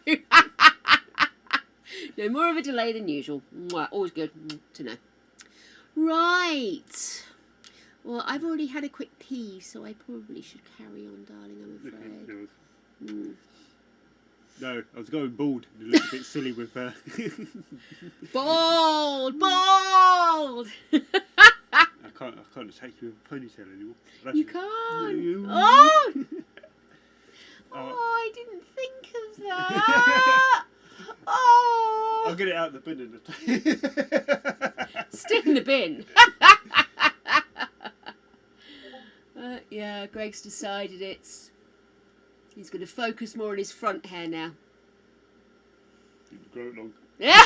Speaker 1: No more of a delay than usual. Mwah, always good to know. Right. Well, I've already had a quick pee, so I probably should carry on, darling, I'm afraid.
Speaker 4: No, I was going bald. It looked a bit silly with
Speaker 1: Bald! Bald!
Speaker 4: I can't take you with a ponytail anymore.
Speaker 1: You can't.
Speaker 4: You-
Speaker 1: Oh! Oh, I didn't think of that. Oh!
Speaker 4: I'll get it out of the bin in a day.
Speaker 1: Stick in the bin. Yeah, Greg's decided he's going to focus more on his front hair now.
Speaker 4: Grow it long.
Speaker 1: Yeah.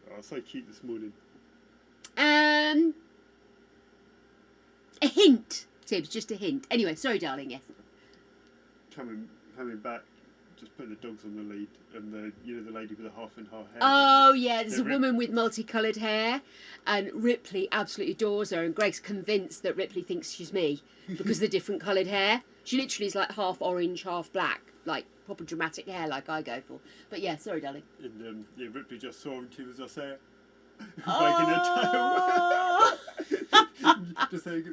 Speaker 4: Oh, so cute this morning.
Speaker 1: A hint, Tibbs, just a hint. Anyway, sorry, darling. Yes.
Speaker 4: Coming back, just putting the dogs on the lead, and the lady with the half and half hair.
Speaker 1: Oh yeah, there's a
Speaker 4: Rip-
Speaker 1: woman with multicoloured hair, and Ripley absolutely adores her, and Greg's convinced that Ripley thinks she's me because of the different coloured hair. She literally is like half orange, half black, like proper dramatic hair, like I go for. But yeah, sorry, darling.
Speaker 4: And Ripley just saw him too, as I say it.
Speaker 1: Oh.
Speaker 4: Wagging her tail. Just saying,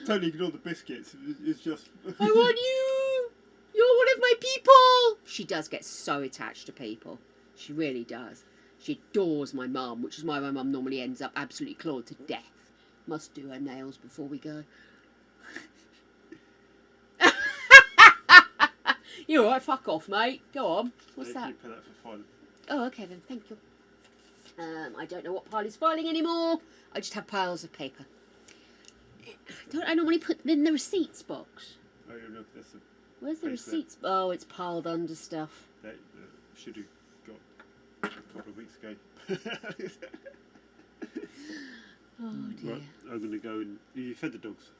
Speaker 4: totally ignore the biscuits. It's just.
Speaker 1: I want you. You're one of my people. She does get so attached to people. She really does. She adores my mum, which is why my mum normally ends up absolutely clawed to death. Must do her nails before we go. You're alright, fuck off, mate. Go on. What's that?
Speaker 4: You put that for fun.
Speaker 1: Oh, okay then, thank you. I don't know what pile is filing anymore. I just have piles of paper. Don't I normally put them in the receipts box?
Speaker 4: Oh, yeah, look, that's a
Speaker 1: Where's the
Speaker 4: place
Speaker 1: receipts? Oh, it's piled under stuff.
Speaker 4: that should have got a couple of weeks ago.
Speaker 1: Oh dear.
Speaker 4: Right, I'm going to go and... You fed the dogs?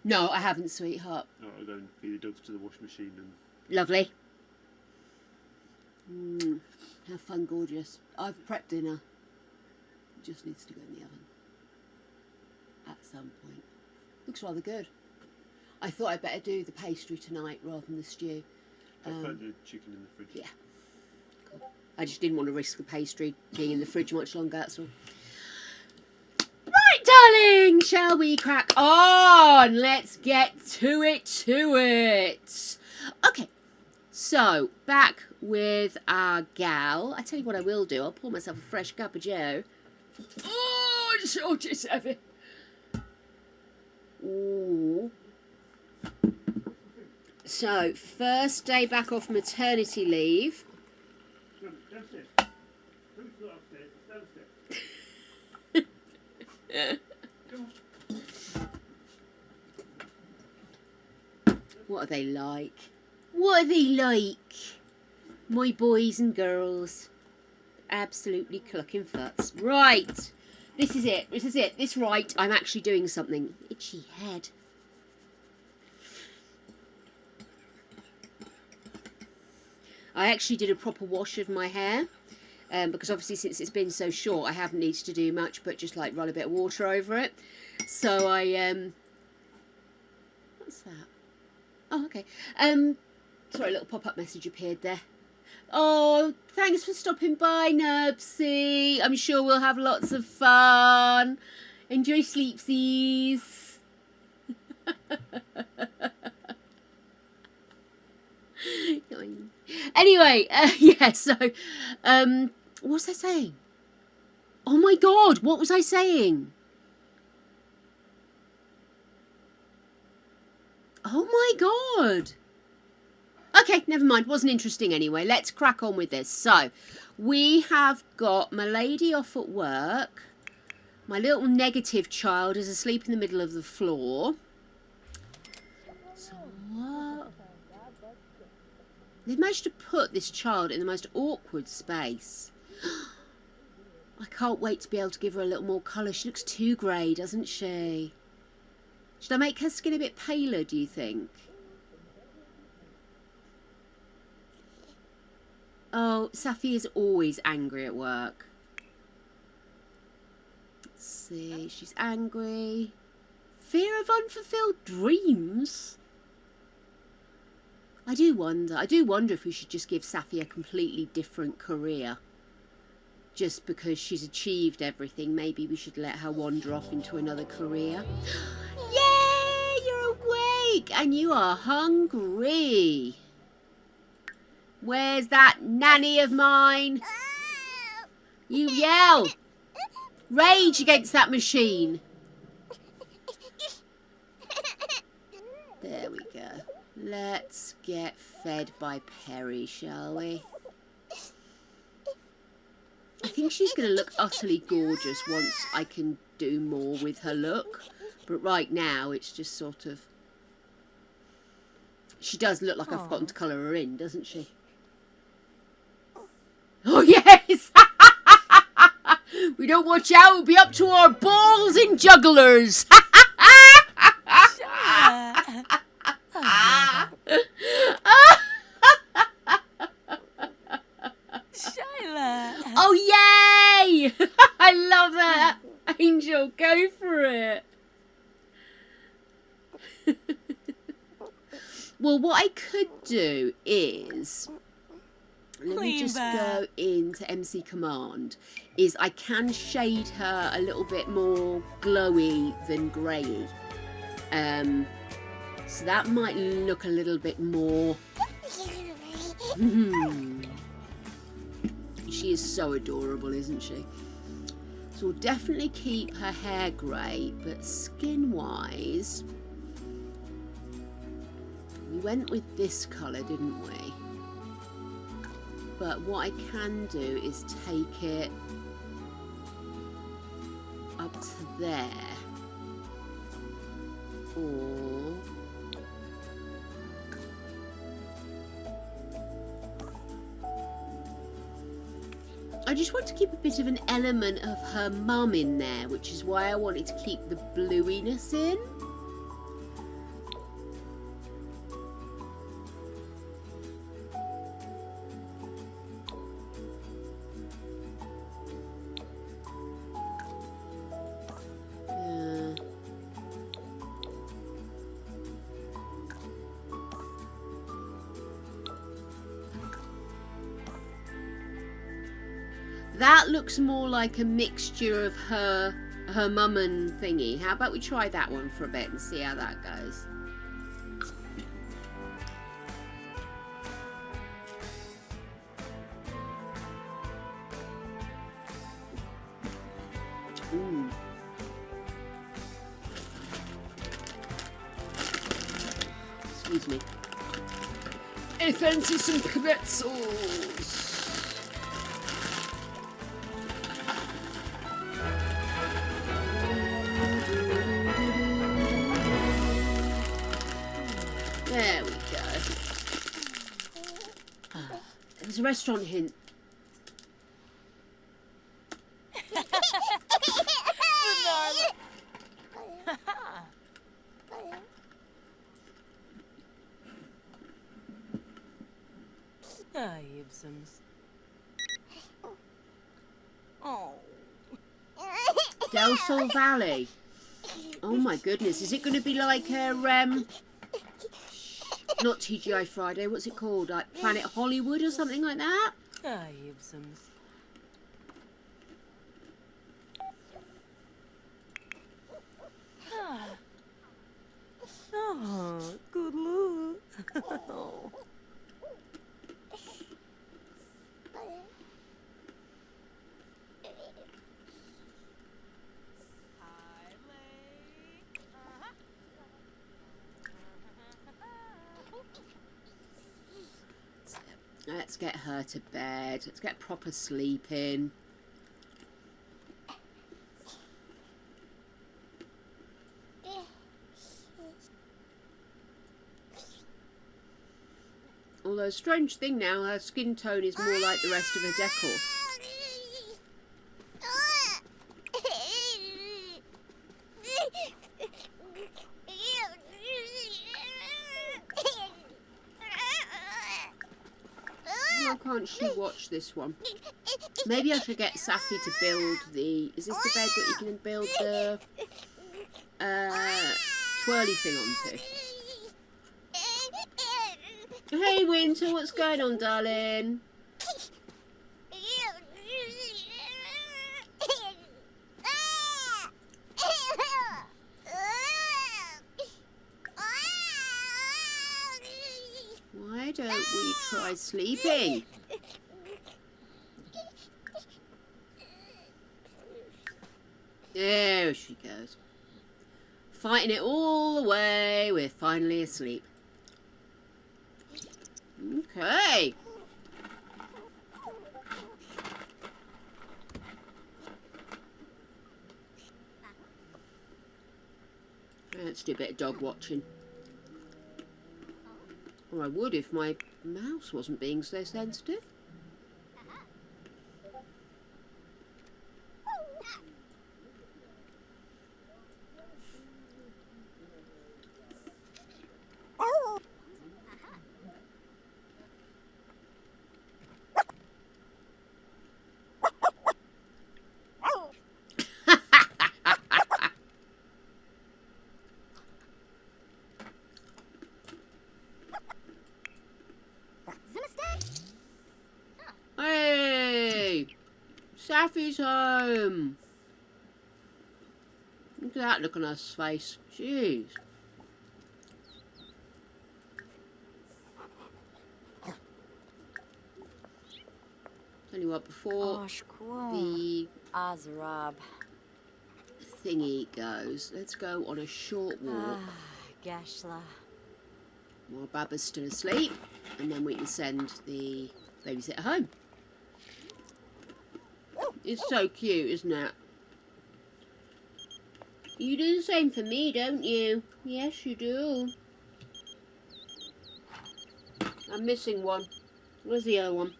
Speaker 1: No, I haven't, sweetheart.
Speaker 4: No, I'll go and feed the dogs to the washing machine and...
Speaker 1: Lovely. Have fun, gorgeous. I've prepped dinner. It just needs to go in the oven. At some point. Looks rather good. I thought I'd better do the pastry tonight rather than the stew.
Speaker 4: I put the chicken in the fridge.
Speaker 1: Yeah. Cool. I just didn't want to risk the pastry being in the fridge much longer, that's all. Right, darling, shall we crack on? Let's get to it. Okay, so back with our gal. I tell you what I will do. I'll pour myself a fresh cup of joe. Oh, it's so just heavy. Ooh. So, first day back off maternity leave.
Speaker 4: Downstairs. Food's not upstairs, it's downstairs.
Speaker 1: What are they like? What are they like? My boys and girls. Absolutely clucking futs. Right. This is it. This right. I'm actually doing something. Itchy head. I actually did a proper wash of my hair. Because obviously since it's been so short, I haven't needed to do much but just like run a bit of water over it. So I what's that? Oh, okay. Sorry, a little pop-up message appeared there. Oh, thanks for stopping by, Nubsy. I'm sure we'll have lots of fun. Enjoy sleepsies. Anyway, yeah, so, what was I saying? Oh my God, what was I saying? Oh my God. Okay, never mind. Wasn't interesting anyway. Let's crack on with this. So, we have got my lady off at work. My little negative child is asleep in the middle of the floor. So, what? They've managed to put this child in the most awkward space. I can't wait to be able to give her a little more colour. She looks too grey, doesn't she? Should I make her skin a bit paler, do you think? Oh, Safi is always angry at work. Let's see, she's angry. Fear of unfulfilled dreams? I do wonder if we should just give Safi a completely different career. Just because she's achieved everything, maybe we should let her wander off into another career. Yay! You're awake! And you are hungry. Where's that nanny of mine? You yell! Rage against that machine. There we go. Let's get fed by Perry, shall we? I think she's going to look utterly gorgeous once I can do more with her look. But right now, it's just sort of... She does look like I've forgotten to colour her in, doesn't she? Oh, yes! We don't watch out, we'll be up to our balls in jugglers! Oh, yay! I love that. Angel, go for it. Well, what I could do is... Let me just go into MC Command. Is I can shade her a little bit more glowy than grey. So that might look a little bit more She is so adorable, isn't she? So we'll definitely keep her hair grey, but skin-wise, we went with this colour, didn't we? But what I can do is take it up to there. Or I just want to keep a bit of an element of her mum in there, which is why I wanted to keep the bluiness in. That looks more like a mixture of her mum and thingy. How about we try that one for a bit and see how that goes? Ooh. Excuse me. I fancy some pretzels. There we go. There's a restaurant hint.
Speaker 3: Ibsums. Oh.
Speaker 1: Del Sol Valley. Oh my goodness, is it going to be like a not TGI Friday, what's it called? Like Planet Hollywood or something like that?
Speaker 3: Ibsums. Oh, good look. Oh.
Speaker 1: Let's get her to bed. Let's get proper sleep in. Although, strange thing now, her skin tone is more like the rest of her decor. Why can't she watch this one? Maybe I should get Safi to build the... Is this the bed that you can build the twirly thing onto? Hey Winter, what's going on, darling? Why don't we try sleeping? There she goes. Fighting it all the way. We're finally asleep. Okay. Let's do a bit of dog watching. Or I would if my mouse wasn't being so sensitive. Hey! Safi's home! Look at that look on her face. Jeez. Tell you what, before the
Speaker 3: Azrab.
Speaker 1: thingy goes, let's go on a short walk
Speaker 3: Gashla.
Speaker 1: while Baba's still asleep, and then we can send the babysitter home. It's so cute, isn't it? You do the same for me, don't you? Yes, you do. I'm missing one. Where's the other one?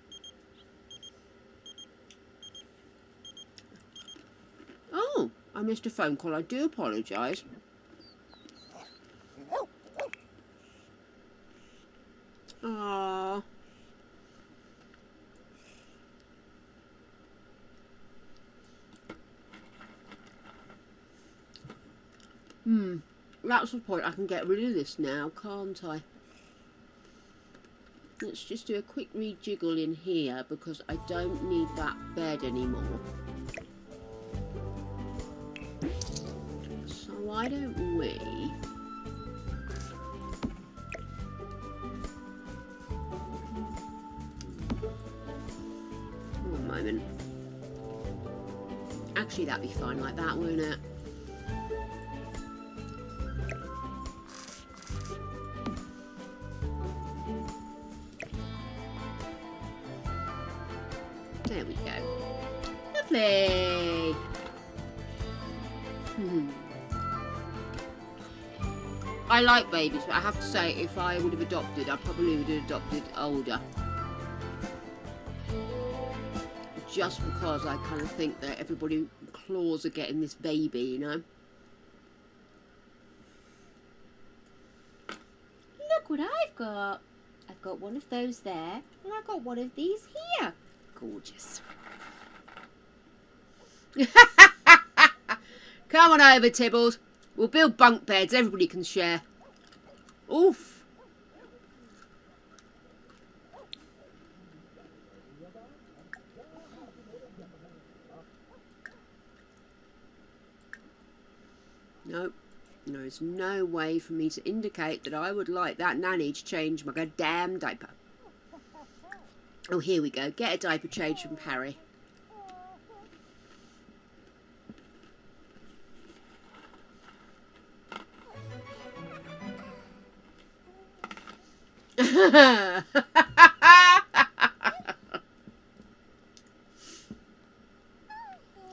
Speaker 1: Oh, I missed a phone call. I do apologise. Aww. That's the point. I can get rid of this now, can't I? Let's just do a quick rejiggle in here because I don't need that bed anymore. So why don't we... One moment. Actually, that'd be fine like that, wouldn't it? There we go. Lovely. I like babies, but I have to say, if I would have adopted, I probably would have adopted older. Just because I kind of think that everybody claws are getting this baby, you know. Look what I've got. I've got one of those there, and I've got one of these here. Gorgeous. Come on over, Tibbles. We'll build bunk beds. Everybody can share. Oof. Nope. There's no way for me to indicate that I would like that nanny to change my goddamn diaper. Oh, here we go. Get a diaper change from Pari.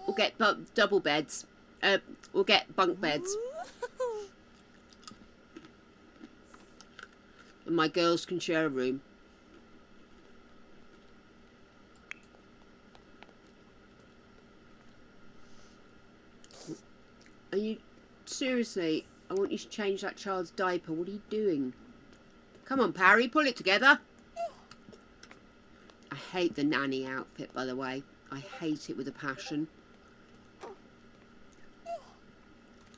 Speaker 1: We'll get double beds. We'll get bunk beds. And my girls can share a room. Are you... Seriously, I want you to change that child's diaper. What are you doing? Come on, Pari, pull it together. I hate the nanny outfit, by the way. I hate it with a passion.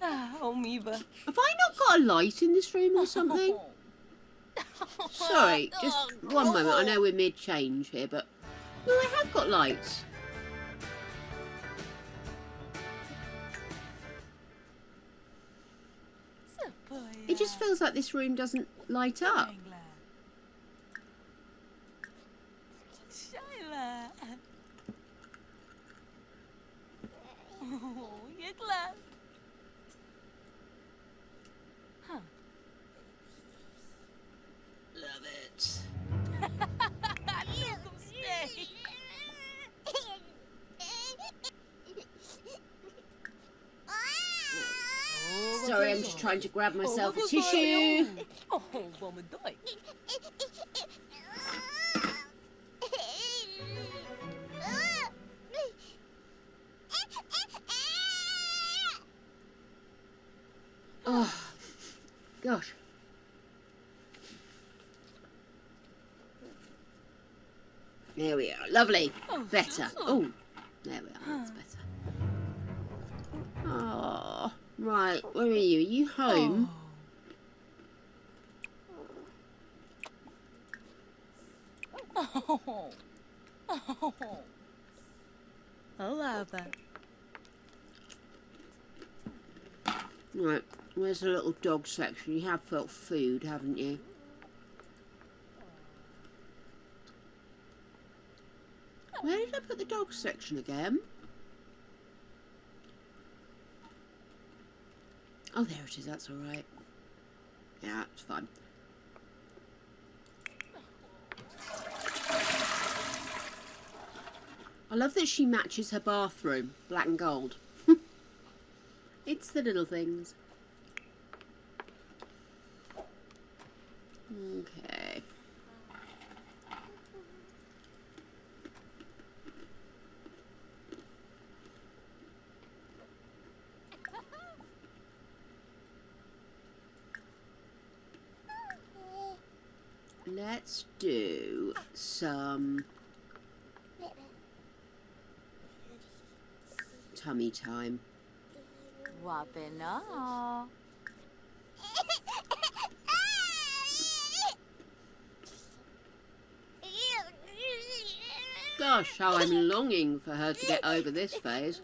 Speaker 3: Omiba.
Speaker 1: Have I not got a light in this room or something? Sorry, just one moment. I know we're mid-change here, but... No, I have got lights. It just feels like this room doesn't light up. Love it. Sorry, I'm just trying to grab myself a tissue. Oh, gosh. There we are. Lovely. Better. Oh, there we are. That's better. Oh, right. Where are you? Are you home? Right. Where's the little dog section? You have felt food, haven't you? Where did I look at the dog section again? Oh, there it is. That's all right. Yeah, it's fine. I love that she matches her bathroom, black and gold. It's the little things. Okay. Let's do some tummy time.
Speaker 3: Wapena.
Speaker 1: Gosh, how I'm longing for her to get over this phase.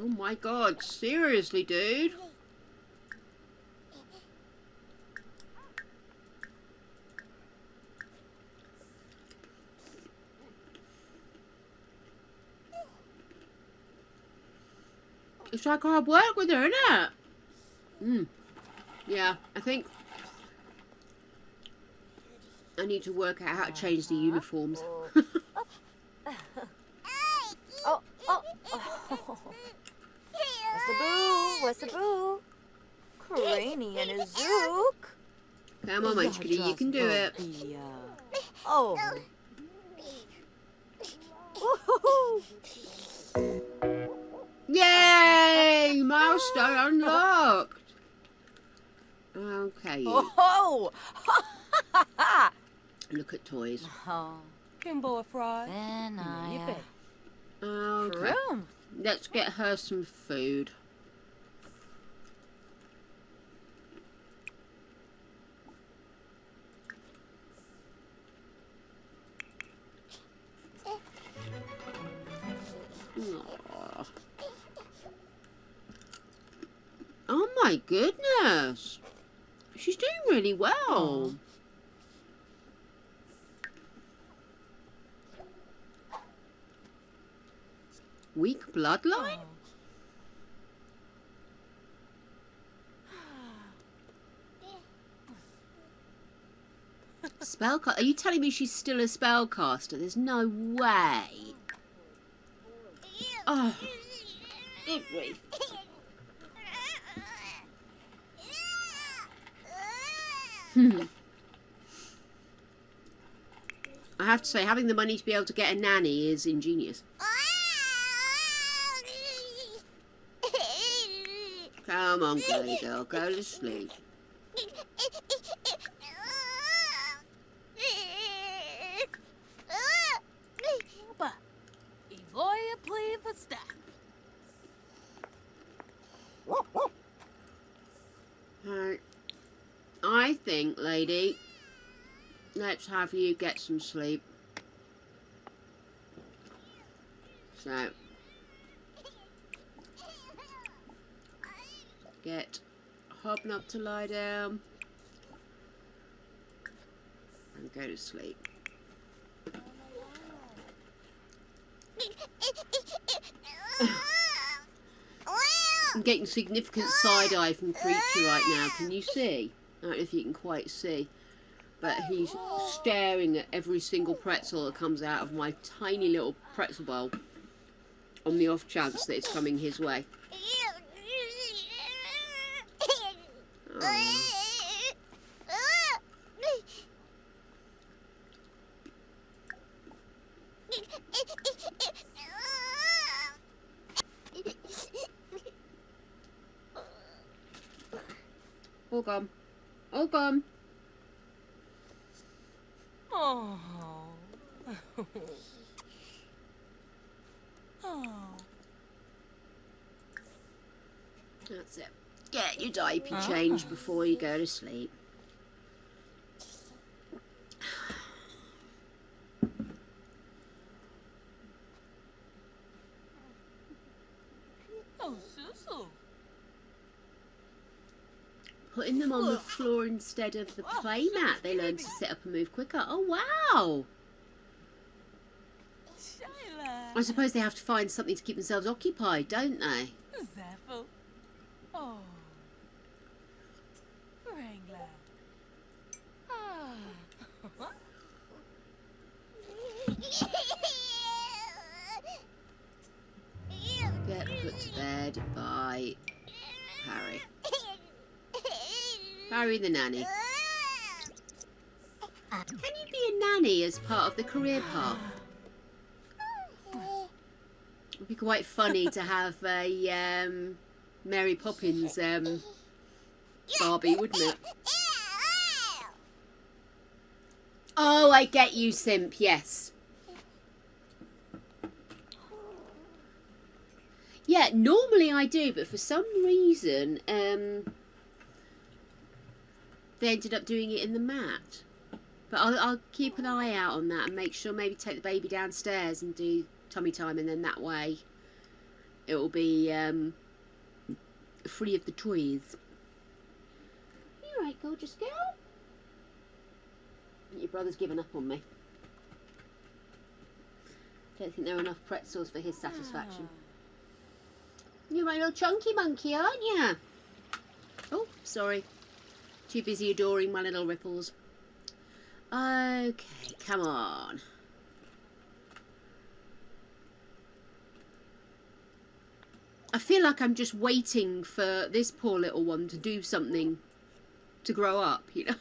Speaker 1: Oh my god, seriously, dude? It's like hard work with her, isn't it? Yeah, I think I need to work out how to change the uniforms.
Speaker 3: Oh. What's a boo? What's a boo? Cranny and a zook.
Speaker 1: Come on, Munchkitty, you can do it.
Speaker 3: Oh.
Speaker 1: Yay! Milestone unlocked. Okay.
Speaker 3: Oh.
Speaker 1: Look at toys.
Speaker 3: Kimbo a fry. Then I.
Speaker 1: Okay. Let's get her some food. Aww. Oh my goodness. She's doing really well. Weak bloodline? Spellcaster? Are you telling me she's still a spellcaster? There's no way. Oh, good grief. I have to say, having the money to be able to get a nanny is ingenious. Come on, girly girl, go to sleep.
Speaker 3: Evoya plea for staff.
Speaker 1: Right. I think, lady, let's have you get some sleep. So, get Hobnob to lie down and go to sleep. I'm getting significant side eye from Creature right now. Can you see? I don't know if you can quite see, but he's staring at every single pretzel that comes out of my tiny little pretzel bowl on the off chance that it's coming his way. Oh. All gone. All gone.
Speaker 3: Oh. Oh.
Speaker 1: That's it. Get your diaper changed before you go to sleep.
Speaker 5: Oh, Susu.
Speaker 1: Putting them on the floor instead of the play mat, they learn to sit up and move quicker. Oh, wow.
Speaker 5: Shayla.
Speaker 1: I suppose they have to find something to keep themselves occupied, don't they?
Speaker 5: Zephyr. Oh. Wrangler. Ah.
Speaker 1: Get put to bed by Harry. Harry the nanny. Can you be a nanny as part of the career path? It would be quite funny to have a Mary Poppins Barbie, wouldn't it? Oh, I get you, simp, yes. Yeah, normally I do, but for some reason, they ended up doing it in the mat. But I'll keep an eye out on that and make sure, maybe take the baby downstairs and do tummy time, and then that way it will be free of the toys. You alright, gorgeous girl? Your brother's given up on me. Don't think there are enough pretzels for his satisfaction. You're my little chunky monkey, aren't you? Oh, sorry. Too busy adoring my little ripples. Okay, come on. I feel like I'm just waiting for this poor little one to do something to grow up, you know?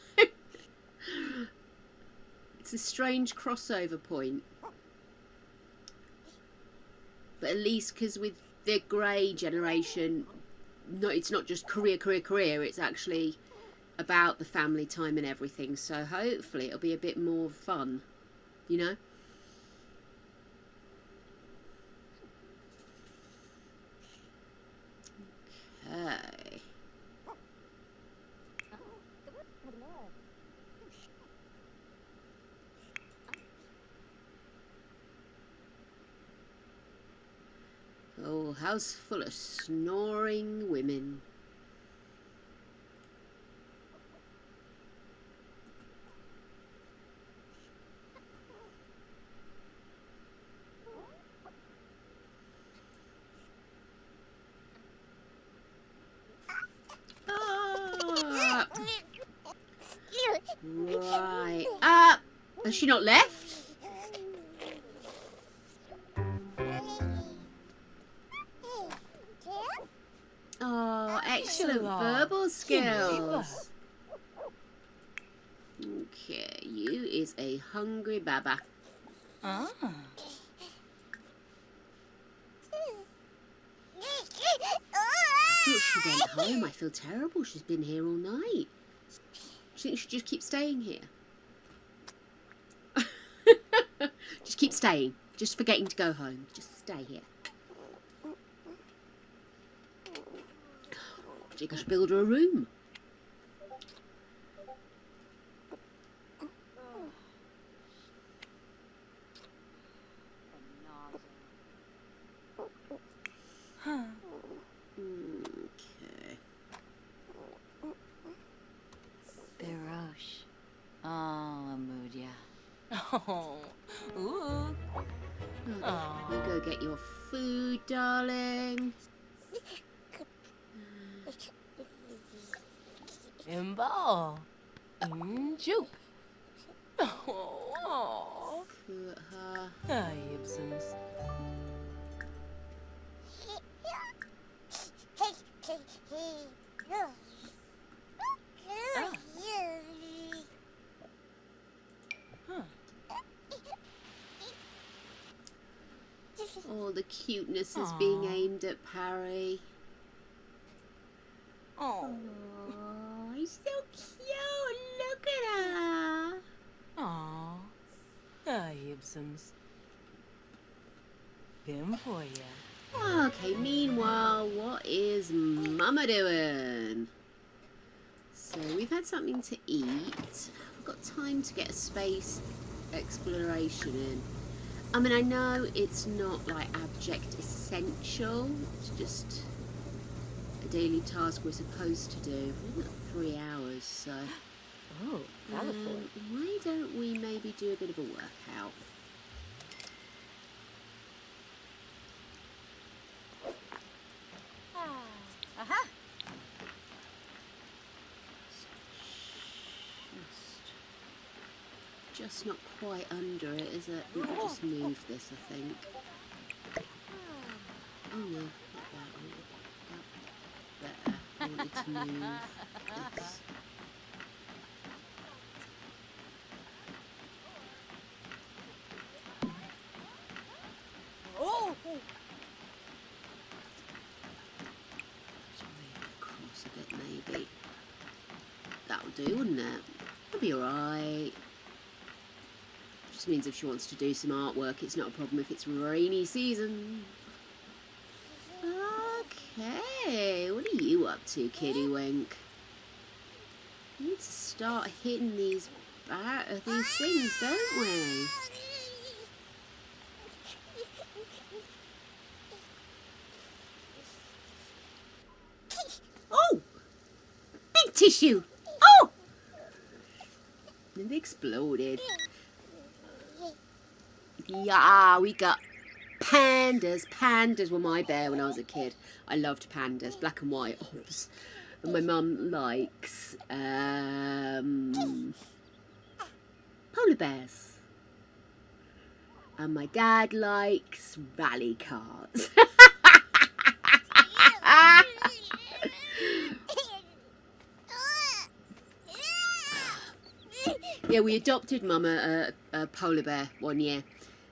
Speaker 1: It's a strange crossover point. But at least because with the grey generation, no, it's not just career, it's actually about the family time and everything. So hopefully it'll be a bit more fun, you know? Okay. Oh, house full of snoring women. Ah. Right. Has she not left? Oh, excellent verbal skills. Okay, you is a hungry baba.
Speaker 5: Ah.
Speaker 1: I thought she went home. I feel terrible. She's been here all night. Do you think she should just keep staying here? Just keep staying. Just forgetting to go home. Just stay here. I think I should build her a room.
Speaker 5: Huh.
Speaker 1: Okay.
Speaker 6: Birosh. Oh, Amudia.
Speaker 5: Oh. Ooh.
Speaker 1: You go get your food, darling.
Speaker 5: Imbo. Juke. Oh.
Speaker 1: Put her.
Speaker 5: Ah, Gibsons.
Speaker 1: All the cuteness is being aimed at Parry.
Speaker 5: Oh.
Speaker 1: Oh, he's so cute. Look at her.
Speaker 5: Aw. Ah, Gibsons. Bim for ya.
Speaker 1: Okay, meanwhile, what is Mama doing? So we've had something to eat. We've got time to get a space exploration in. I mean, I know it's not like abject essential to just a daily task we're supposed to do. We've got 3 hours, so
Speaker 3: Oh, colorful.
Speaker 1: why don't we maybe do a bit of a workout?
Speaker 6: Aha.
Speaker 1: Just not quite under it, is it? We can just move this, I think. Oh no, not that. Better. I wanted to move this.
Speaker 6: Oh.
Speaker 1: Just move it across a bit, maybe. That'll do, wouldn't it? It'll be alright. Just means if she wants to do some artwork, it's not a problem if it's rainy season. Okay, what are you up to, Kitty Wink? We need to start hitting these things, don't we? Oh! Big tissue! Oh! It exploded. Yeah, we got pandas. Pandas were my bear when I was a kid. I loved pandas, black and white, obs. And my mum likes polar bears. And my dad likes rally cars. Yeah, we adopted Mum a polar bear one year.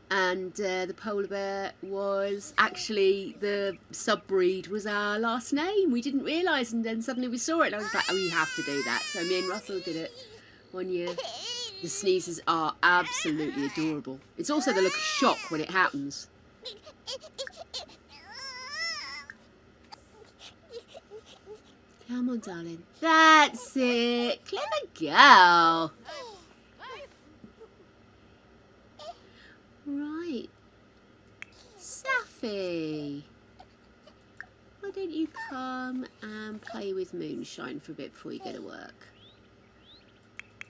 Speaker 1: And the polar bear was actually, the sub-breed was our last name. We didn't realise, and then suddenly we saw it and I was like, oh, you have to do that. So me and Russell did it one year. The sneezes are absolutely adorable. It's also the look of shock when it happens. Come on, darling. That's it. Clever girl. Right. Safi. Why don't you come and play with Moonshine for a bit before you go to work?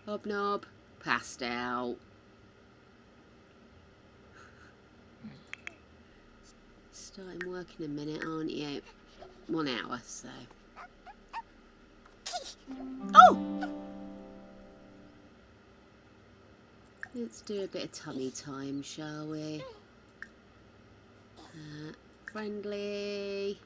Speaker 1: Hobnob. Passed out. Starting work in a minute, aren't you? 1 hour, so. Oh! Let's do a bit of tummy time, shall we? Friendly.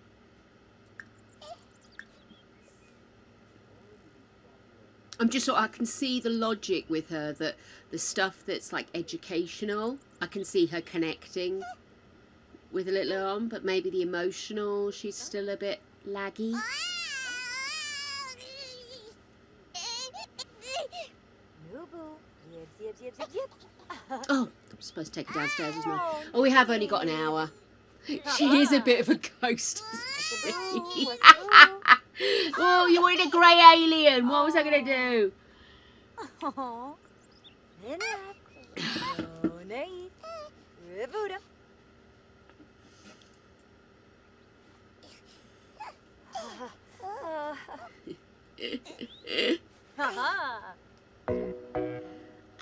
Speaker 1: I'm just sort of, I can see the logic with her, that the stuff that's like educational, I can see her connecting with a little on, but maybe the emotional, she's still a bit laggy. Oh, I'm supposed to take her downstairs, isn't I? Oh, we have only got an hour. She is a bit of a ghost. Oh, you wanted a grey alien. What was I going to do?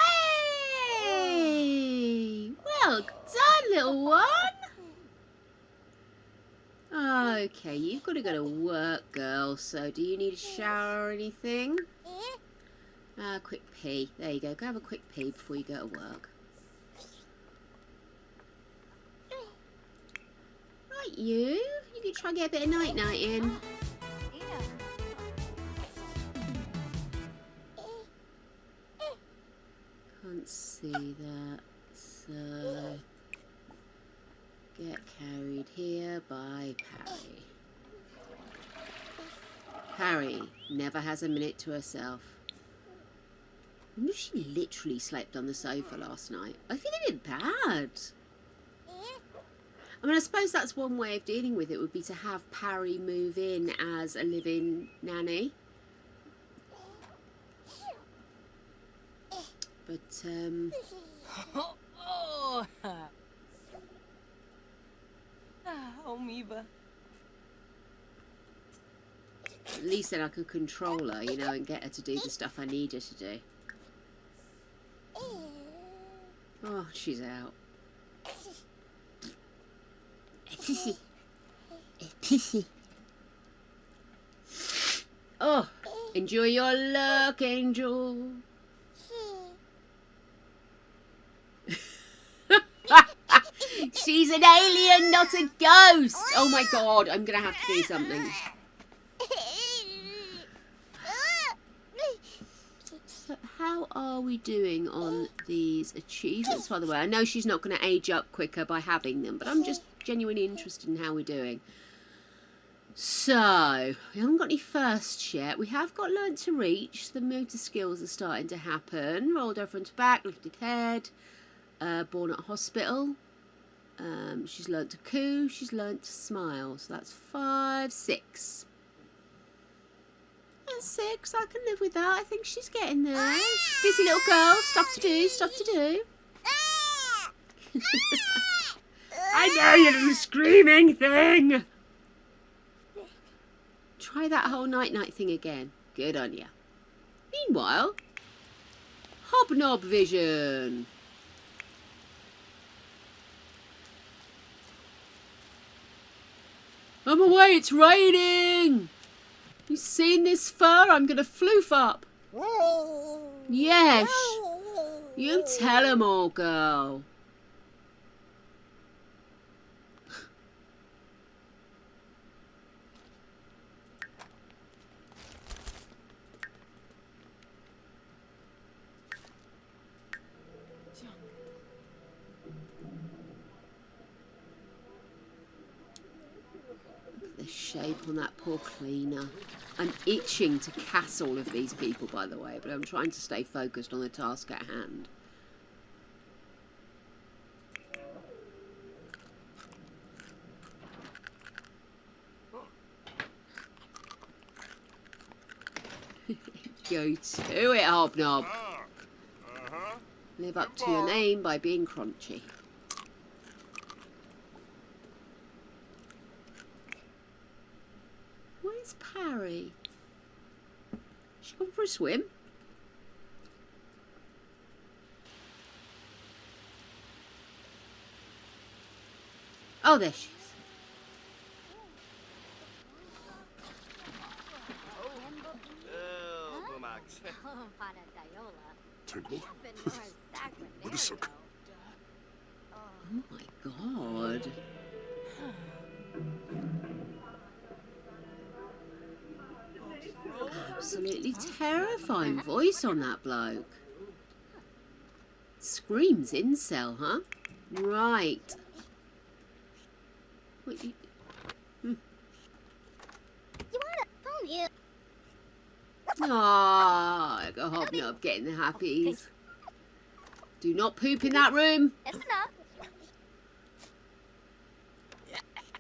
Speaker 1: Hey! Well done, little one. Okay, you've got to go to work, girl. So, do you need a shower or anything? Quick pee. There you go. Go have a quick pee before you go to work. Right, you. You can try and get a bit of night-night in. Can't see that. So, get carried here by Pari. Pari never has a minute to herself. I wonder if she literally slept on the sofa last night. I feel a bit bad. I mean, I suppose that's one way of dealing with it, would be to have Pari move in as a live-in nanny. But,
Speaker 5: Oh, Omiva.
Speaker 1: At least then I could control her, you know, and get her to do the stuff I need her to do. Oh, she's out. Pissy. Pissy. Oh, enjoy your luck, Angel. She's an alien, not a ghost. Oh my god, I'm gonna have to do something. So how are we doing on these achievements, by the way? I know she's not going to age up quicker by having them, but I'm just genuinely interested in how we're doing. So, we haven't got any firsts yet. We have got learnt to reach. The motor skills are starting to happen. Rolled over front to back, lifted head. Born at hospital. She's learnt to coo. She's learnt to smile. So that's 5, 6. And 6, I can live with that. I think she's getting there. Busy little girl. Stuff to do, stuff to do. I know, you little screaming thing. Try that whole night-night thing again. Good on ya. Meanwhile, hobnob vision. I'm away, it's raining. You seen this fur? I'm gonna floof up. Yes. You tell 'em all, girl. The shape on that poor cleaner. I'm itching to cass all of these people, by the way, but I'm trying to stay focused on the task at hand. Go to it, Hobnob. Live up to your name by being crunchy. Where's Pari? She gone for a swim? Oh, there she is. Oh my god. Absolutely terrifying voice on that bloke. Screams incel, huh? Right. What you... Ah, I got Hobnob getting the happies. Do not poop in that room.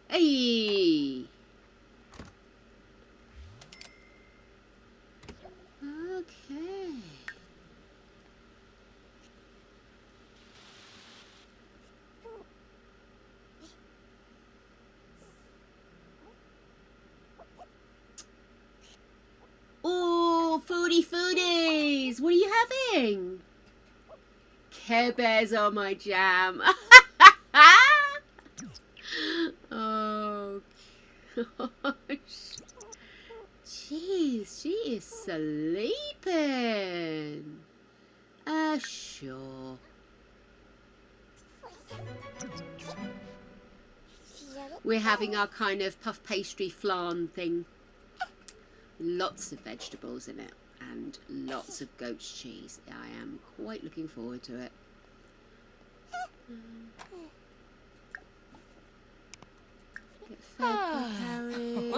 Speaker 1: Hey. Okay. Oh, foodies! What are you having? Care Bears are my jam. Oh, gosh. Jeez, she is sleeping. Sure. We're having our kind of puff pastry flan thing. Lots of vegetables in it and lots of goat's cheese. I am quite looking forward to it. Get fed by Harry.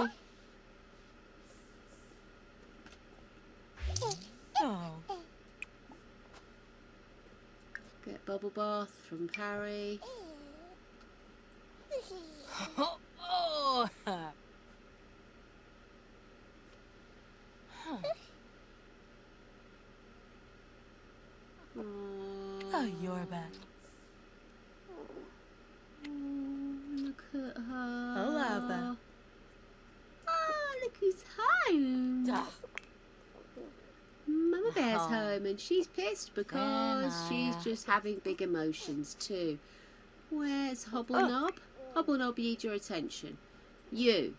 Speaker 5: Oh.
Speaker 1: Get bubble bath from Parry.
Speaker 5: Oh. Oh. Oh, you're back.
Speaker 1: Look at her.
Speaker 5: Hola.
Speaker 1: Oh, look who's home. Mama Bear's home and she's pissed because she's just having big emotions too. Where's Hobblenob? Hobblenob, you need your attention. You.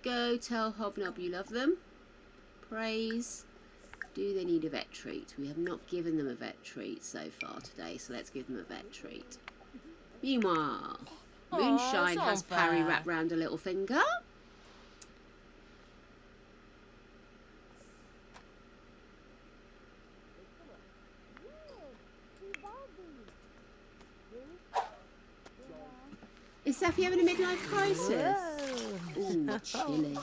Speaker 1: Go tell Hobnob you love them. Praise. Do they need a vet treat? We have not given them a vet treat so far today, so let's give them a vet treat. Meanwhile, Moonshine has Parry wrapped round her little finger. Is Safi having a midlife crisis? Ooh, chili.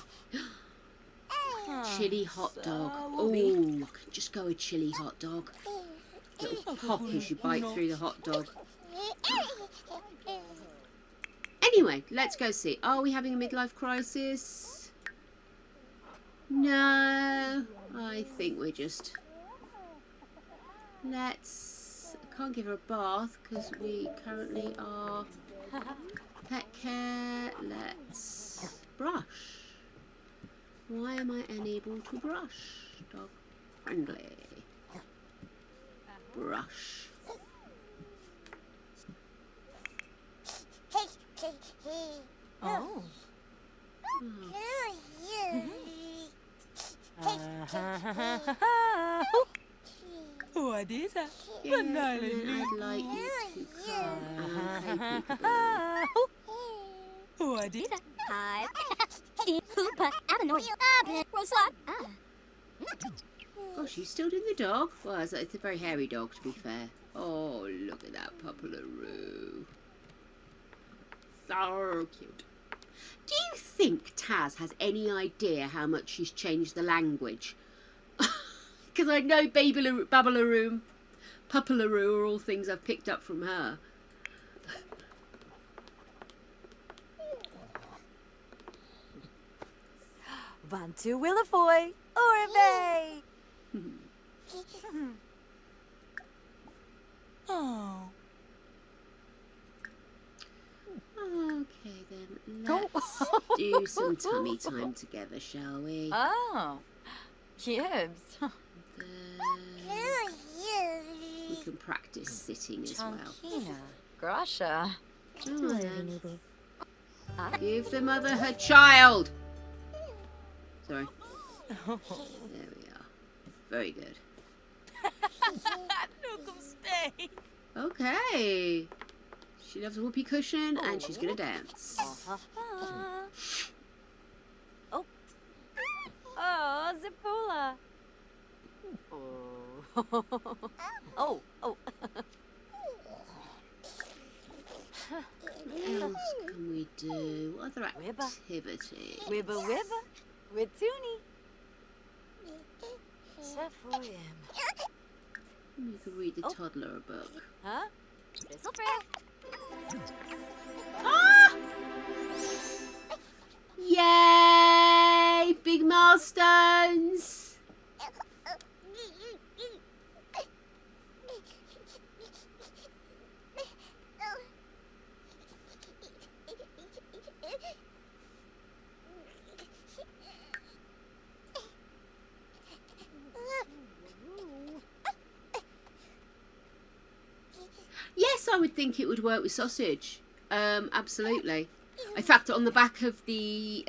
Speaker 1: Chili hot dog. Ooh, I can just go with chili hot dog. Little pop as you bite through the hot dog. Anyway, let's go see. Are we having a midlife crisis? No, I think we're just... Let's... I can't give her a bath because we currently are... Pet care, let's brush. Why am I unable to brush? Dog friendly. Brush.
Speaker 5: Oh. What is that?
Speaker 1: Yeah, and then I'd like you to come and play peekaboo.
Speaker 5: What is that?
Speaker 1: Gosh, you still doing the dog? Well, it's a very hairy dog, to be fair. Oh, look at that Puppelaroo. So cute. Do you think Taz has any idea how much she's changed the language? Because I know Babalaroo, Puppelaroo are all things I've picked up from her.
Speaker 3: Bantu Willafoy, Orbe!
Speaker 5: Oh.
Speaker 1: Okay then, let's do some tummy time together, shall we?
Speaker 6: Oh. Cubes.
Speaker 1: We can practice sitting as well.
Speaker 6: Chankina. Grasha.
Speaker 1: Come on, then. Give the mother her child! Sorry. There we are. Very good. Okay. She loves a whoopee cushion and she's gonna dance.
Speaker 3: Oh. Oh, Zipula. Oh. Oh, oh.
Speaker 1: What else can we do? What other activities?
Speaker 3: Wibba wibba. Wituni. Sephoyam.
Speaker 1: You could read the toddler a book.
Speaker 3: Huh?
Speaker 1: Ah! Yay! Big milestones! Yes, I would think it would work with sausage. Absolutely. In fact, on the back of the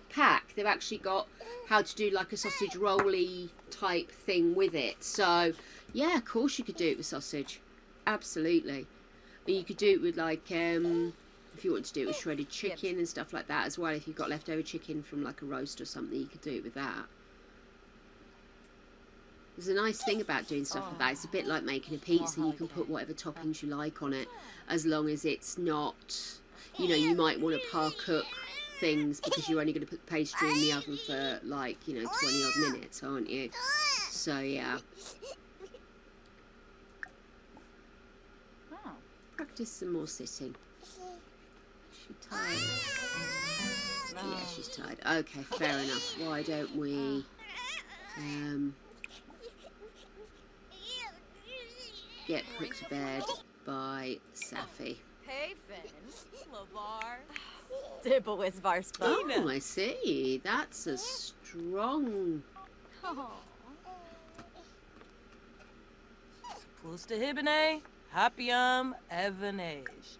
Speaker 1: pack, they've actually got how to do like a sausage rolly type thing with it. So, yeah, of course you could do it with sausage. Absolutely. And you could do it with like, if you want to do it with shredded chicken and stuff like that as well. If you've got leftover chicken from like a roast or something, you could do it with that. There's a nice thing about doing stuff like that. It's a bit like making a pizza. You can put whatever toppings you like on it, as long as it's not, you know, you might want to par cook things because you're only going to put the pastry in the oven for like, you know, 20 odd minutes, aren't you? So yeah. Practice some more sitting. Is she tired? Yeah, she's tired. Okay, fair enough. Why don't we get put to bed by Safi.
Speaker 3: Hey, Finn. Lavar.
Speaker 6: Dibble is Varspa.
Speaker 1: Oh, I see. That's a strong...
Speaker 5: Supposed to hibine, happyum, evanage.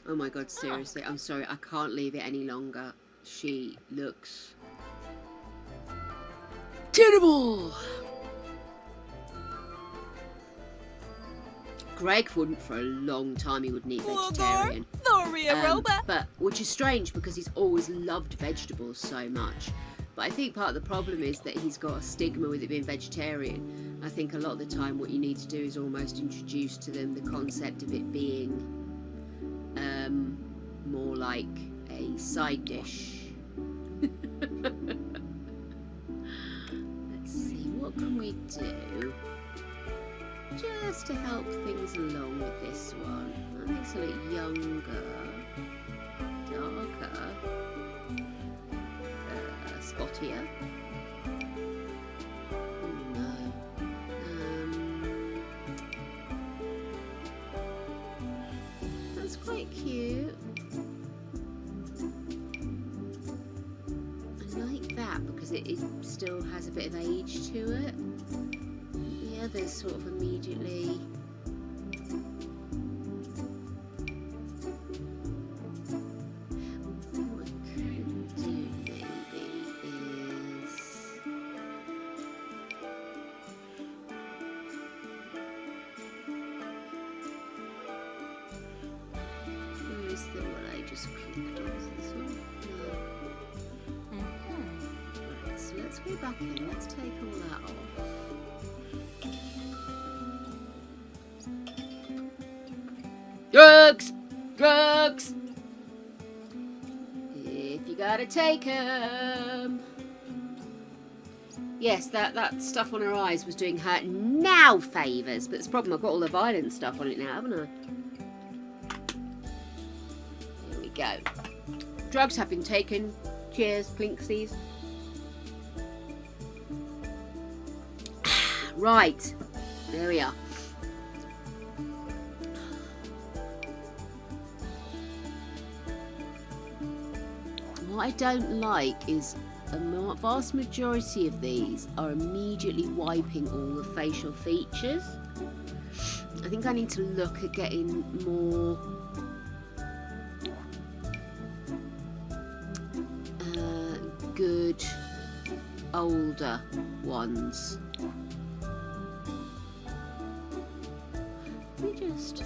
Speaker 1: Oh my god, seriously. I'm sorry. I can't leave it any longer. She looks... terrible! Greg wouldn't for a long time. He wouldn't eat vegetarian. But which is strange because he's always loved vegetables so much. But I think part of the problem is that he's got a stigma with it being vegetarian. I think a lot of the time what you need to do is almost introduce to them the concept of it being more like a side dish. Let's see, what can we do just to help things along with this one? I think it's a little younger, darker, spottier. Oh, no. That's quite cute. I like that because it still has a bit of age to it. The others sort of immediately... What I could do maybe is... Where is the one I just clicked on? Is this one? No. Right, so let's go back in. Let's take all that off. Drugs! Drugs! If you gotta take 'em. Yes, that stuff on her eyes was doing her now favours, but it's a problem. I've got all the violent stuff on it now, haven't I? Here we go. Drugs have been taken. Cheers, Clinksies. Right. There we are. What I don't like is a vast majority of these are immediately wiping all the facial features. I think I need to look at getting more good older ones. Let me just...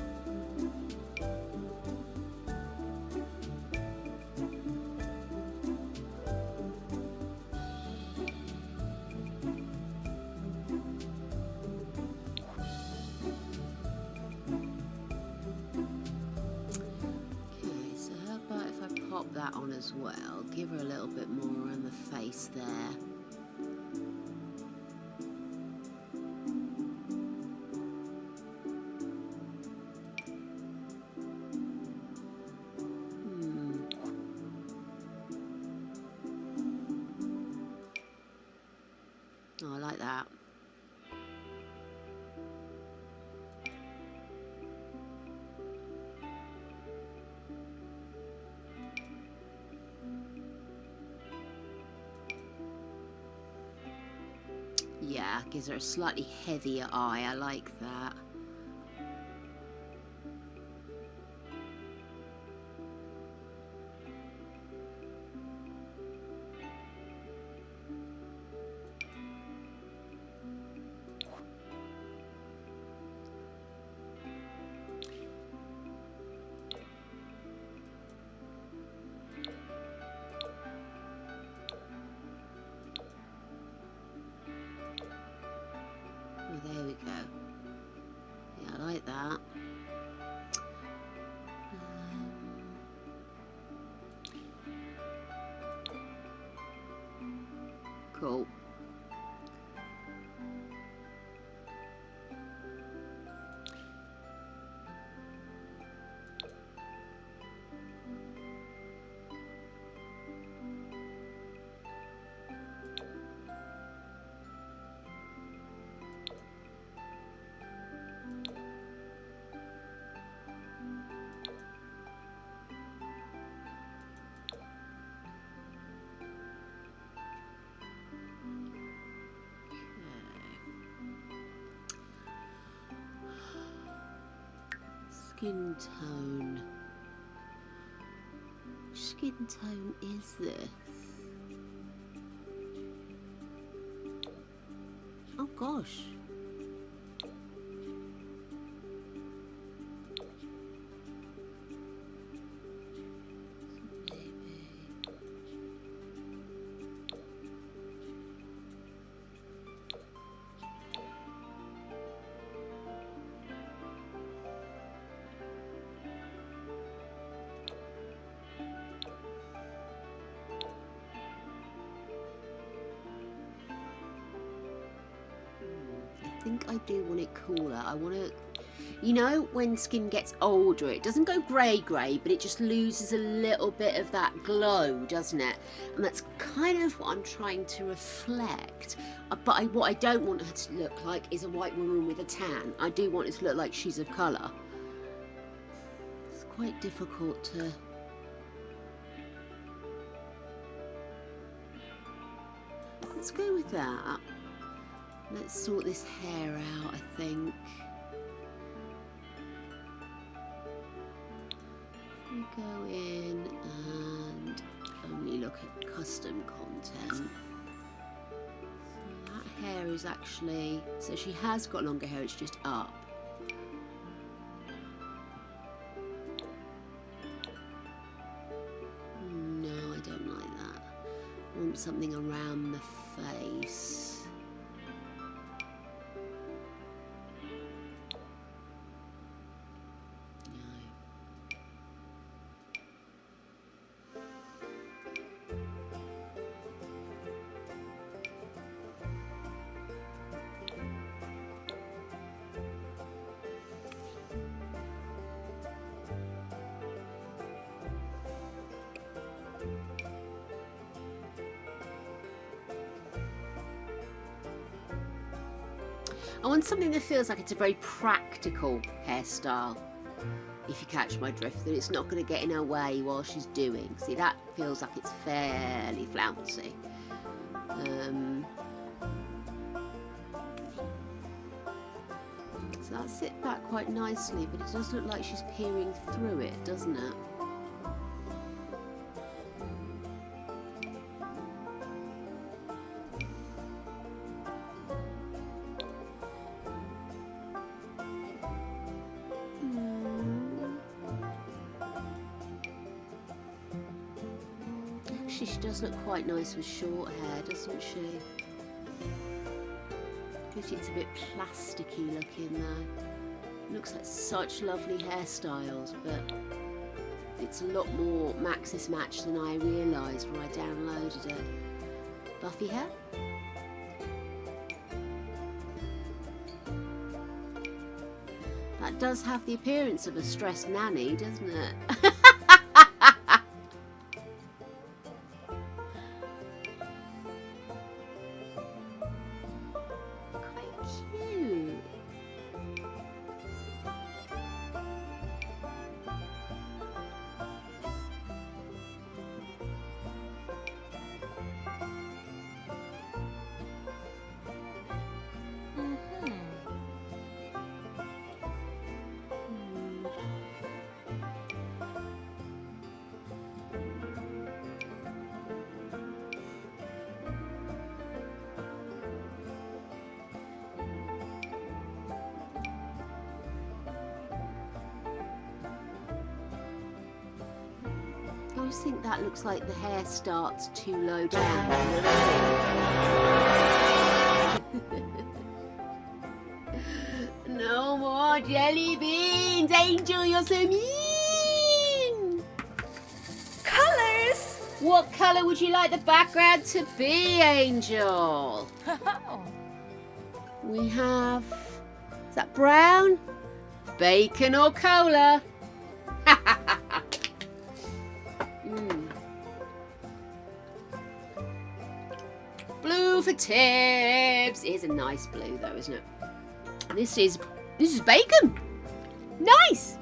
Speaker 1: pop that on as well. Give her a little bit more on the face there. Oh, I like that. Yeah, gives her a slightly heavier eye. I like that. There we go. Yeah, I like that. Cool. Skin tone. Which skin tone is this? Oh gosh. I think I do want it cooler. I want to, you know, when skin gets older, it doesn't go grey, but it just loses a little bit of that glow, doesn't it? And that's kind of what I'm trying to reflect. But what I don't want her to look like is a white woman with a tan. I do want it to look like she's of colour. It's quite difficult to... Let's go with that. Let's sort this hair out, I think. We go in and only look at custom content. So that hair is actually, so she has got longer hair, it's just up. No, I don't like that. I want something around the face. I want something that feels like it's a very practical hairstyle, if you catch my drift, that it's not going to get in her way while she's doing. See, that feels like it's fairly flouncy. So that sits back quite nicely, but it does look like she's peering through it, doesn't it? Actually, she does look quite nice with short hair, doesn't she? Gives it's a bit plasticky looking though. Looks like such lovely hairstyles, but it's a lot more Maxis Match than I realised when I downloaded it. Buffy hair? That does have the appearance of a stressed nanny, doesn't it? I always think that looks like the hair starts too low down. No more jelly beans! Angel, you're so mean!
Speaker 3: Colors!
Speaker 1: What colour would you like the background to be, Angel? We have... Is that brown? Bacon or cola? Blue for tips. It is a nice blue though, isn't it? This is bacon. Nice.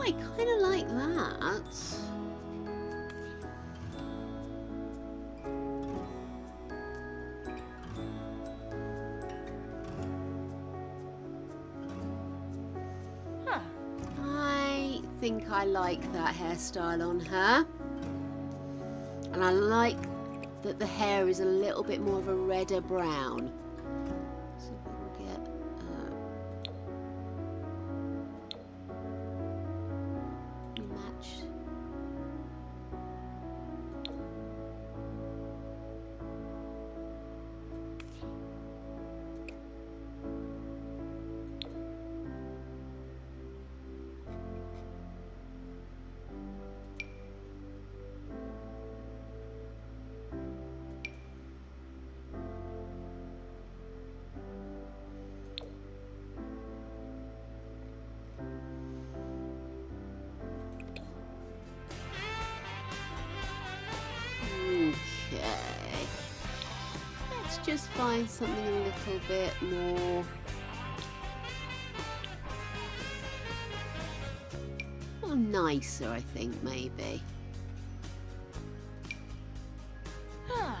Speaker 1: I kind of like that.
Speaker 5: Huh.
Speaker 1: I think I like that hairstyle on her. And I like that the hair is a little bit more of a redder brown. So if I can get matched. Okay, let's just find something a little bit more nicer, I think, maybe.
Speaker 5: Huh.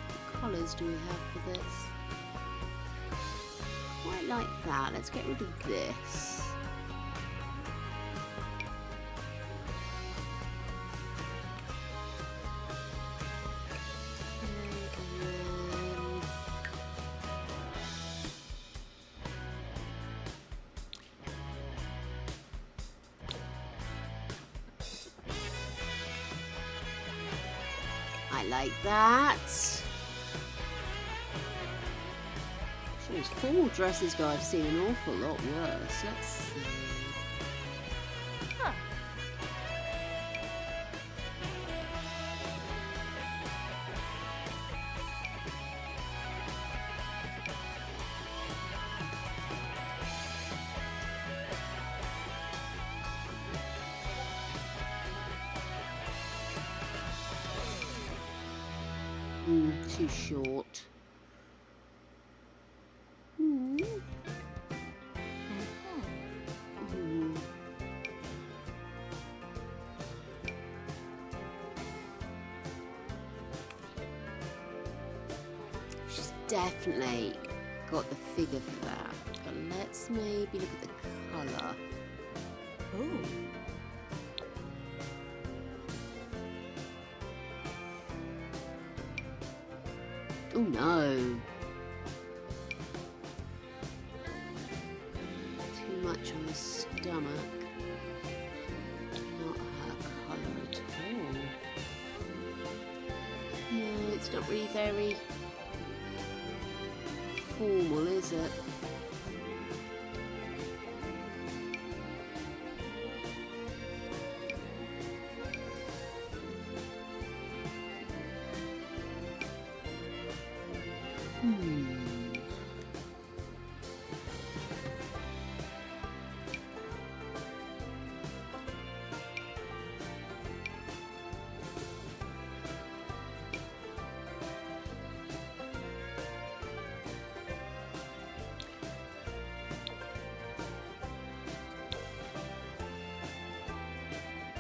Speaker 1: What colours do we have for this? Quite like that. Let's get rid of this. I like that. These formal dresses go, I've seen an awful lot worse. Let's see.
Speaker 5: Huh.
Speaker 1: Too short. Mm. She's definitely got the figure for that. But let's maybe look at the colour.
Speaker 5: Ooh.
Speaker 1: Oh no. Too much on the stomach. Not her colour at all. No, it's not really very formal, is it?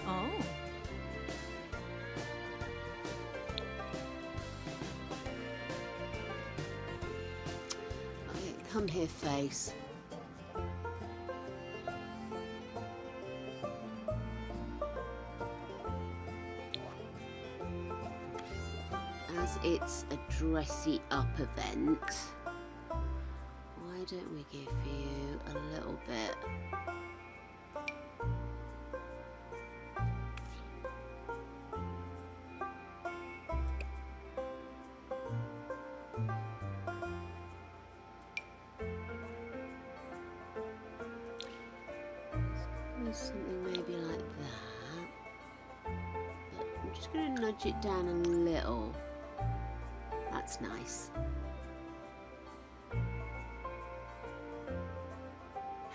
Speaker 5: Oh.
Speaker 1: Okay, come here, face. As it's a dressy up event, why don't we give you a little bit something maybe like that. But I'm just going to nudge it down a little. That's nice.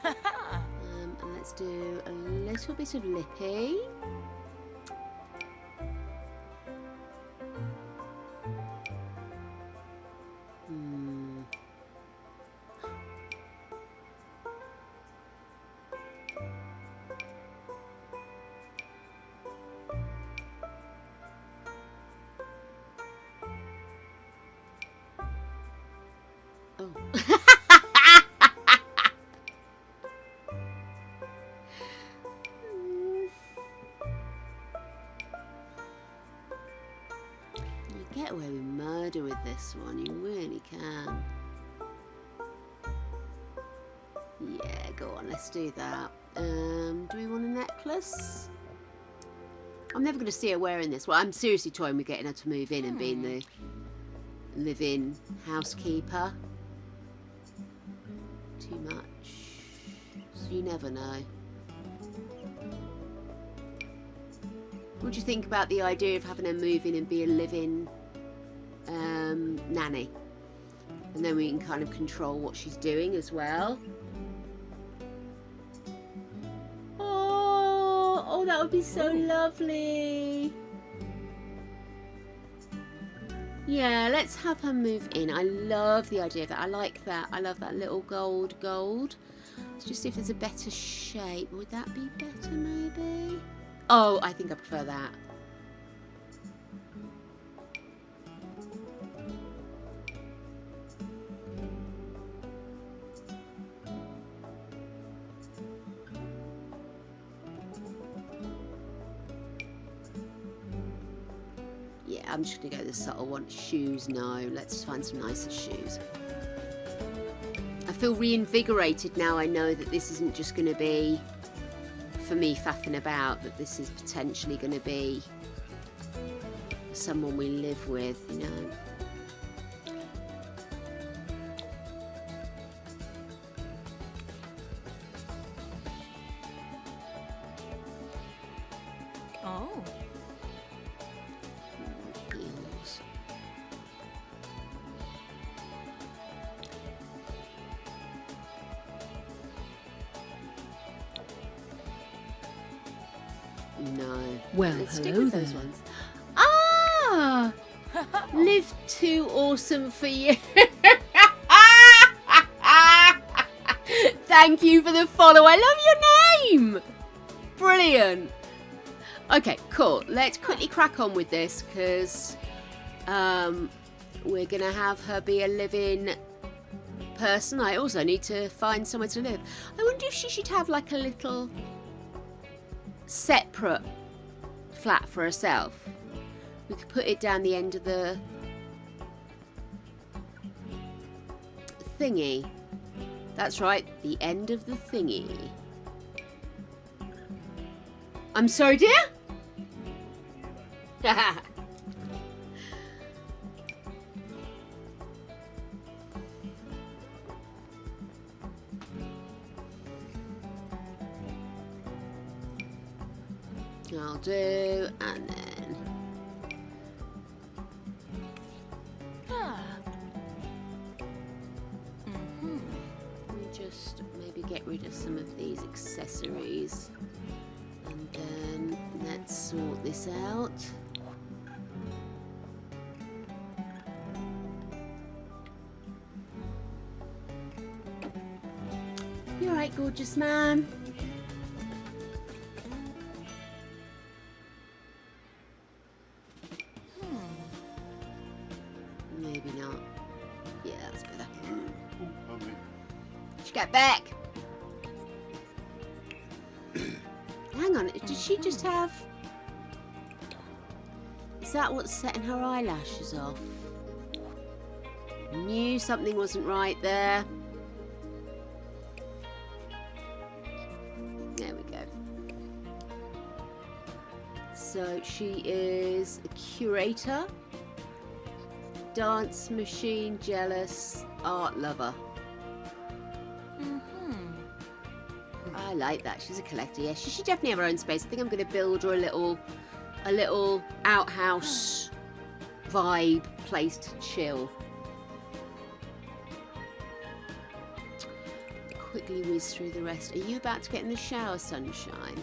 Speaker 1: And let's Let's do a little bit of lippy. Oh. You get away with murder with this one, you really can. Yeah, go on, let's do that. Do we want a necklace? I'm never going to see her wearing this. Well, I'm seriously toying with getting her to move in and being the live-in housekeeper. Too much. So you never know. What do you think about the idea of having her move in and be a live-in nanny? And then we can kind of control what she's doing as well. Oh, that would be so lovely. Yeah, let's have her move in. I love the idea of that. I like that. I love that little gold. Let's just see if there's a better shape. Would that be better, maybe? Oh, I think I prefer that. Yeah, I'm just going to go the subtle one. Shoes, no. Let's find some nicer shoes. I feel reinvigorated now. I know that this isn't just going to be for me faffing about, that this is potentially going to be someone we live with, you know.
Speaker 5: Oh.
Speaker 1: Heels. No.
Speaker 5: Well,
Speaker 1: Let's stick
Speaker 5: hello
Speaker 1: with those
Speaker 5: there.
Speaker 1: ones. Ah! Live too awesome for you. Thank you for the follow. I love your name. Brilliant. Okay, cool. Let's quickly crack on with this because we're going to have her be a live-in person. I also need to find somewhere to live. I wonder if she should have like a little separate flat for herself. We could put it down the end of the thingy. That's right, the end of the thingy. I'm sorry, dear? I'll do, and then we just maybe get rid of some of these accessories, and then let's sort this out. You alright, gorgeous man? Maybe not. Yeah, that's better.
Speaker 4: Oh, lovely.
Speaker 1: She got back. Hang on, did she just have... Is that what's setting her eyelashes off? Knew something wasn't right there. There we go. So she is a curator, dance machine, jealous, art lover. I like that. She's a collector. Yeah, she should definitely have her own space. I think I'm going to build her a little outhouse vibe place to chill. Quick quickly whiz through the rest. Are you about to get in the shower, sunshine?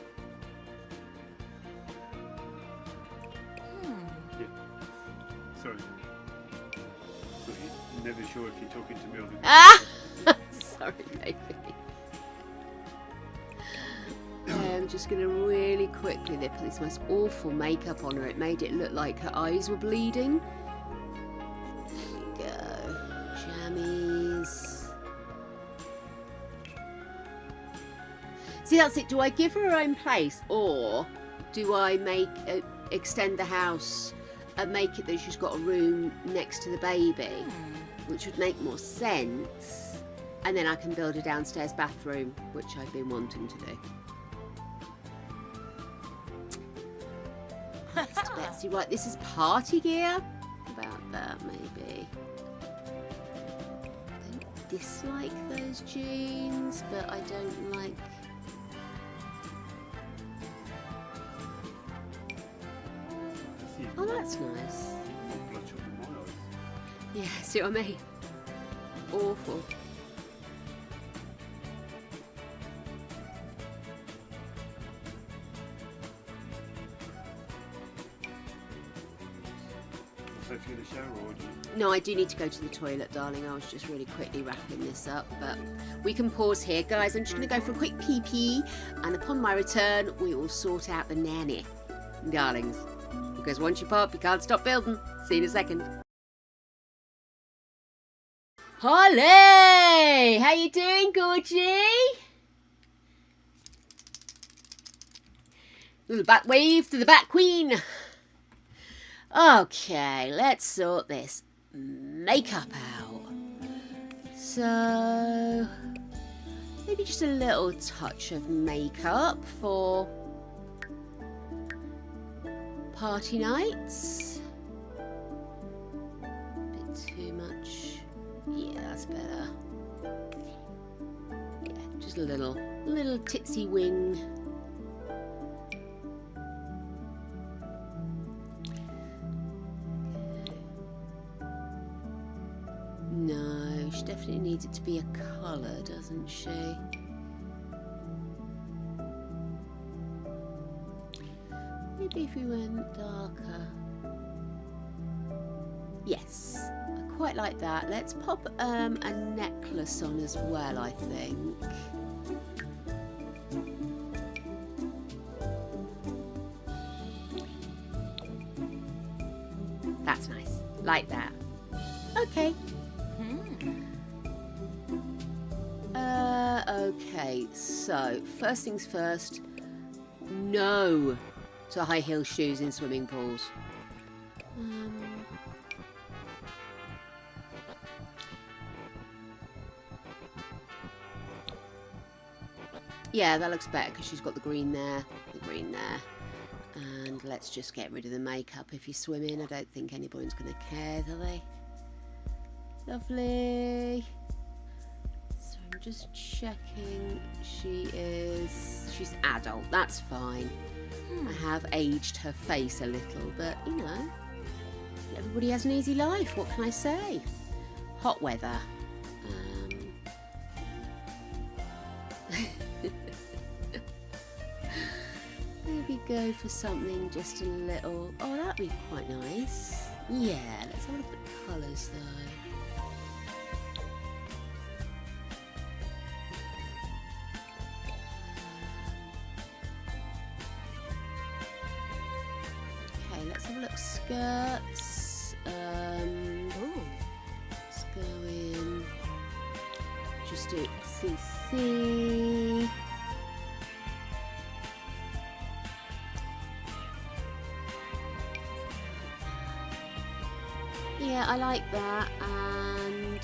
Speaker 4: Yeah. Sorry. But you're never sure if you're talking to me or the
Speaker 1: Ah! Sorry, baby. I'm just going to really quickly, they put this most awful makeup on her. It made it look like her eyes were bleeding. There we go. Jammies. See, that's it. Do I give her her own place, or do I extend the house and make it that she's got a room next to the baby, which would make more sense, and then I can build a downstairs bathroom, which I've been wanting to do. Mr. Betsy, right, this is party gear. About that, maybe. I don't dislike those jeans, but I don't like... Oh, that's nice.
Speaker 4: More bloodshot than my eyes.
Speaker 1: Yeah, see what I mean? Awful.
Speaker 4: So if you're in the shower or do you?
Speaker 1: No, I do need to go to the toilet, darling. I was just really quickly wrapping this up, but we can pause here. Guys, I'm just going to go for a quick pee-pee, and upon my return, we will sort out the nanny, darlings. Because once you pop, you can't stop building. See you in a second. Holly! How you doing, Gorgie? Little back wave to the back queen. Okay, let's sort this makeup out. So, maybe just a little touch of makeup for party nights. Bit too much. Yeah, that's better. Yeah, just a little titsy wing. No, she definitely needs it to be a colour, doesn't she? Maybe if we went darker. Yes, I quite like that. Let's pop a necklace on as well, I think. That's nice. Like that. Okay. Okay, so first things first, no to high heel shoes in swimming pools. Yeah, that looks better because she's got the green there, and let's just get rid of the makeup. If you swim in, I don't think anybody's going to care, do they? Lovely. So I'm just checking. She's adult. That's fine. I have aged her face a little, but you know, everybody has an easy life. What can I say? Hot weather. Maybe go for something just a little. Oh, that'd be quite nice. Yeah, let's have a look at the colours though. Let's have a look. Skirts. Let's go in. Just do CC. Yeah, I like that. And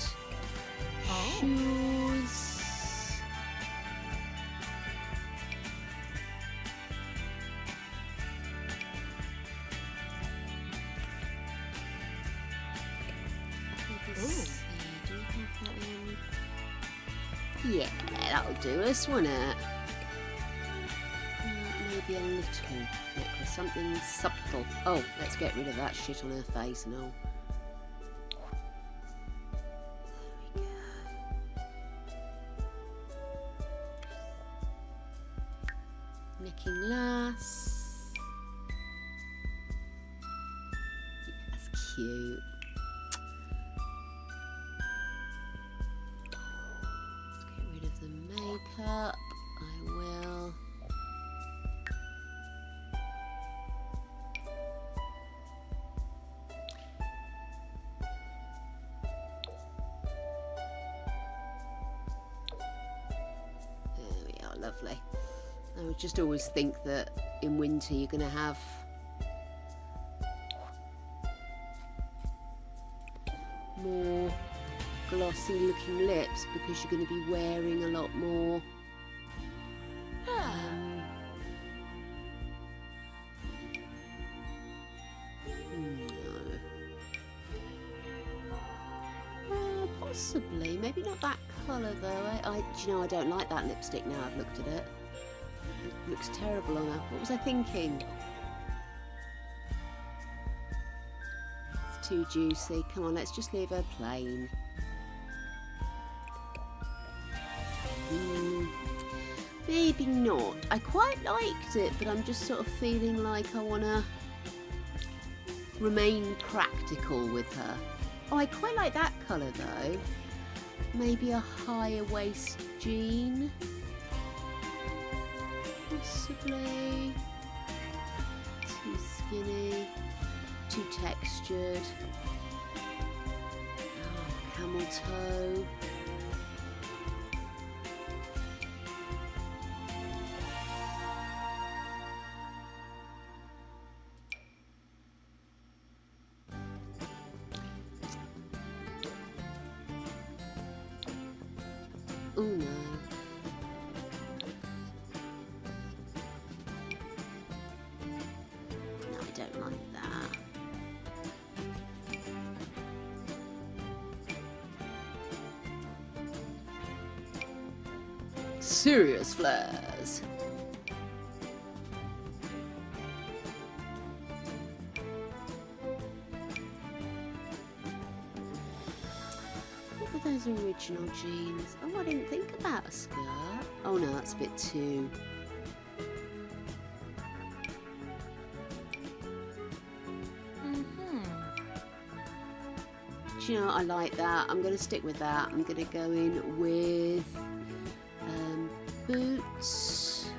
Speaker 1: shoes. Yeah, that'll do us, won't it? Maybe a little necklace, something subtle. Oh, let's get rid of that shit on her face and all. There we go. Checking lass. That's cute. Let's get rid of the makeup. I will. There we are, lovely. I would just always think that in winter you're going to have more glossy looking lips because you're going to be wearing a lot more possibly, maybe not that colour though. Do you know, I don't like that lipstick now I've looked at it. It looks terrible on her. What was I thinking? It's too juicy. Come on, let's just leave her plain. Maybe not. I quite liked it, but I'm just sort of feeling like I want to remain practical with her. Oh, I quite like that colour though. Maybe a higher waist jean. Possibly. Too skinny. Too textured. Oh, camel toe. Oh no. No, I don't like that. Serious flares. Those original jeans. Oh, I didn't think about a skirt. Oh no, that's a bit too. Do you know what? I like that. I'm going to stick with that. I'm going to go in with boots.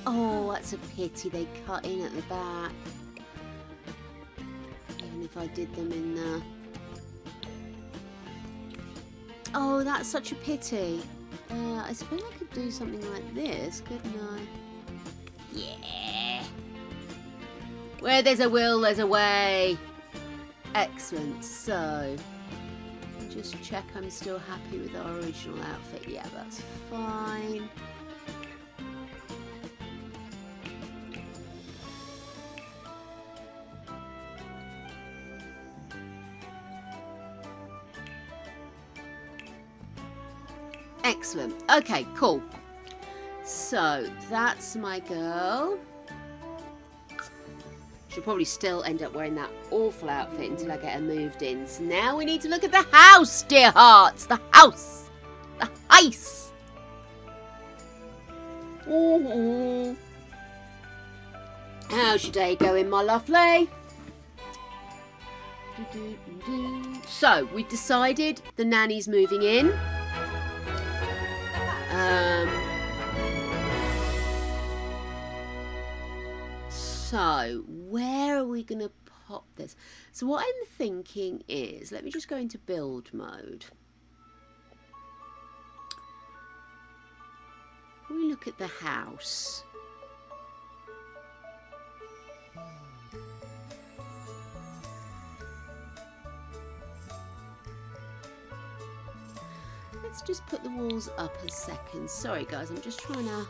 Speaker 1: Oh, that's a pity they cut in at the back. Even if I did them in the... Oh, that's such a pity. I suppose I could do something like this, couldn't I? Yeah. Where there's a will, there's a way. Excellent. So, just check I'm still happy with our original outfit. Yeah, that's fine. Excellent. Okay, cool. So that's my girl. She'll probably still end up wearing that awful outfit until I get her moved in. So now we need to look at the house, dear hearts. The house. The house. How's your day going, my lovely? So we decided the nanny's moving in. So where are we going to pop this? So what I'm thinking is, let me just go into build mode. We look at the house. Let's just put the walls up a second. Sorry guys, I'm just trying to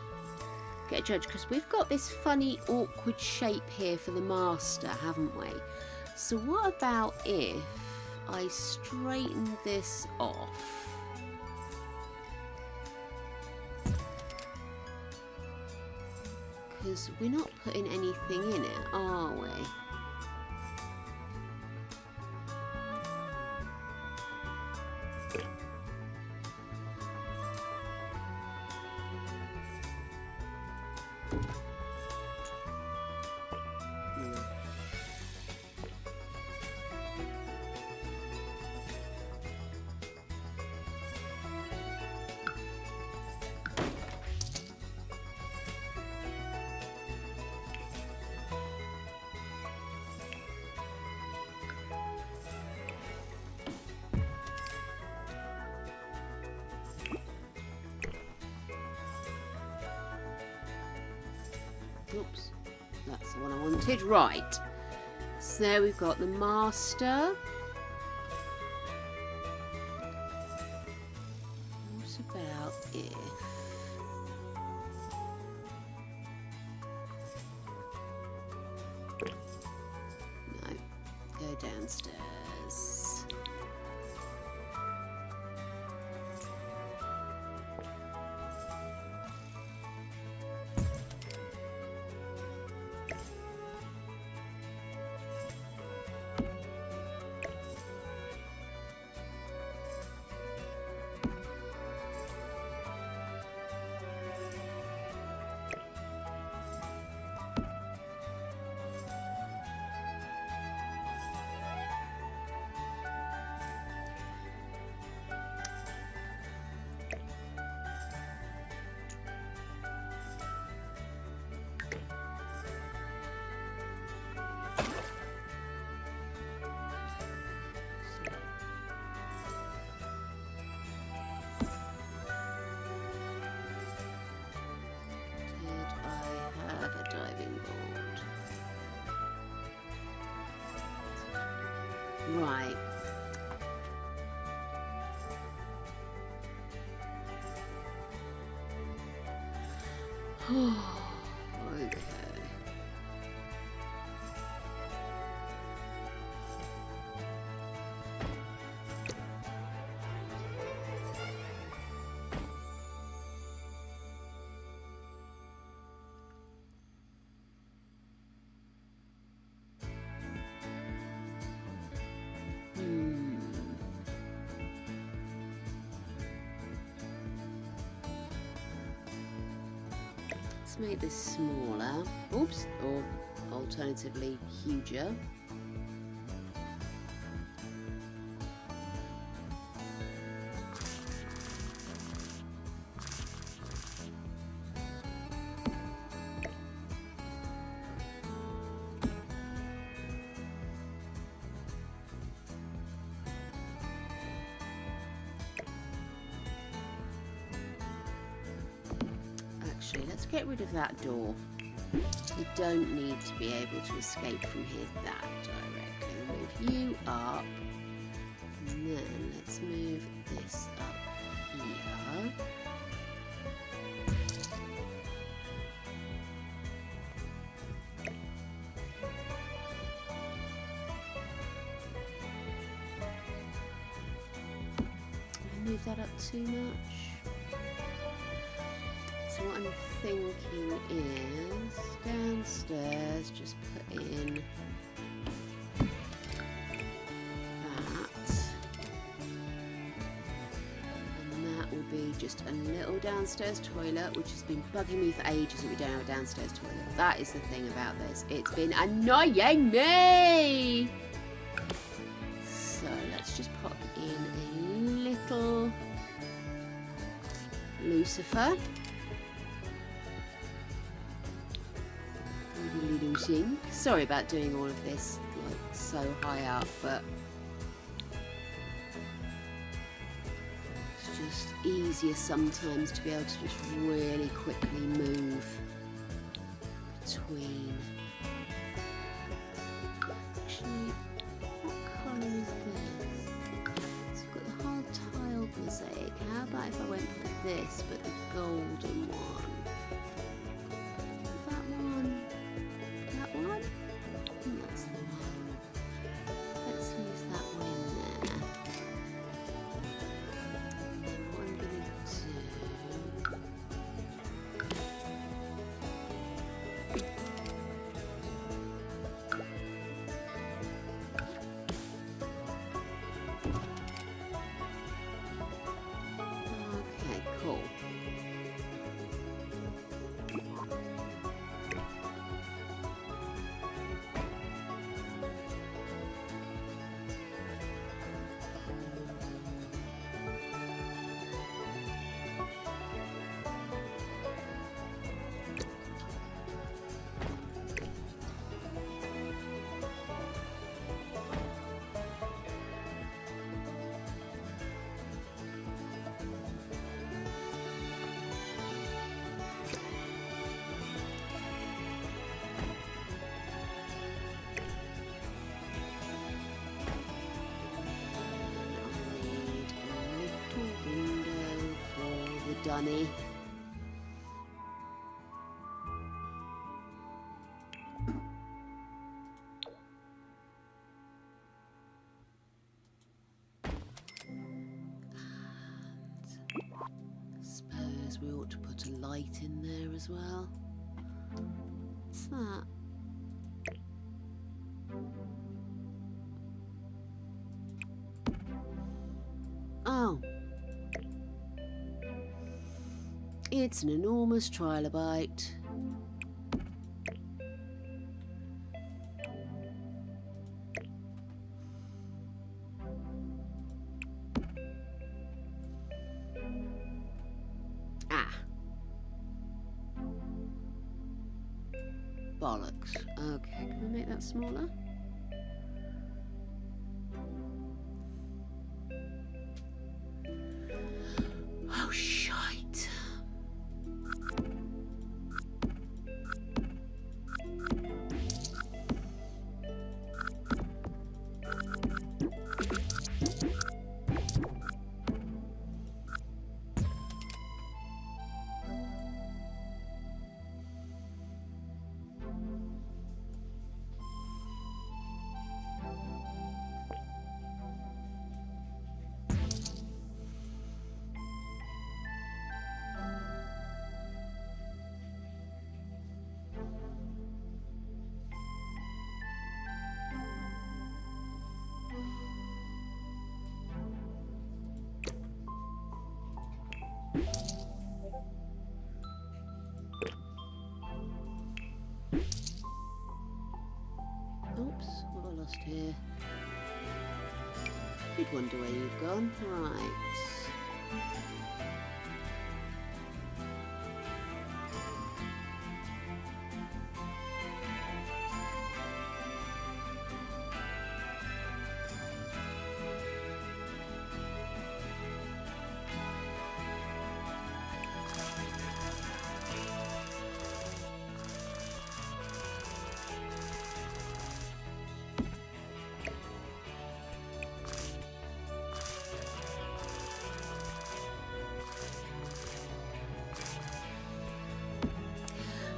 Speaker 1: get a judge because we've got this funny awkward shape here for the master, haven't we? So what about if I straighten this off? Because we're not putting anything in it, are we? sorted. Right. So we've got the master. What about if... No. Go downstairs. Right. Okay. Let's make this smaller. Oops, or alternatively huger. Actually, let's get rid of that door. We don't need to be able to escape from here that directly. Move you up. And then let's move this up here. Did I move that up too much? So what I'm thinking is downstairs, just put in that, and that will be just a little downstairs toilet, which has been bugging me for ages that we don't have a downstairs toilet. That is the thing about this. It's been annoying me! So let's just pop in a little Lucifer. Little sink. Sorry about doing all of this like so high up, but it's just easier sometimes to be able to just really quickly move between. Actually, what colour is this? So I've got the whole tile mosaic. How about if I went for this, but the golden one? That's the one. Let's use that one in there. And then what I'm going to do... Okay, cool. bunny. Suppose we ought to put a light in there as well. What's that? Oh. It's an enormous trilobite. Ah. Bollocks. Okay, can we make that smaller? Oh, shite. Oops, what have I lost here? You'd wonder where you've gone. Right.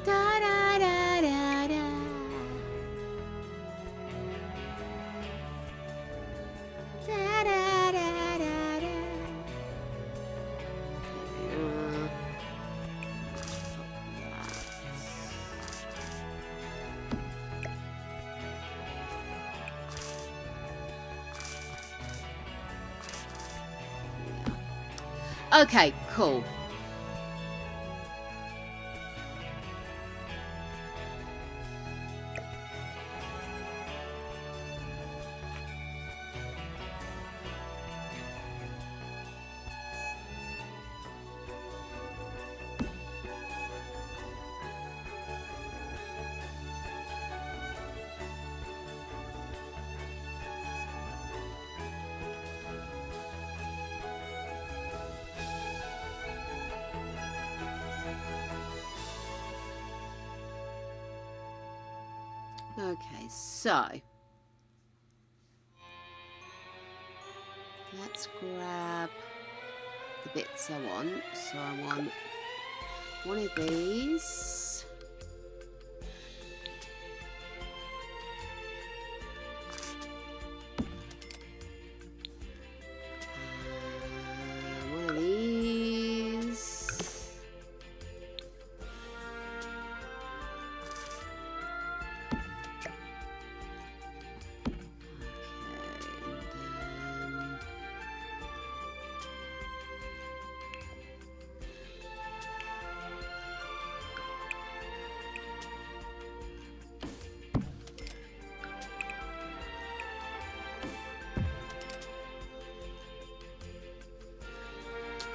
Speaker 1: Da da da da da. Da da da da da. Okay, cool. Okay, so let's grab the bits I want. So I want one of these. One of these.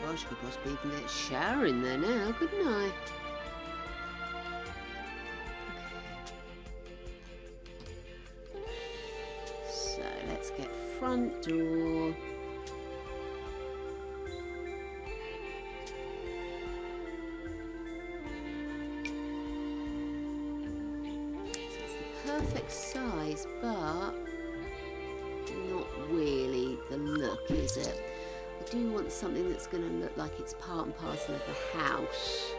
Speaker 1: Gosh, I could possibly even get a shower in there now, couldn't I? So let's get front door. So it's the perfect size, but not really the look, is it? I do want something that's going to look like it's part and parcel of the house.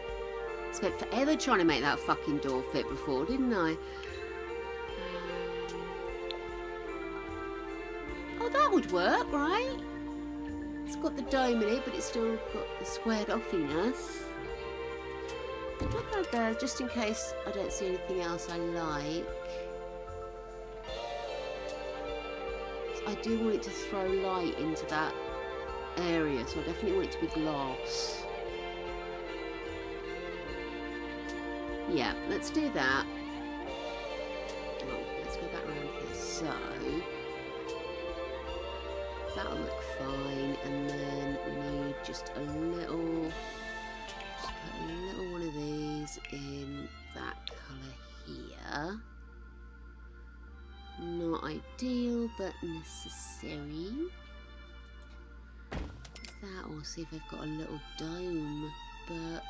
Speaker 1: I spent forever trying to make that fucking door fit before, didn't I? Oh, that would work, right? It's got the dome in it, but it's still got the squared offiness. I'll put that there just in case I don't see anything else I like. I do want it to throw light into that area, so I definitely want it to be glass. Yeah, let's do that. Oh, let's go back around here. So that'll look fine, and then we need just a little, just put a little one of these in that colour here. Not ideal, but necessary. Is that, or see if they've got a little dome, but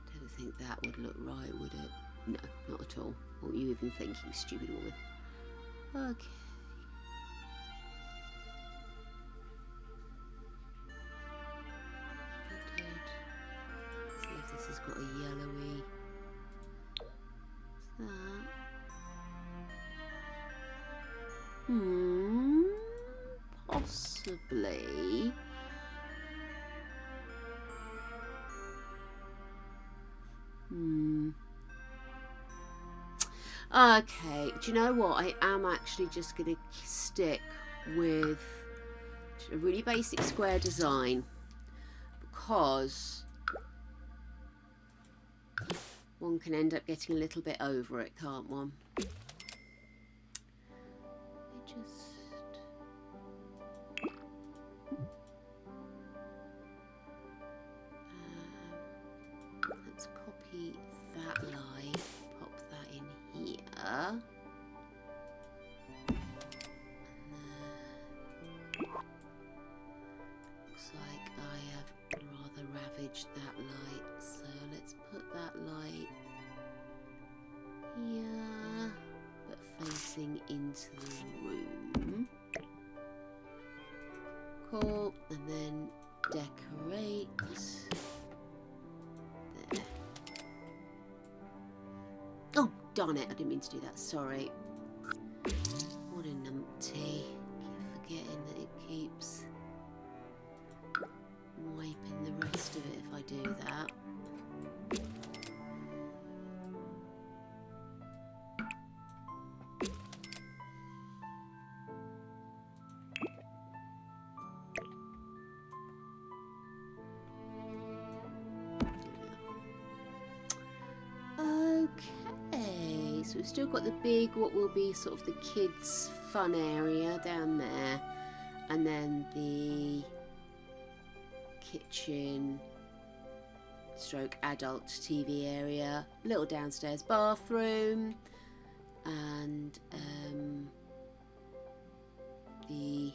Speaker 1: I don't think that would look right, would it? No, not at all. What were you even thinking, stupid woman? Okay. See if this has got a yellowy. What's that? Possibly. Okay, do you know what? I am actually just going to stick with a really basic square design, because one can end up getting a little bit over it, can't one? Let's copy that line, pop that in here. And looks like I have rather ravaged that light, so let's put that light here, but facing into the room. Cool, and then decorate. There. Oh, darn it, I didn't mean to do that, sorry. What a numpty. Keep forgetting that it keeps wiping the rest of it if I do that. Okay, so we've still got the big, what will be sort of the kids' fun area down there, and then the kitchen stroke adult TV area, little downstairs bathroom, and the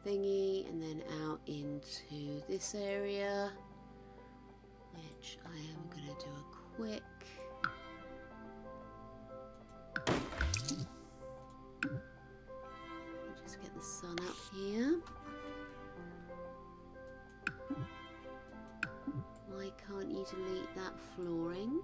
Speaker 1: thingy, and then out into this area, which I am going to do a quick just get the sun up here. Why can't you delete that flooring?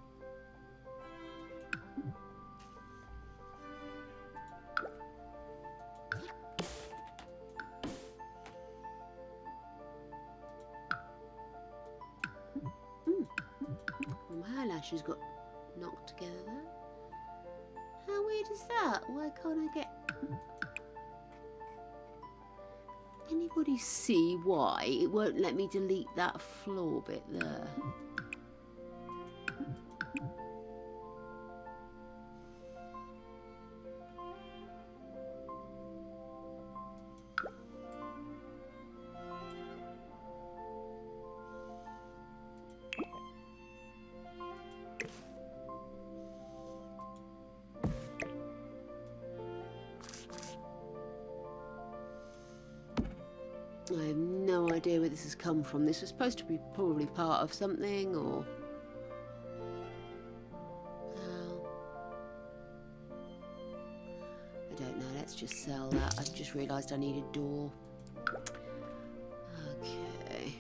Speaker 1: My eyelashes got knocked together there. How weird is that? Why can't I get... Anybody see why it won't let me delete that floor bit there? I have no idea where this has come from. This was supposed to be probably part of something, or... I don't know. let's just sell that. I've just realised I need a door. Okay.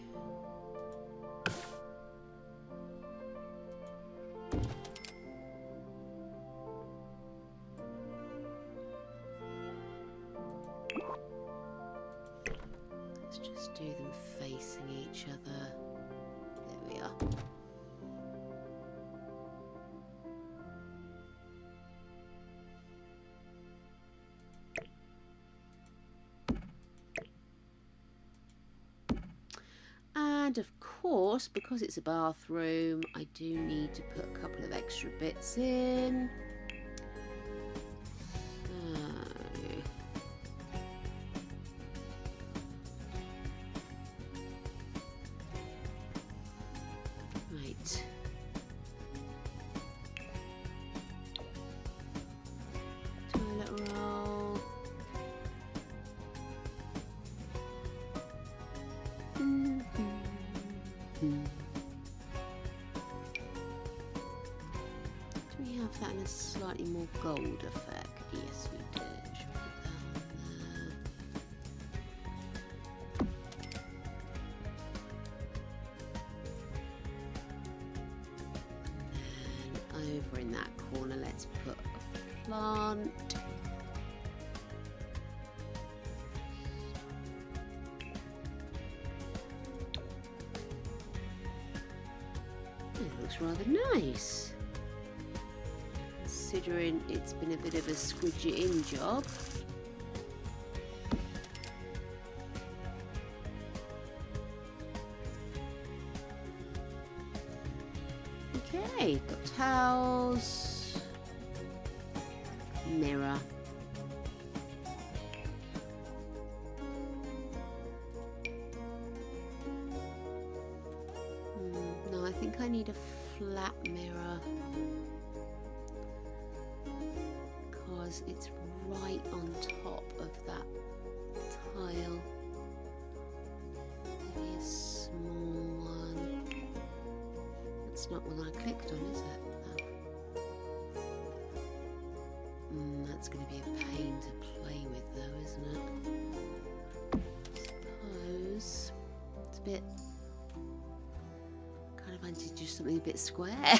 Speaker 1: Let's just do them facing each other. There we are. And of course, because it's a bathroom, I do need to put a couple of extra bits in. Right. Toilet roll. Do we have that in a slightly more gold effect? Yes, we do. Should we put that on there? And then over in that corner, let's put a plant. It looks rather nice, considering it's been a bit of a squidge it in job. Okay, got towels, mirror. No, I think I need a flat mirror because it's right on top of that tile. Maybe a small one. That's not one I clicked on, is it? No. That's going to be a pain to play with though, isn't it? Suppose it's a bit... kind of wanted to do something a bit square.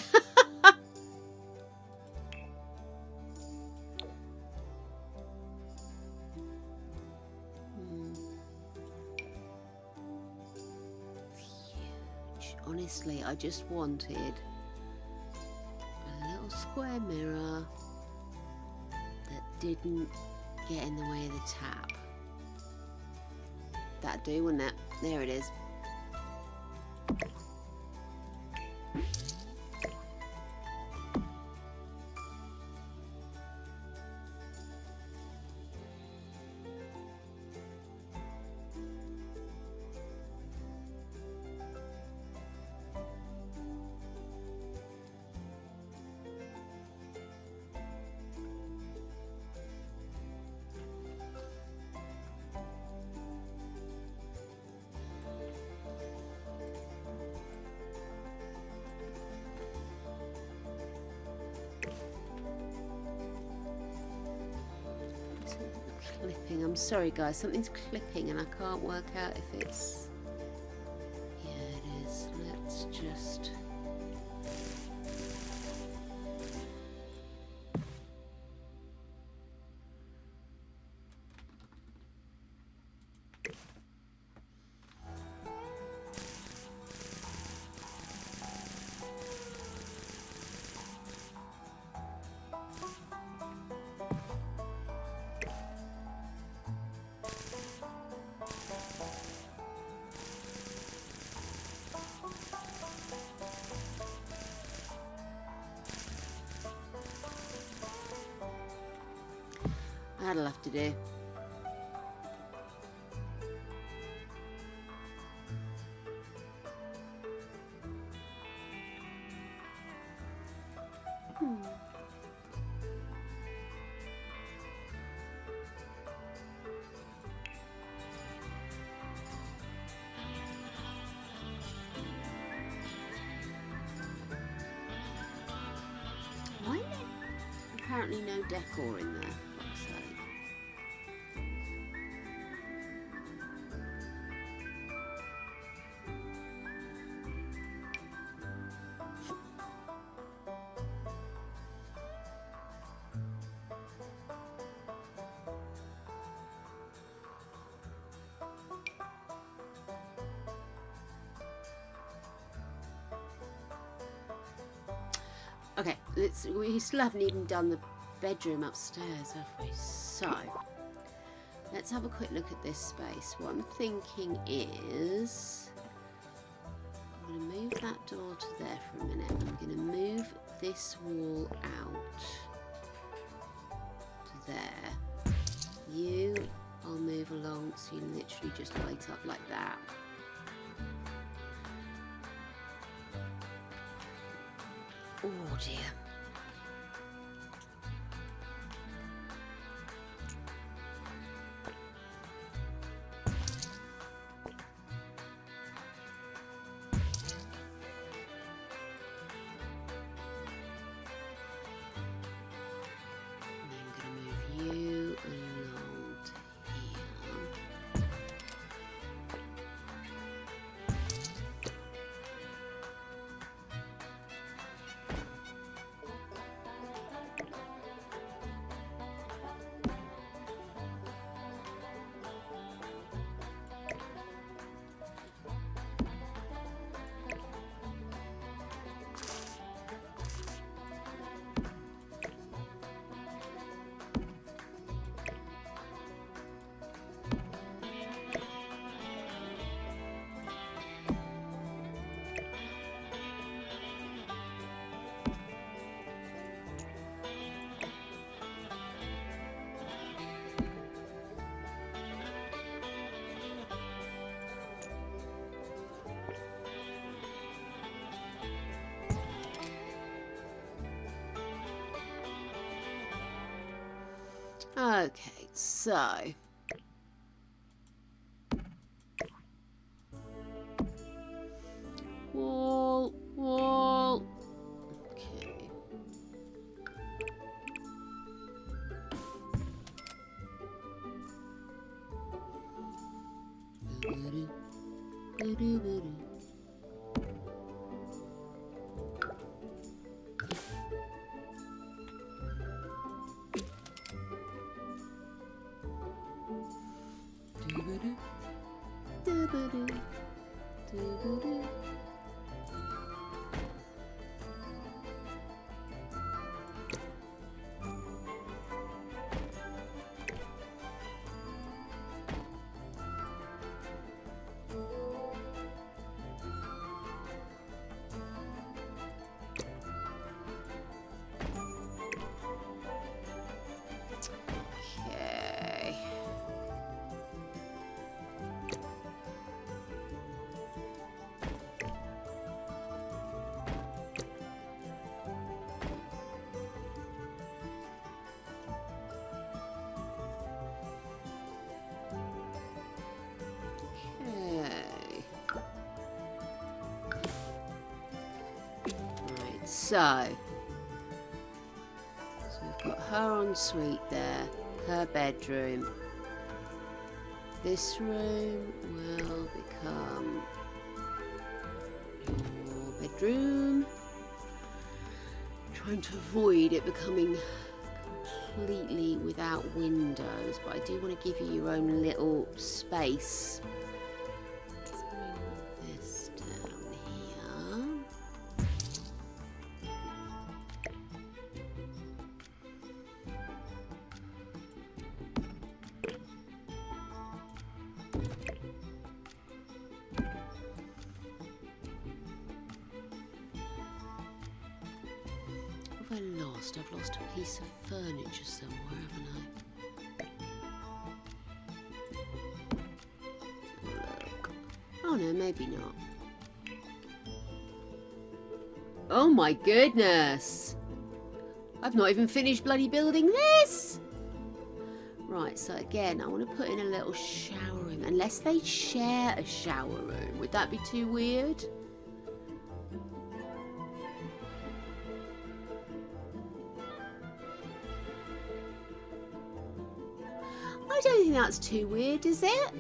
Speaker 1: Huge. Honestly, I just wanted a little square mirror that didn't get in the way of the tap. That'd do, wouldn't it? There it is. Clipping. I'm sorry guys, something's clipping and I can't work out if it's... Yeah, it is. Let's just... That'll have to do. Why? Apparently no decor in there. Fuck's sake. we still haven't even done the bedroom upstairs, have we? So, let's have a quick look at this space. What I'm thinking is, I'm going to move that door to there for a minute. I'm going to move this wall out to there. You, I'll move along so you literally just light up like that. Oh dear. Okay, so wall. Okay. Okay. Right, so we've got her ensuite there, her bedroom. This room will become your bedroom. Trying to avoid it becoming completely without windows, but I do want to give you your own little space. Let's move this down here. What have I lost? I've lost a piece of furniture somewhere, haven't I? Let's have a look. Oh no, maybe not. Oh my goodness! I've not even finished bloody building this! Right, so again, I want to put in a little shower room. Unless they share a shower room. Would that be too weird? I don't think that's too weird, is it?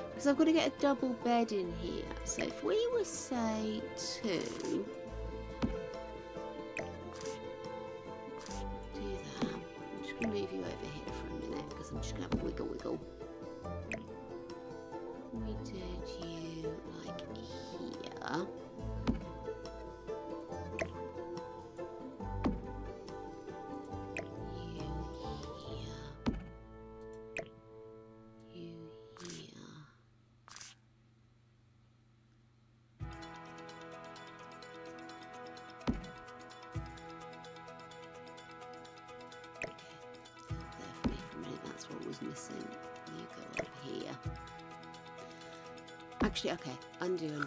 Speaker 1: Because I've got to get a double bed in here. So if we were, say, to do that, I'm just going to move you over here for a minute because I'm just going to have a wiggle. We did you like here. actually, okay. Undo.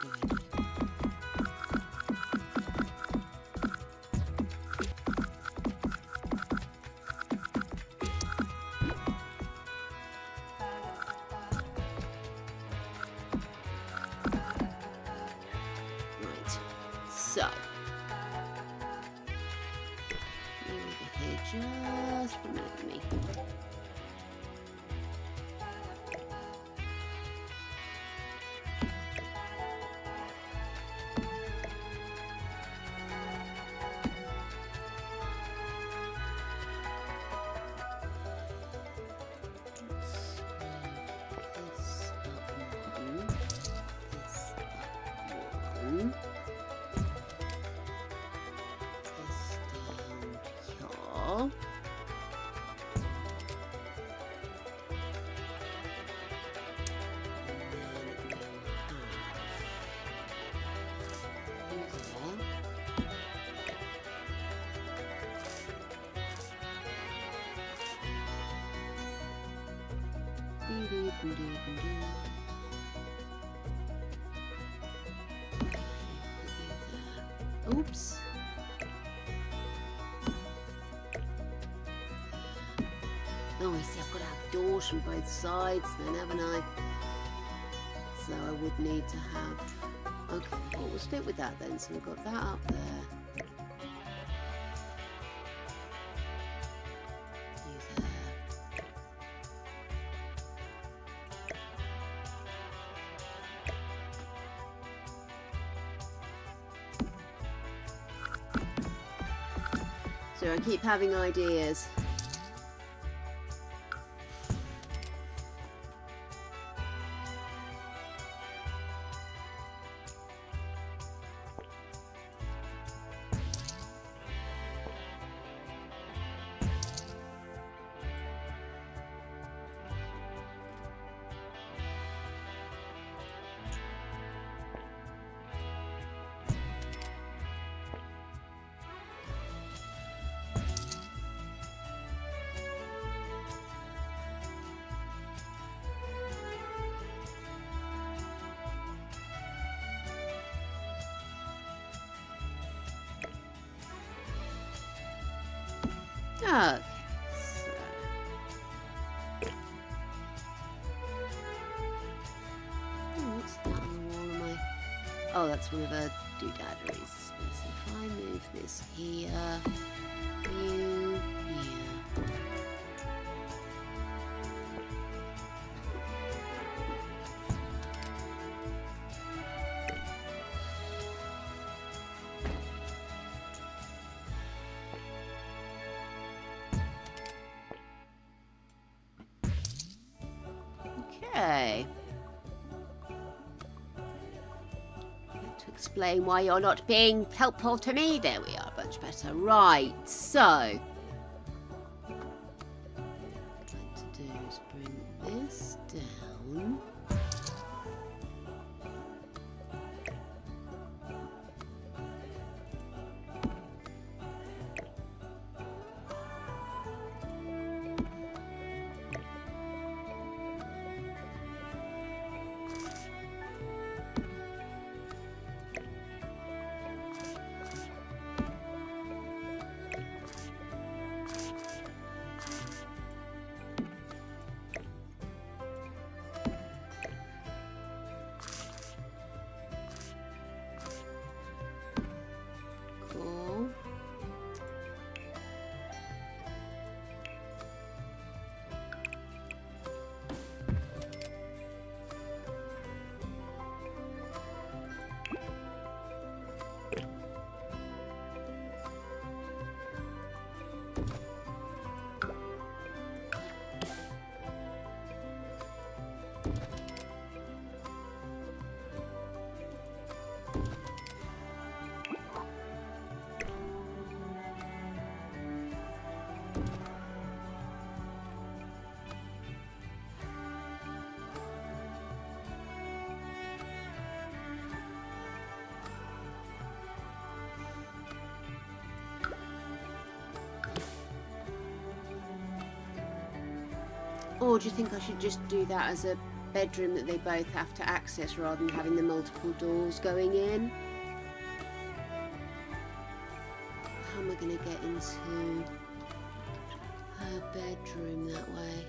Speaker 1: Right. So. Over here just a minute with me. Oops. Oh, I see, I've got to have doors from both sides then, haven't I? So I would need to have... Okay, well, we'll stick with that then. So we've got that up there. So I keep having ideas. Okay, so... Oh, what's that on the wall? Am I... Oh, that's one of her doodadderies. So if I move this here... here... Okay. To explain why you're not being helpful to me. There we are, much better. Right, so. What I'd like to do is bring this down. Cool. Or do you think I should just do that as a bedroom that they both have to access rather than having the multiple doors going in. How am I going to get into her bedroom that way?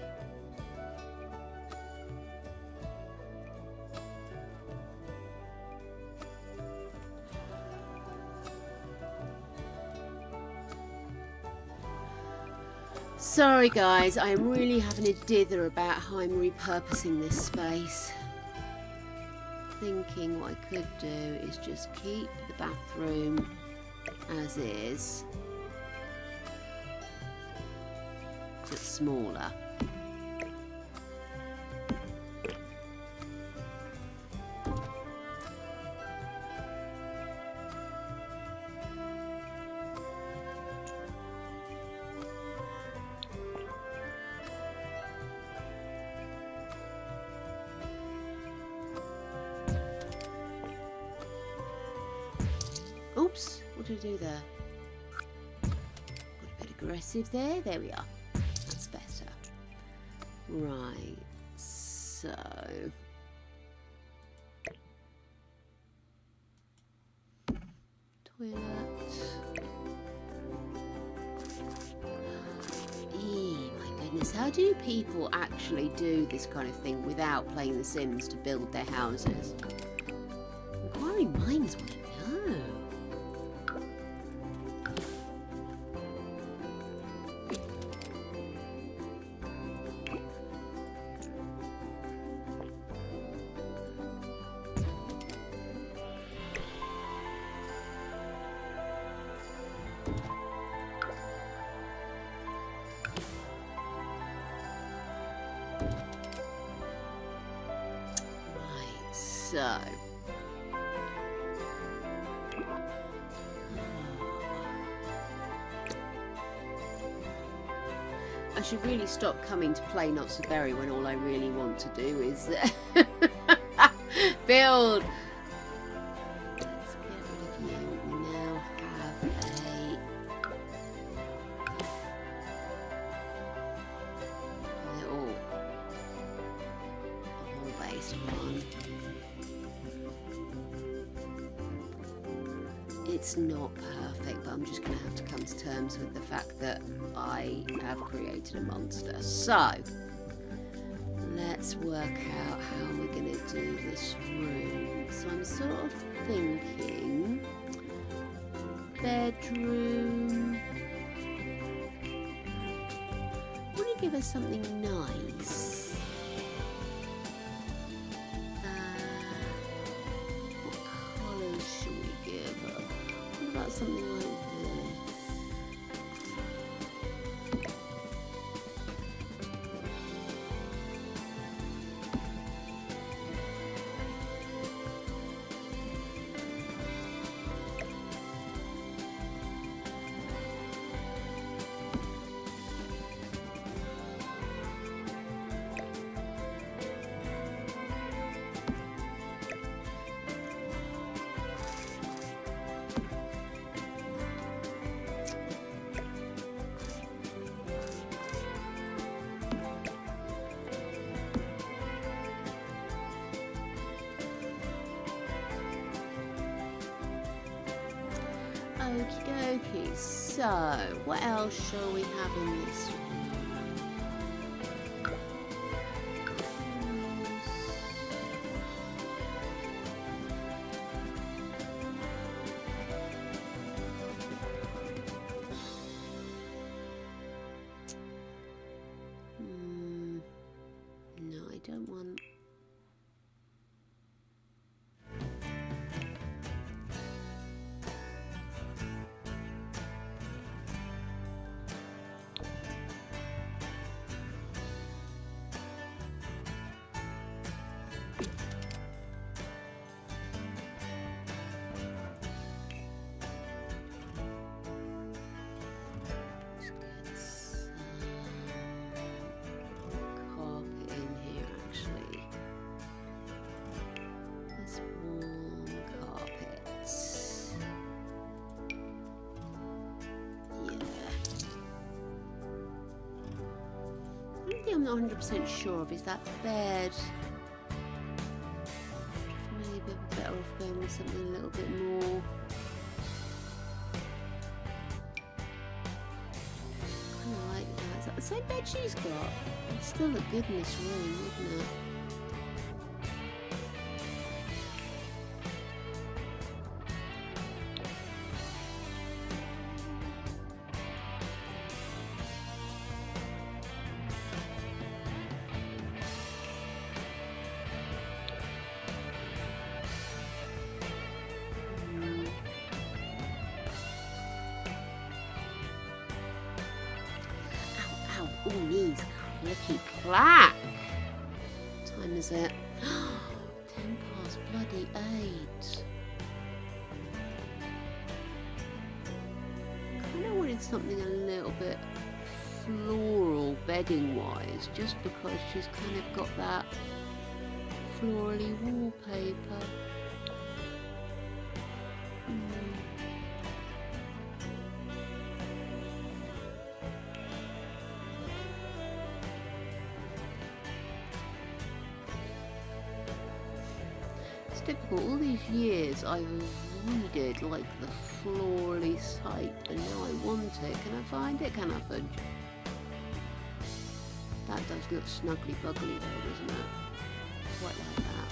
Speaker 1: Sorry guys, I am really having a dither about how I'm repurposing this space. Thinking what I could do is just keep the bathroom as is, but smaller. Oops, what did I do there? Got a bit aggressive there. There we are. That's better. Right, so... Toilet. My goodness, how do people actually do this kind of thing without playing The Sims to build their houses? Inquiring minds want to know. So, I should really stop coming to play Not So Berry when all I really want to do is build. Let's get rid of you. We now have a little hole-based one. It's not perfect, but I'm just going to have to come to terms with the fact that I have created a monster. So, let's work out how we're going to do this room. So I'm sort of thinking bedroom. I want to give her something nice. What colours should we give her? What about something like this? Okie dokie, so what else shall we have in this room? No, I don't want... I'm not 100% sure of is that bed. little bit more. I like that. Is that the same bed she's got? It'd still look good in this room, wouldn't it? Ow, all knees, clicky clack. What time is it? 10 past bloody 8. Kind of wanted something a little bit floral bedding wise, just because she's kind of got that florally wallpaper. It's difficult. All these years I've avoided like the florally type, and now I want it. Can I find it? Can I find it? That does look snuggly buggly though, doesn't it? Quite like that.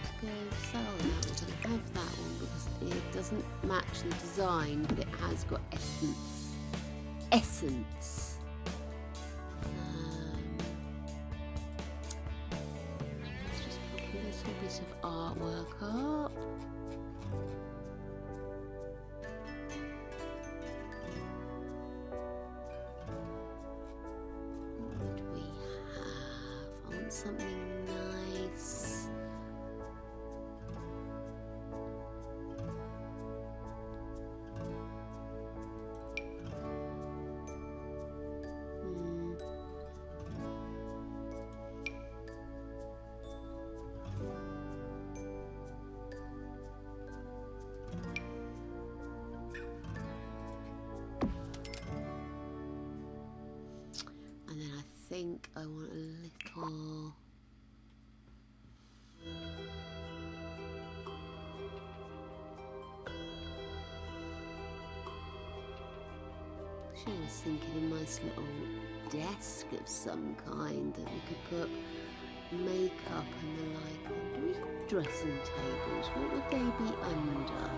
Speaker 1: Let's go sell that. We're going to have that one because it doesn't match the design, but it has got essence. Essence. Let's just put a little bit of artwork up. What would we have? I want something nice. And then I think I want a little. Actually, I was thinking a nice little desk of some kind that we could put makeup and the like on. Do we have dressing tables? What would they be under?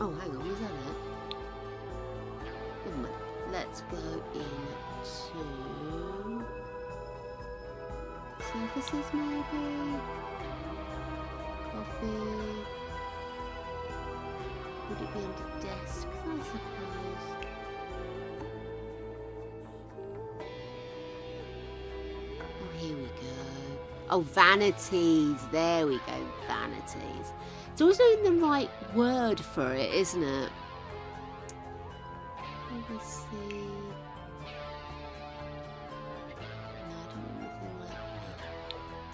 Speaker 1: Oh, hang on, was that it? Never mind. Let's go into surfaces, maybe. Coffee. Would it be under desks, I suppose? Oh, here we go. Oh, vanities. There we go, vanities. It's always knowing the right word for it, isn't it? Let me see. No, I don't want anything like that.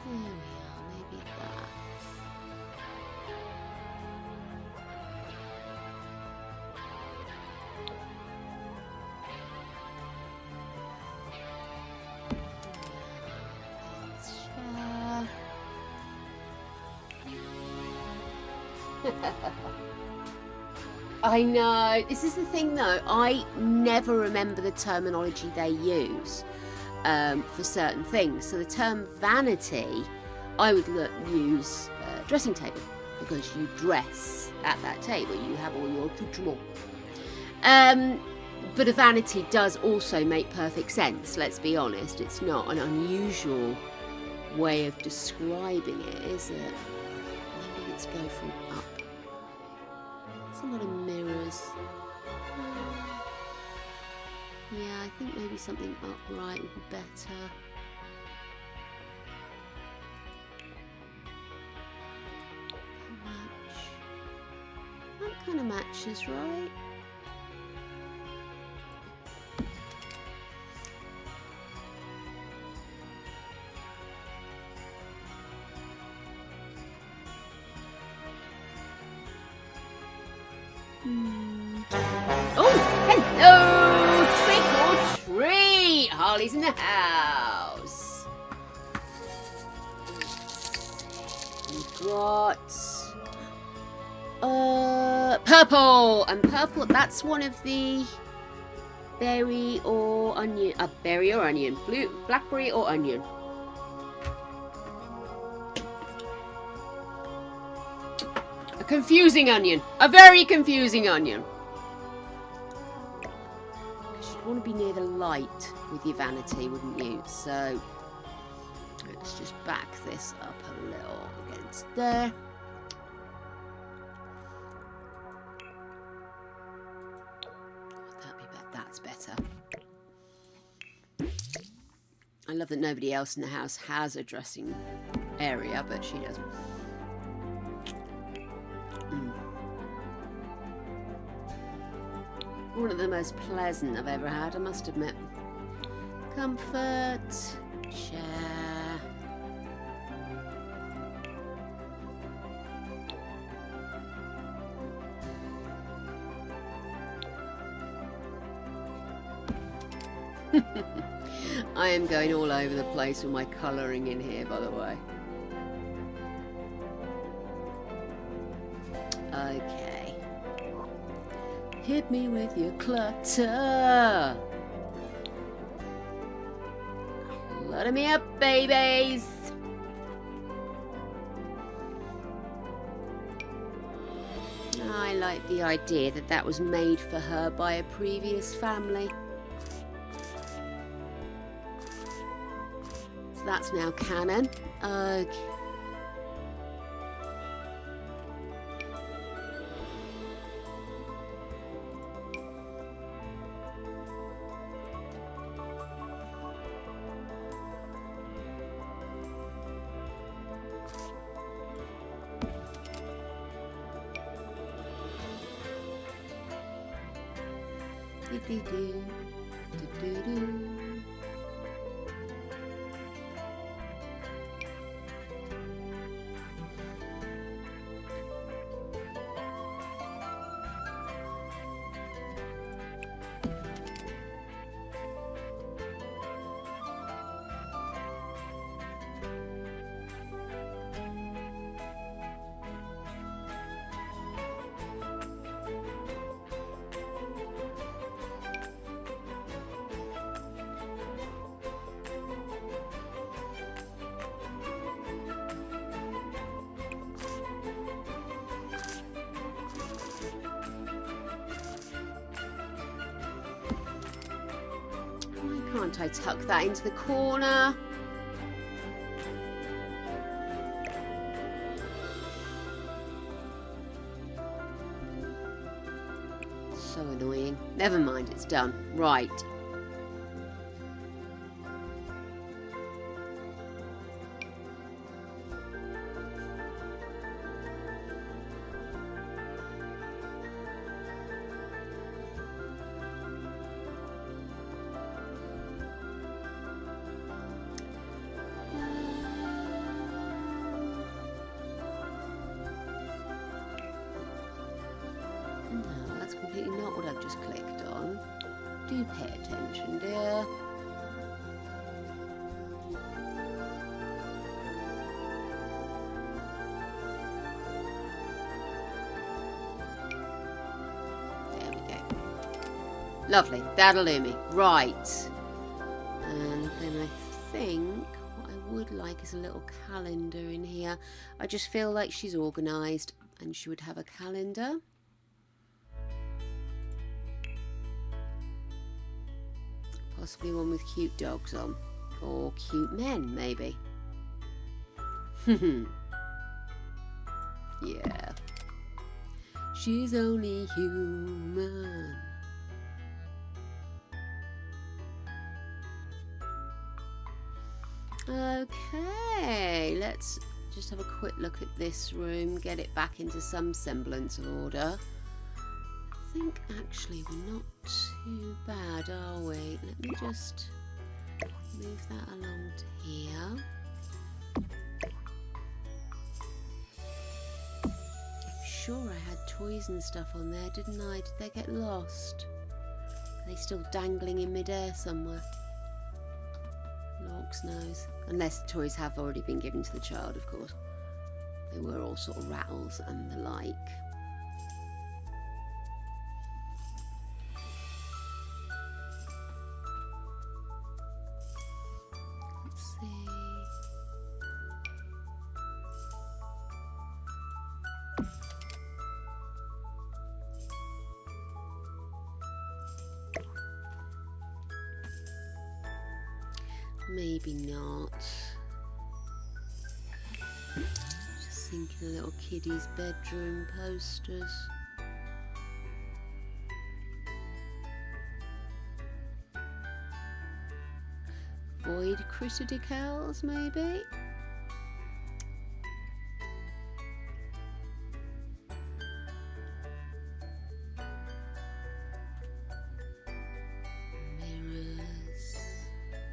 Speaker 1: There we are, maybe that. I know. This is the thing though, I never remember the terminology they use for certain things. So the term vanity, I would use dressing table, because you dress at that table, you have all your accoutrements. But a vanity does also make perfect sense, let's be honest. It's not an unusual way of describing it, is it? Maybe let's go from up. There's a lot of mirrors. Yeah, I think maybe something upright would be better. Match. That kind of matches, right? Oh, hello! Trick or treat! Harley's in the house. Purple! And purple, that's one of the berry or onion. Berry or onion. Blue, blackberry or onion. A confusing onion. A very confusing onion. Because you'd want to be near the light with your vanity, wouldn't you? So, let's just back this up a little against there. That's better. I love that nobody else in the house has a dressing area, but she does. One of the most pleasant I've ever had, I must admit. Comfort, chair. I am going all over the place with my colouring in here, by the way. Okay. Hit me with your clutter. Clutter me up, babies. I like the idea that that was made for her by a previous family. That's now canon. Okay. Do-do-do. Can't I tuck that into the corner? So annoying. Never mind, it's done. Right. Completely not what I've just clicked on. Do pay attention, dear. There we go. Lovely. That'll do me. Right. And then I think what I would like is a little calendar in here. I just feel like she's organised and she would have a calendar. Possibly one with cute dogs on. Or cute men, maybe. Yeah. She's only human. Okay, let's just have a quick look at this room, get it back into some semblance of order. I think actually we're not too bad, are we? Let me just move that along to here. I'm sure I had toys and stuff on there, didn't I? Did they get lost? Are they still dangling in midair somewhere? Lorks knows. Unless the toys have already been given to the child, of course. They were all sort of rattles and the like. maybe not. Just thinking of little kiddie's bedroom posters. Void critter decals, maybe? Mirrors.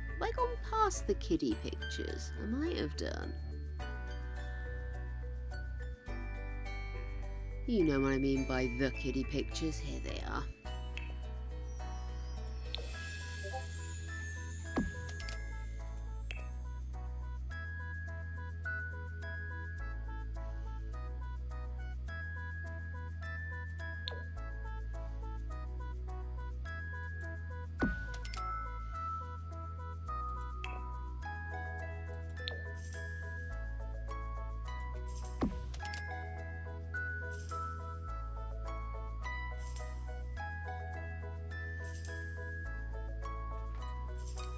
Speaker 1: Have I gone past the kiddie pictures? I might have done. You know what I mean by the kiddie pictures. Here they are.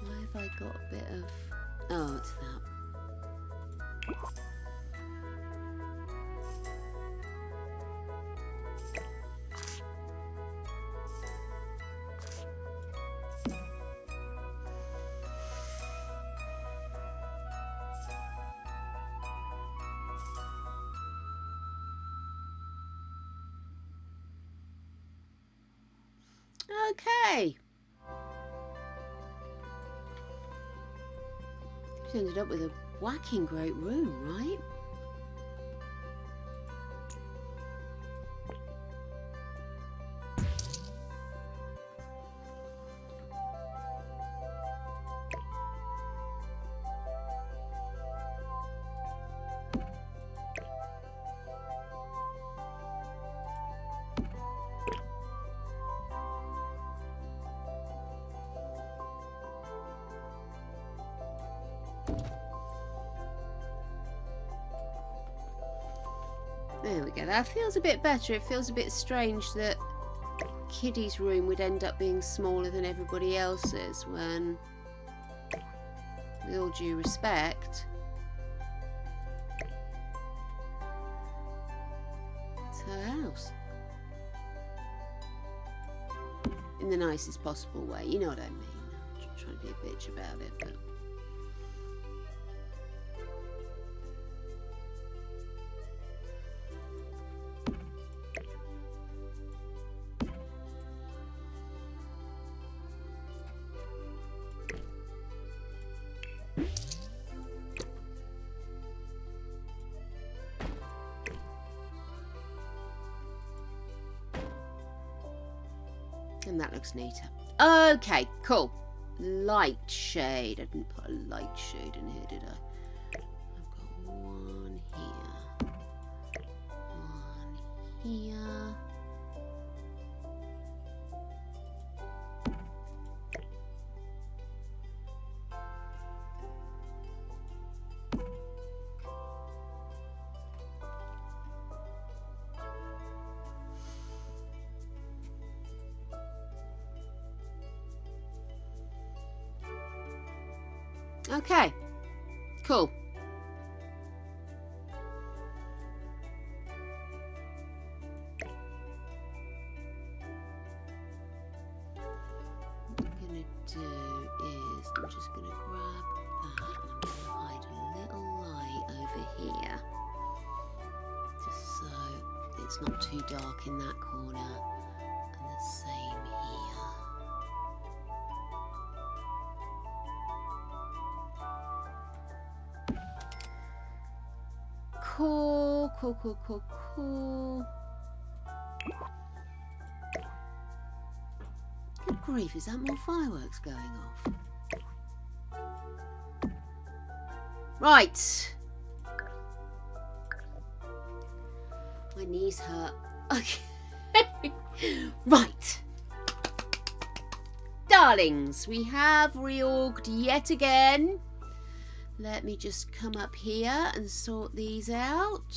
Speaker 1: Why have I got a bit of... Oh, it's that. Okay. She's ended up with a whacking great room, right? There we go. That feels a bit better. It feels a bit strange that Kiddie's room would end up being smaller than everybody else's when, with all due respect, it's her house. In the nicest possible way. You know what I mean. I'm trying to be a bitch about it, but... And that looks neater. Okay, cool. Light shade. I didn't put a light shade in here, did I? I've got one here. One here. Okay, cool. What I'm going to do is I'm just going to grab that and I'm going to hide a little light over here. Just so it's not too dark in that corner. And the same here. Cool, cool, cool, cool, cool. Good grief, is that more fireworks going off? Right. My knees hurt. Okay. Right. Darlings, we have reorged yet again. Let me just come up here and sort these out.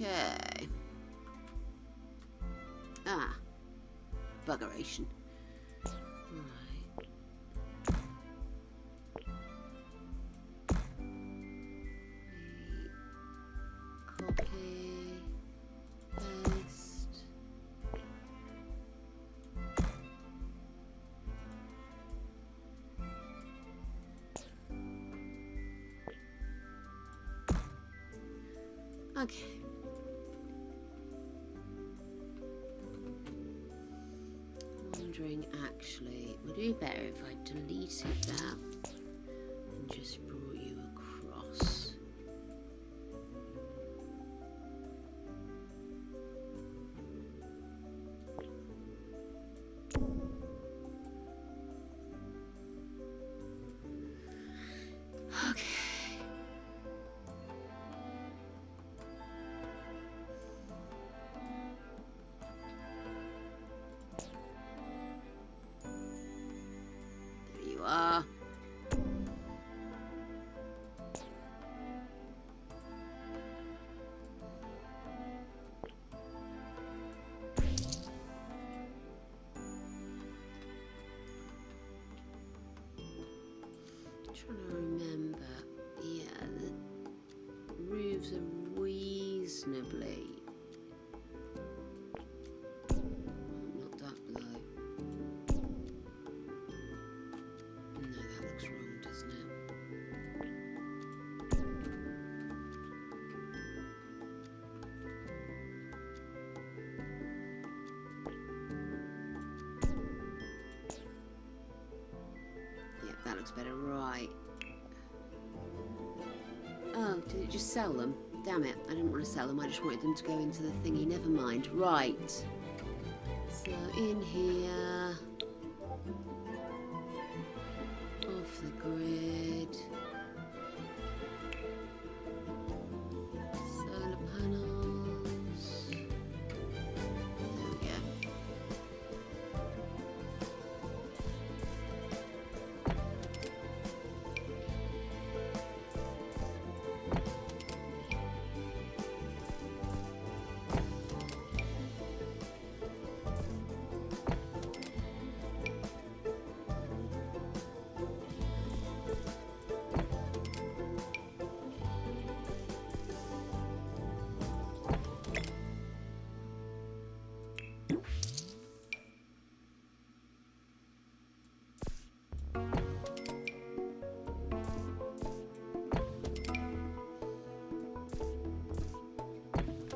Speaker 1: Okay. Ah. Buggeration. Right. Copy. Paste. Okay. Wondering, actually, would it be better if I deleted that and just brought you across? Okay. There you are. Trying to remember. Yeah, the roofs are reasonably not that low. No, that looks wrong, doesn't it? Yep, that looks better. Right. Oh, did it just sell them? Damn it, I didn't want to sell them, I just wanted them to go into the thingy. Never mind. Right. So in here. Off the grid. Solar panels. There we go.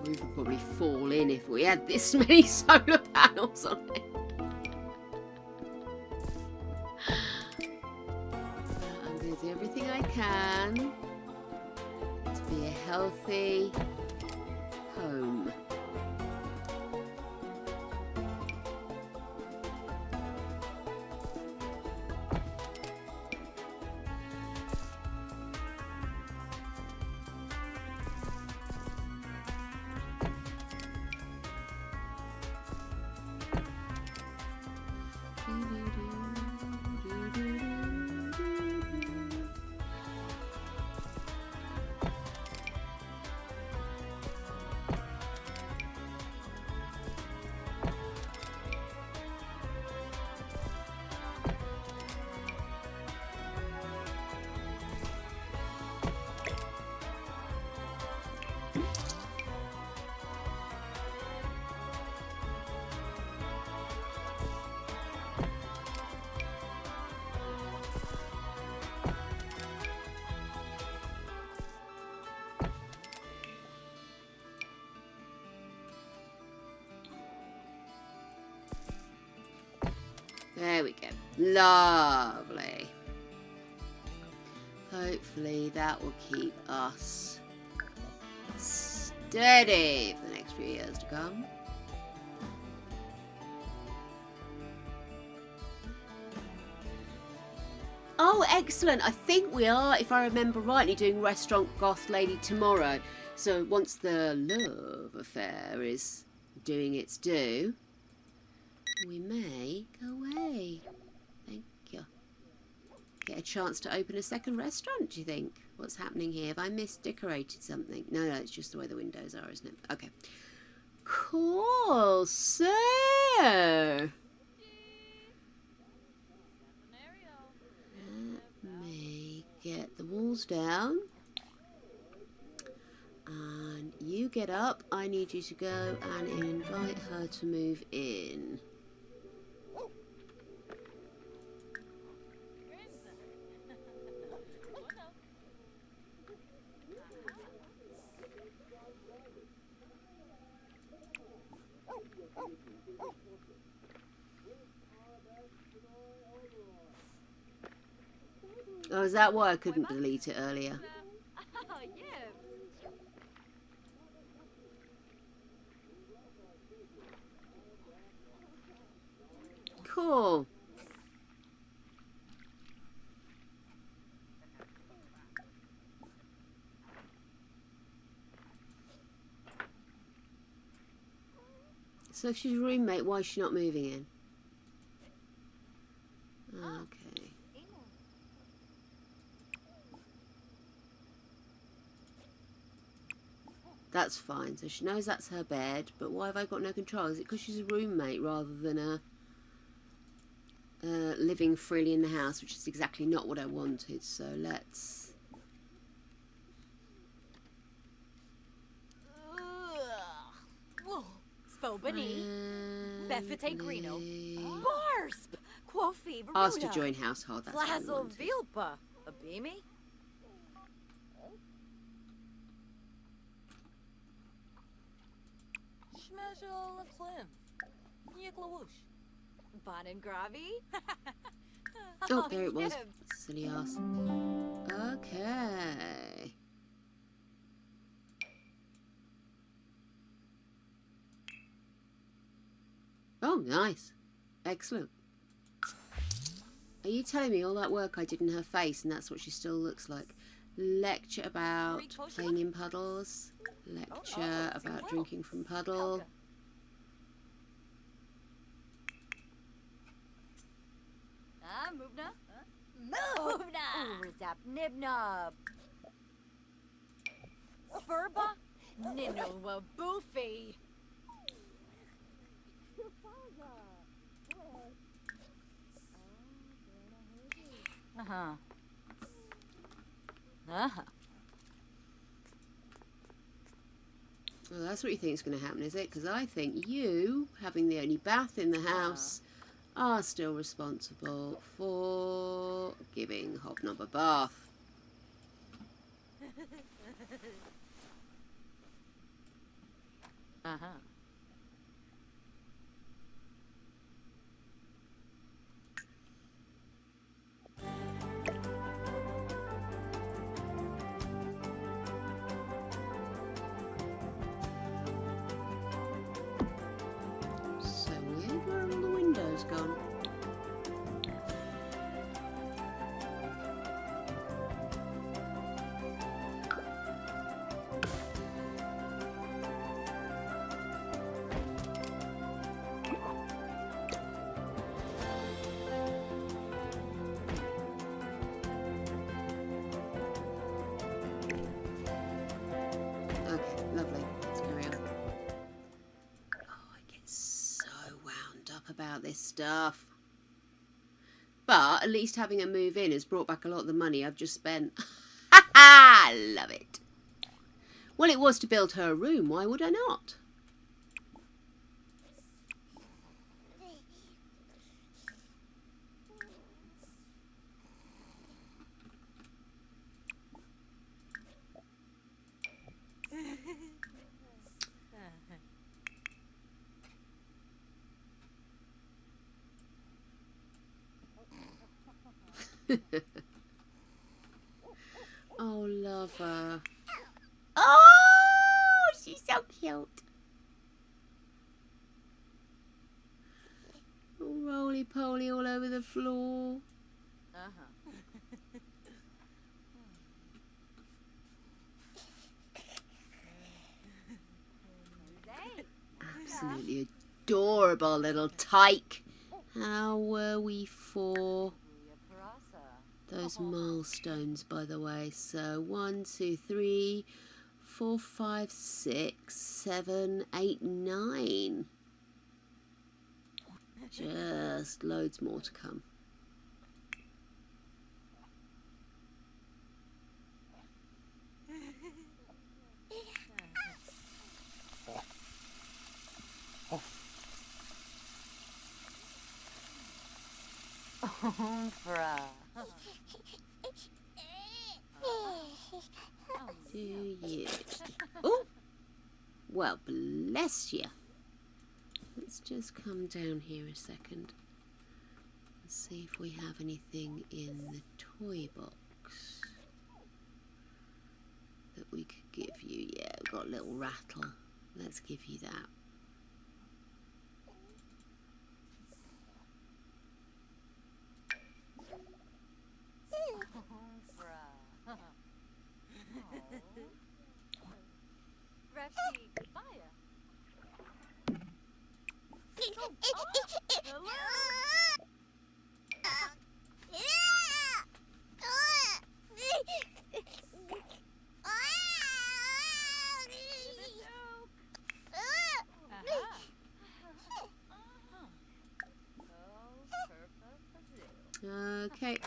Speaker 1: We would probably fall in if we had this many solar panels on it. I'm going to do everything I can to be a healthy home. There we go. Lovely. Hopefully that will keep us steady for the next few years to come. Oh, excellent. I think we are, if I remember rightly, doing Restaurant Goth Lady tomorrow. So once the love affair is doing its due, we may go away. Thank you. get a chance to open a second restaurant, do you think? What's happening here? Have I misdecorated something? No, it's just the way the windows are, isn't it? Okay. Cool. So... let me get the walls down. And you get up. I need you to go and invite her to move in. Oh, is that why I couldn't delete it earlier? Cool. So if she's a roommate, why is she not moving in? Okay. That's fine. So she knows that's her bed, but why have I got no control? Is it because she's a roommate rather than a living freely in the house, which is exactly not what I wanted. So let's...
Speaker 6: Spobani. Befete Grino. Barsp. Quafi.
Speaker 1: Asked to join household. That's what I
Speaker 6: Flazzle
Speaker 1: wanted.
Speaker 6: Vilpa. Abimi.
Speaker 5: Shmejal of Slim. Yiklawoosh.
Speaker 6: Bonin Gravi.
Speaker 1: Oh, there it was. Silly ass. Okay. Oh, nice. Excellent. Are you telling me all that work I did in her face and that's what she still looks like? Lecture about playing in puddles. Lecture about drinking from puddle.
Speaker 6: Mubna. Mubna. Rizap Nibna. Furba. Ninowa Boofy. Uh-huh. Uh-huh.
Speaker 1: Well, that's what you think is going to happen, is it? Because I think you, having the only bath in the house, are still responsible for giving Hobnob a bath.
Speaker 6: Uh-huh.
Speaker 1: So weird, where are all the windows gone? Okay, lovely. Let's carry on. Oh, I get so wound up about this stuff. But at least having her move in has brought back a lot of the money I've just spent. Ha ha! Love it. Well, it was to build her a room. Why would I not? Oh, love her. Oh, she's so cute. Oh, roly-poly all over the floor.
Speaker 6: Uh-huh.
Speaker 1: Absolutely adorable little tyke. How were we for those milestones, by the way. So 1, 2, 3, 4, 5, 6, 7, 8, 9. Just loads more to come.
Speaker 6: Oomphra.
Speaker 1: 2 years. Oh, well, bless you. Let's just come down here a second and see if we have anything in the toy box that we could give you. Yeah, we've got a little rattle. Let's give you that.
Speaker 6: Rashi, Baya.
Speaker 1: Okay.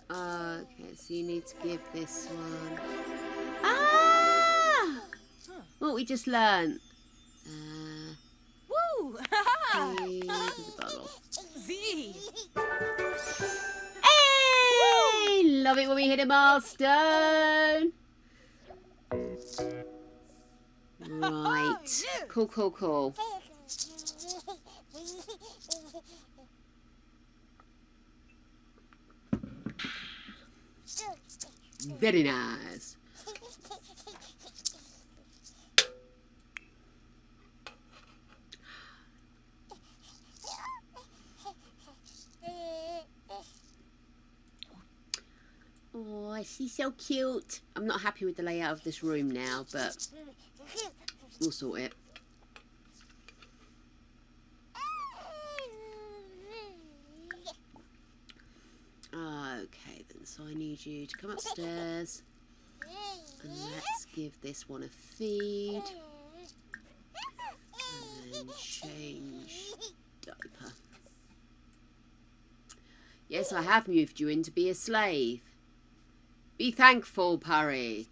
Speaker 1: Okay, so you need to give this one. Ah! What we just learnt.
Speaker 5: Woo!
Speaker 1: Key to the bottle.
Speaker 5: Z!
Speaker 1: Hey! Love it when we hit a milestone. Right. Cool, cool, cool. Very nice. Oh, she's so cute. I'm not happy with the layout of this room now, but we'll sort it. Okay then, so I need you to come upstairs and let's give this one a feed and then change diaper. Yes, I have moved you in to be a slave. Be thankful, Pari.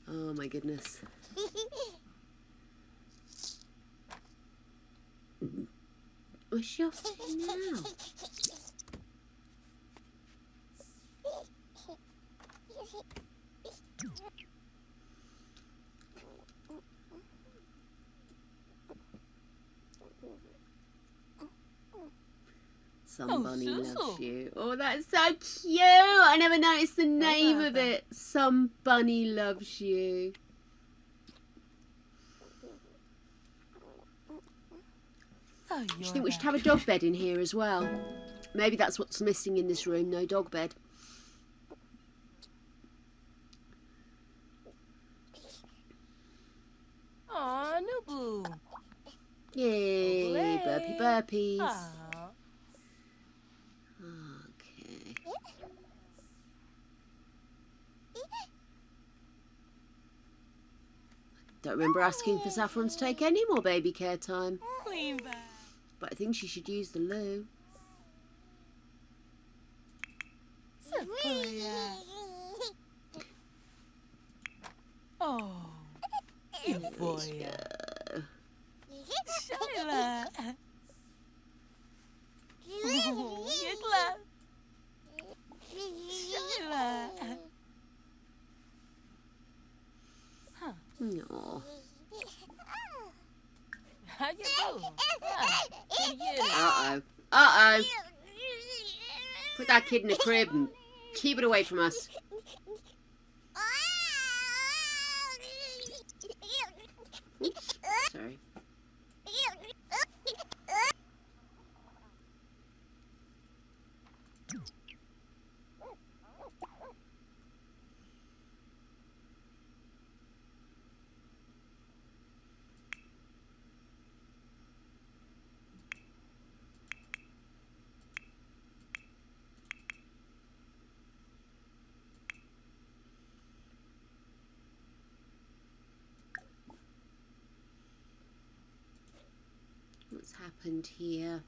Speaker 1: Oh my goodness. Where's she off to now? Somebody loves you. Oh, that's so cute. I never noticed the name of it. Somebody loves you. Do you think we should have a dog bed in here as well? Maybe that's what's missing in this room. No dog bed.
Speaker 5: Aw, Nubu.
Speaker 1: Yay, burpee burpees.
Speaker 5: Aw.
Speaker 1: Okay. Don't remember asking for Saffron to take any more baby care time.
Speaker 5: Clean back.
Speaker 1: But I think she should use the loo.
Speaker 5: Sequoia. Oh, you boy. Shaila. Oh, Yigla. Shaila.
Speaker 1: Aw.
Speaker 5: How you do? How you?
Speaker 1: Uh-oh. Uh-oh. Put that kid in a crib and keep it away from us. Oops. Sorry. What's happened here?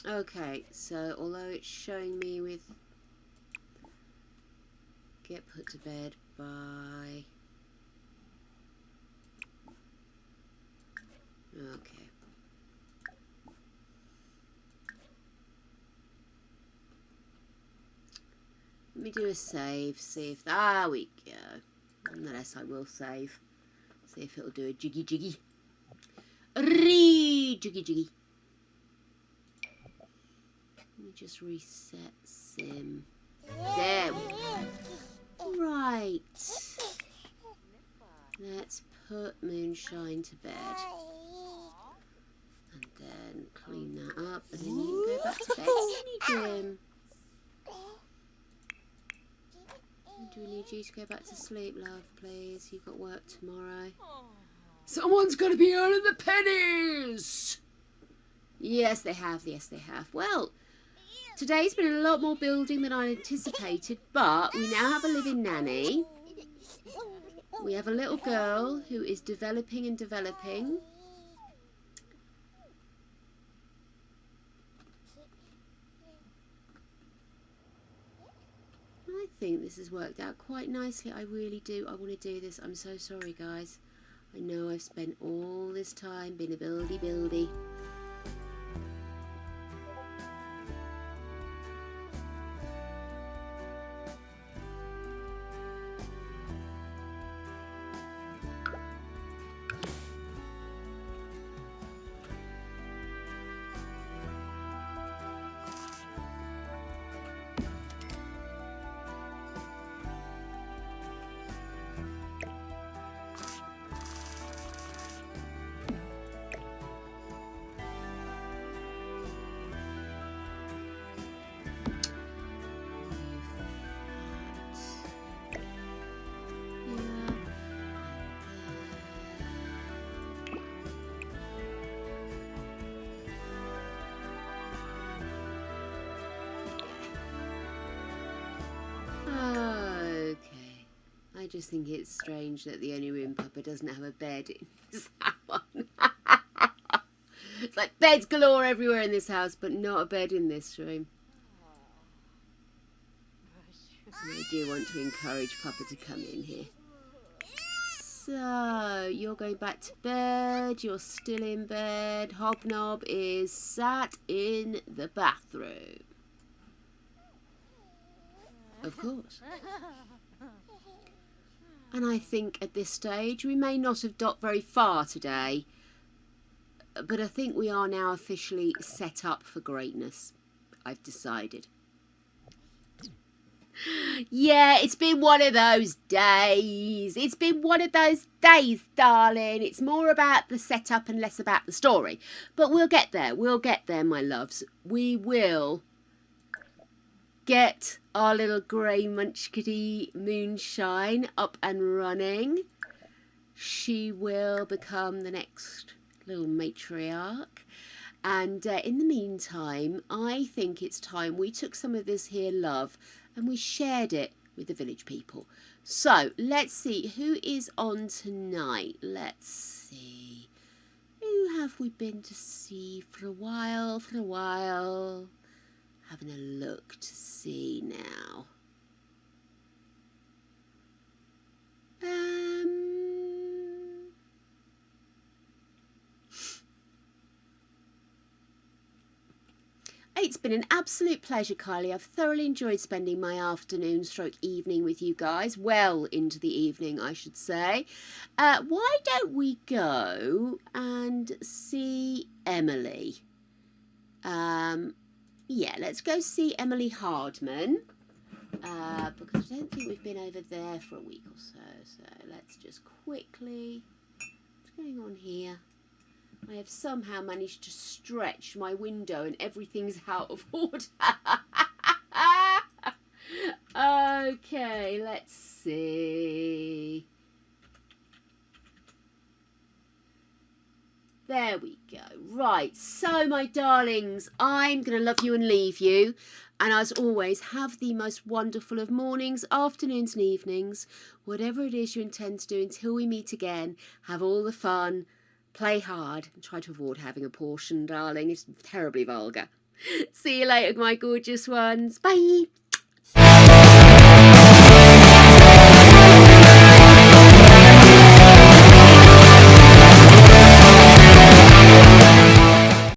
Speaker 1: Okay, so although it's showing me with get put to bed by... Okay. Let me do a save, see if... Ah, we go. Nonetheless, I will save. See if it'll do a jiggy jiggy. Jiggy jiggy. Let me just reset sim. There we go. Right. Let's put Moonshine to bed. And then clean that up. And then you can go back to bed, Sunny Jim. Do we need you to go back to sleep, love, please? You've got work tomorrow. Someone's got to be earning the pennies! Yes, they have. Yes, they have. Well, today's been a lot more building than I anticipated, but we now have a living nanny. We have a little girl who is developing and developing. I think this has worked out quite nicely. I really do. I want to do this. I'm so sorry, guys. I know I've spent all this time being a buildy. I just think it's strange that the only room Papa doesn't have a bed in is that one. It's like beds galore everywhere in this house, but not a bed in this room. And I do want to encourage Papa to come in here. So, you're going back to bed, you're still in bed. Hobnob is sat in the bathroom. Of course. And I think at this stage we may not have got very far today, but I think we are now officially set up for greatness. I've decided. Yeah, it's been one of those days. It's been one of those days, darling. It's more about the setup and less about the story. But we'll get there. We'll get there, my loves. We will get our little grey munchkitty Moonshine up and running. She will become the next little matriarch. And in the meantime, I think it's time we took some of this here love and we shared it with the village people. So let's see who is on tonight. Let's see. Who have we been to see for a while? Having a look to see now. It's been an absolute pleasure, Kylie. I've thoroughly enjoyed spending my afternoon stroke evening with you guys. Well into the evening, I should say. Why don't we go and see Emily? Yeah, let's go see Emily Hardman. Because I don't think we've been over there for a week or so. So let's just quickly... What's going on here? I have somehow managed to stretch my window and everything's out of order. Okay, let's see. There we go. Right, so my darlings, I'm going to love you and leave you. And as always, have the most wonderful of mornings, afternoons and evenings. Whatever it is you intend to do until we meet again, have all the fun, play hard, and try to avoid having a portion, darling. It's terribly vulgar. See you later, my gorgeous ones. Bye.